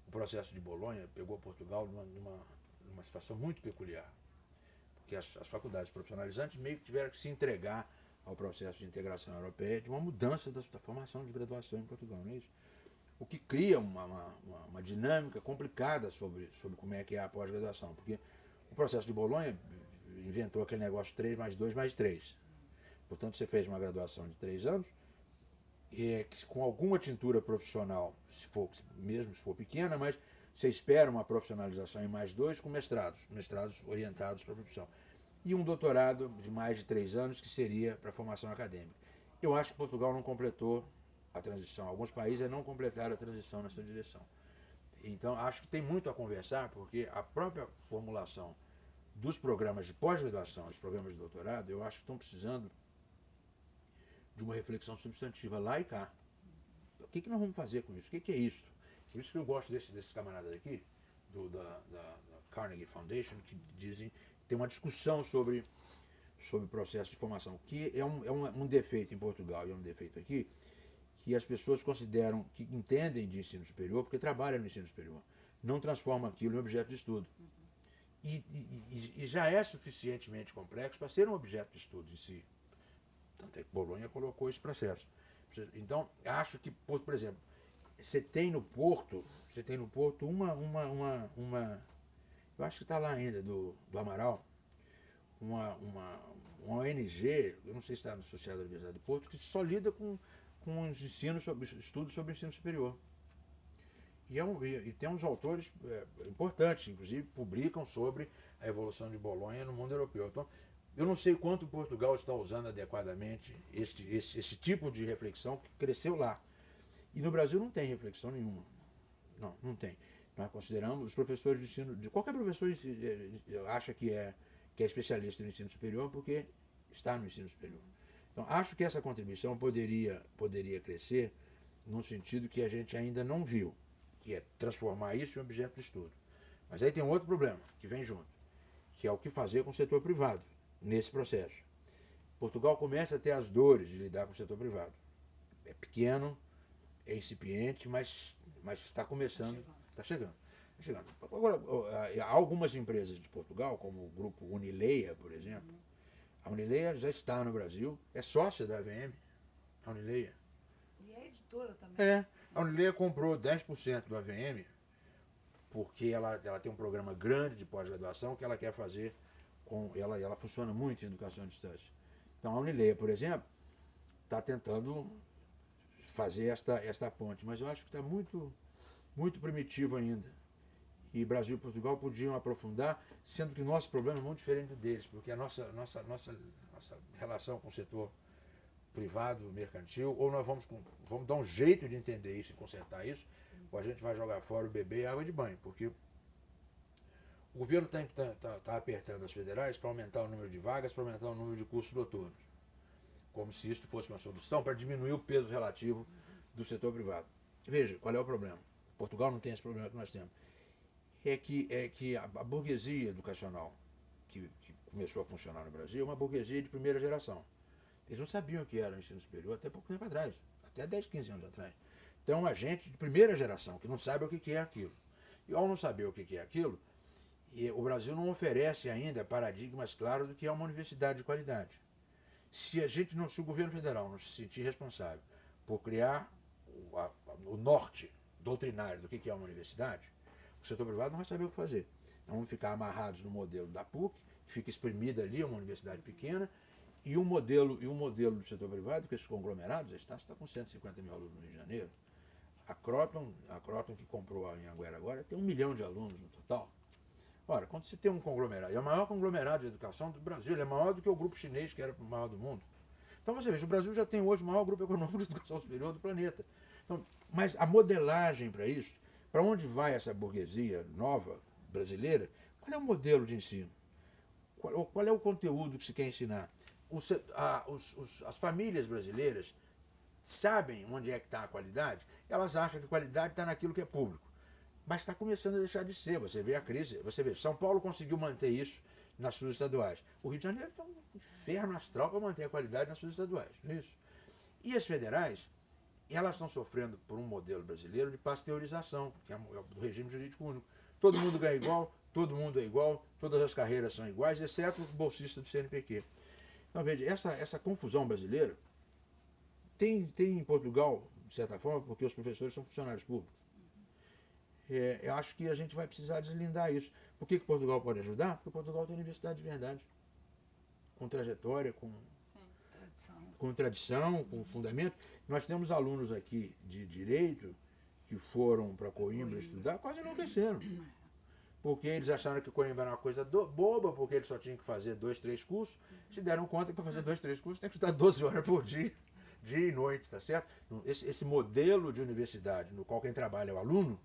o processo de Bolonha pegou Portugal numa situação muito peculiar. Porque as faculdades profissionalizantes meio que tiveram que se entregar ao processo de integração europeia, de uma mudança da formação de graduação em Portugal, não é isso? O que cria uma dinâmica complicada sobre como é que é a pós-graduação, porque o processo de Bolonha inventou aquele negócio 3 mais 2 mais 3. Portanto, você fez uma graduação de 3 anos, com alguma tintura profissional, mesmo se for pequena, mas você espera uma profissionalização em mais 2 com mestrados orientados para a profissão. E um doutorado de mais de 3 anos, que seria para a formação acadêmica. Eu acho que Portugal não completou a transição. Alguns países não completaram a transição nessa direção. Então, acho que tem muito a conversar, porque a própria formulação dos programas de pós-graduação, os programas de doutorado, eu acho que estão precisando de uma reflexão substantiva lá e cá. O que nós vamos fazer com isso? O que é isso? Por isso que eu gosto desses camaradas aqui, da Carnegie Foundation, que dizem, tem uma discussão sobre o processo de formação, que é um defeito em Portugal e é um defeito aqui, que as pessoas consideram, que entendem de ensino superior, porque trabalham no ensino superior, não transformam aquilo em objeto de estudo. E já é suficientemente complexo para ser um objeto de estudo em si. Tanto é que Bolonha colocou esse processo. Então, acho que, por exemplo, você tem no Porto uma eu acho que está lá ainda, do Amaral, uma ONG, eu não sei se está associada à Universidade do Porto, que só lida com os estudos sobre ensino superior. E tem uns autores importantes, inclusive, publicam sobre a evolução de Bolonha no mundo europeu. Então, eu não sei quanto Portugal está usando adequadamente esse tipo de reflexão que cresceu lá. E no Brasil não tem reflexão nenhuma. Não tem. Nós consideramos os professores de ensino, qualquer professor acha que é especialista no ensino superior porque está no ensino superior. Então, acho que essa contribuição poderia crescer num sentido que a gente ainda não viu, que é transformar isso em objeto de estudo. Mas aí tem um outro problema que vem junto, que é o que fazer com o setor privado nesse processo. Portugal começa a ter as dores de lidar com o setor privado. É pequeno, é incipiente, mas está começando, está chegando. Agora, há algumas empresas de Portugal, como o grupo Unileia, por exemplo. A Unileia já está no Brasil, é sócia da AVM, a Unileia. E é editora também. A Unileia comprou 10% do AVM porque ela tem um programa grande de pós-graduação que ela quer fazer com ela funciona muito em educação à distância. Então a Unileia, por exemplo, está tentando fazer esta ponte, mas eu acho que está muito primitivo ainda. E Brasil e Portugal podiam aprofundar, sendo que o nosso problema é muito diferente deles, porque a nossa relação com o setor privado, mercantil, ou nós vamos dar um jeito de entender isso e consertar isso, ou a gente vai jogar fora o bebê e a água de banho, porque o governo está apertando as federais para aumentar o número de vagas, para aumentar o número de cursos noturnos, como se isso fosse uma solução para diminuir o peso relativo do setor privado. Veja, qual é o problema? Portugal não tem esse problema que nós temos. É que a burguesia educacional que começou a funcionar no Brasil é uma burguesia de primeira geração. Eles não sabiam o que era o ensino superior até pouco tempo atrás, até 10, 15 anos atrás. Então, a gente de primeira geração que não sabe o que é aquilo. E ao não saber o que é aquilo, o Brasil não oferece ainda paradigmas claros do que é uma universidade de qualidade. Se o governo federal não se sentir responsável por criar o norte doutrinário do que é uma universidade, o setor privado não vai saber o que fazer. Então vamos ficar amarrados no modelo da PUC, que fica exprimida ali, uma universidade pequena, e um modelo do setor privado, que esses conglomerados, a Estácio está com 150 mil alunos no Rio de Janeiro. A Croton que comprou a Anhanguera agora, tem 1 milhão de alunos no total. Ora, quando você tem um conglomerado, é o maior conglomerado de educação do Brasil, ele é maior do que o grupo chinês, que era o maior do mundo. Então você veja, o Brasil já tem hoje o maior grupo econômico de educação superior do planeta. Então, mas a modelagem para isso, para onde vai essa burguesia nova brasileira, qual é o modelo de ensino? Qual é o conteúdo que se quer ensinar? As famílias brasileiras sabem onde é que está a qualidade, elas acham que a qualidade está naquilo que é público. Mas está começando a deixar de ser. Você vê a crise, você vê, São Paulo conseguiu manter isso nas suas estaduais. O Rio de Janeiro está um inferno astral para manter a qualidade nas suas estaduais. Não é isso? E as federais, elas estão sofrendo por um modelo brasileiro de pasteurização, que é do regime jurídico único. Todo mundo ganha igual, todo mundo é igual, todas as carreiras são iguais, exceto o bolsista do CNPq. Então, veja, essa confusão brasileira tem em Portugal, de certa forma, porque os professores são funcionários públicos. Eu acho que a gente vai precisar deslindar isso. Por que Portugal pode ajudar? Porque Portugal tem universidade de verdade, com trajetória, com tradição, com fundamento. Nós temos alunos aqui de direito que foram para Coimbra estudar, quase enlouqueceram. Porque eles acharam que Coimbra era uma coisa boba, porque eles só tinham que fazer 2, 3 cursos. Se deram conta que para fazer 2, 3 cursos tem que estudar 12 horas por dia e noite, tá certo? Esse modelo de universidade no qual quem trabalha é o aluno,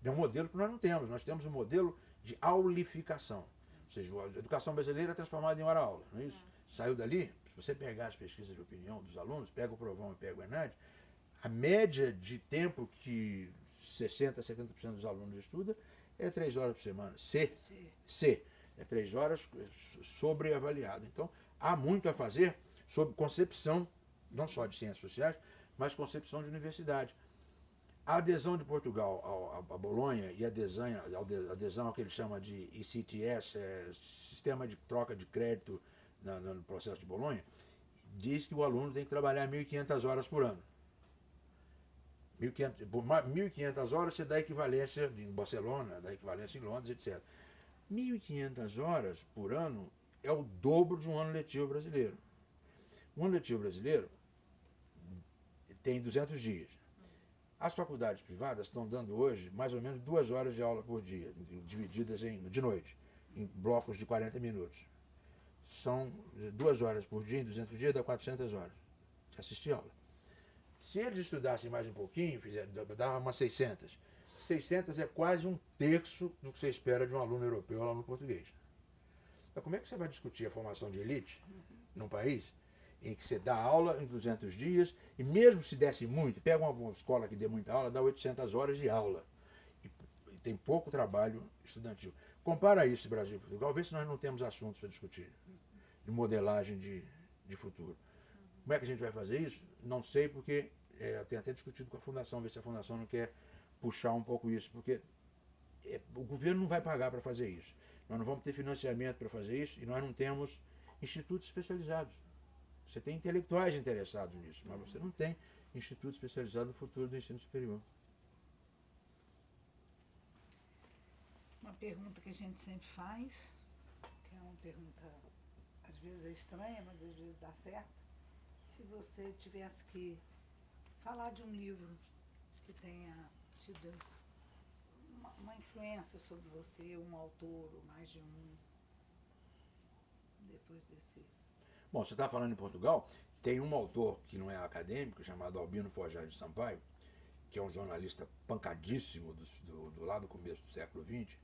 é um modelo que nós não temos. Nós temos um modelo de aulificação. Ou seja, a educação brasileira é transformada em hora-aula, não é isso? Saiu dali, se você pegar as pesquisas de opinião dos alunos, pega o Provão e pega o ENAD, a média de tempo que 60%, 70% dos alunos estudam é 3 horas por semana. C. É 3 horas sobreavaliado. Então, há muito a fazer sobre concepção, não só de ciências sociais, mas concepção de universidade. A adesão de Portugal a Bolonha e a adesão ao que ele chama de ECTS, Sistema de Troca de Crédito no processo de Bolonha, diz que o aluno tem que trabalhar 1.500 horas por ano. 1.500 horas você dá equivalência em Barcelona, dá equivalência em Londres, etc. 1.500 horas por ano é o dobro de um ano letivo brasileiro. Um ano letivo brasileiro tem 200 dias. As faculdades privadas estão dando hoje mais ou menos 2 horas de aula por dia, divididas de noite, em blocos de 40 minutos. São 2 horas por dia, em 200 dias, dá 400 horas de assistir aula. Se eles estudassem mais um pouquinho, dava umas 600. 600 é quase 1/3 do que você espera de um aluno europeu ou aluno português. Então, como é que você vai discutir a formação de elite num país em que você dá aula em 200 dias, e mesmo se desse muito, pega uma escola que dê muita aula, dá 800 horas de aula. E tem pouco trabalho estudantil. Compara isso, Brasil e Portugal, vê se nós não temos assuntos para discutir, de modelagem de futuro. Como é que a gente vai fazer isso? Não sei, porque eu tenho até discutido com a Fundação, ver se a Fundação não quer puxar um pouco isso, porque o governo não vai pagar para fazer isso. Nós não vamos ter financiamento para fazer isso, e nós não temos institutos especializados. Você tem intelectuais interessados nisso, mas você não tem instituto especializado no futuro do ensino superior. Uma pergunta que a gente sempre faz, que é uma pergunta às vezes é estranha, mas às vezes dá certo. Se você tivesse que falar de um livro que tenha tido uma influência sobre você, um autor ou mais de um, depois desse... Bom, você está falando em Portugal, tem um autor que não é acadêmico, chamado Albino Forjás de Sampaio, que é um jornalista pancadíssimo do lá do começo do século XX,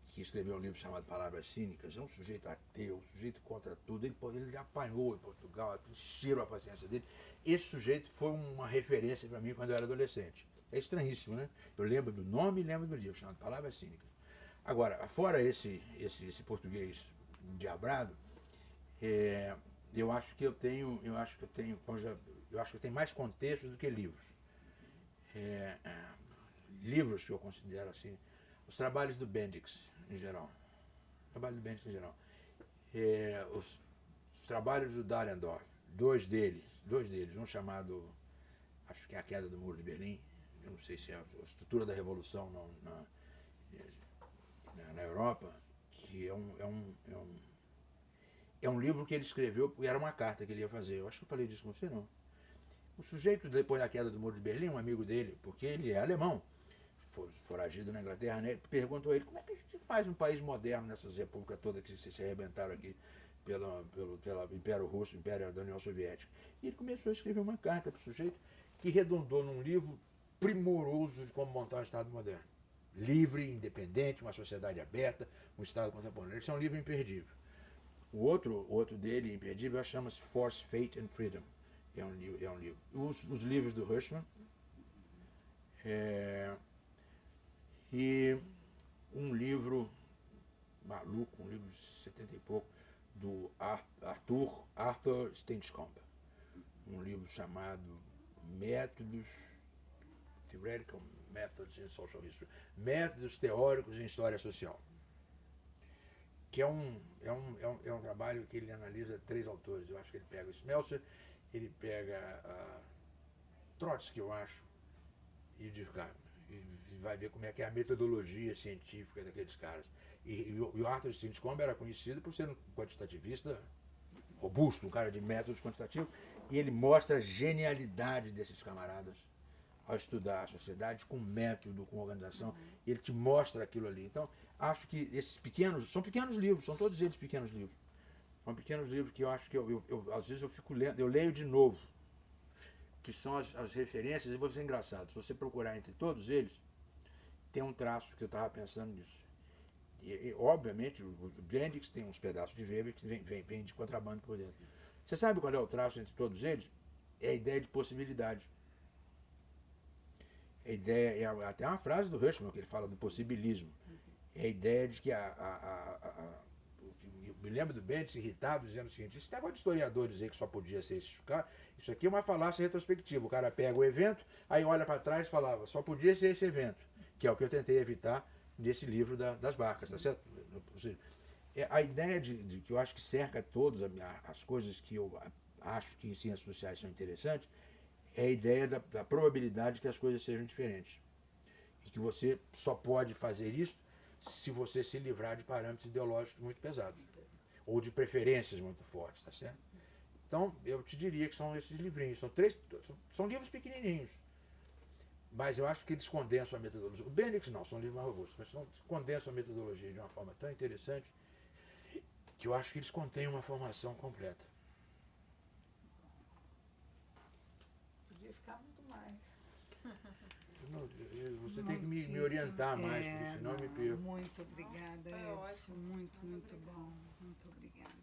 que escreveu um livro chamado Palavras Cínicas. É um sujeito ateu, um sujeito contra tudo. Ele apanhou em Portugal, encheram a paciência dele. Esse sujeito foi uma referência para mim quando eu era adolescente. É estranhíssimo, né? Eu lembro do nome e lembro do livro, chamado Palavras Cínicas. Agora, fora esse português endiabrado, eu acho que eu tenho mais contexto do que livros. Livros que eu considero assim, os trabalhos do Bendix, em geral. Os trabalhos do Dahrendorf, dois deles, um chamado, acho que é A Queda do Muro de Berlim, eu não sei se é a estrutura da Revolução na Europa, que é um livro que ele escreveu, porque era uma carta que ele ia fazer. Eu acho que eu falei disso com você, não. O sujeito, depois da queda do Muro de Berlim, um amigo dele, porque ele é alemão, foragido na Inglaterra, né, perguntou a ele como é que a gente faz um país moderno nessas repúblicas todas que se arrebentaram aqui pelo Império Russo, Império da União Soviética. E ele começou a escrever uma carta para o sujeito que redundou num livro primoroso de como montar um Estado moderno. Livre, independente, uma sociedade aberta, um Estado contemporâneo. Esse é um livro imperdível. O outro dele, imperdível, chama-se Force, Fate and Freedom. É um livro. Os livros do Hirschman. E um livro maluco, um livro de 70 e pouco, do Arthur Steinskamp. Um livro chamado Theoretical Methods in Social History. Métodos teóricos em História Social. Que é um trabalho que ele analisa 3 autores. Eu acho que ele pega o Smeltzer, ele pega Trotsky, eu acho, e vai ver como é que é a metodologia científica daqueles caras. E o Arthur Steinskamp era conhecido por ser um quantitativista robusto, um cara de métodos quantitativos, e ele mostra a genialidade desses camaradas ao estudar a sociedade com método, com organização, e ele te mostra aquilo ali. Então, acho que esses são pequenos livros, são todos eles pequenos livros. São pequenos livros que eu acho que às vezes eu fico lendo, eu leio de novo, que são as referências, e vou ser engraçado, se você procurar entre todos eles, tem um traço que eu estava pensando nisso. E obviamente, o Bendix tem uns pedaços de Weber que vem de contrabando por dentro. Você sabe qual é o traço entre todos eles? É a ideia de possibilidade. A ideia, é até uma frase do Hirschman, que ele fala do possibilismo. É a ideia de que eu me lembro do Bendix irritado, dizendo o seguinte: esse negócio de historiador dizer que só podia ser esse cara, isso aqui é uma falácia retrospectiva. O cara pega o evento, aí olha para trás e falava, só podia ser esse evento, que é o que eu tentei evitar nesse livro das barcas, tá certo? A ideia de que eu acho que cerca todas as coisas que eu acho que em ciências sociais são interessantes, é a ideia da probabilidade que as coisas sejam diferentes. E que você só pode fazer isso se você se livrar de parâmetros ideológicos muito pesados. Ou de preferências muito fortes, tá certo? Então, eu te diria que são esses livrinhos. São livros pequenininhos. Mas eu acho que eles condensam a metodologia. O Bendix não, são livros mais robustos, mas condensam a metodologia de uma forma tão interessante que eu acho que eles contêm uma formação completa. Podia ficar muito mais. Você tem que me orientar mais, porque senão eu me perco. Muito obrigada, Foi Edson. ótimo. Muito bom. Muito obrigada.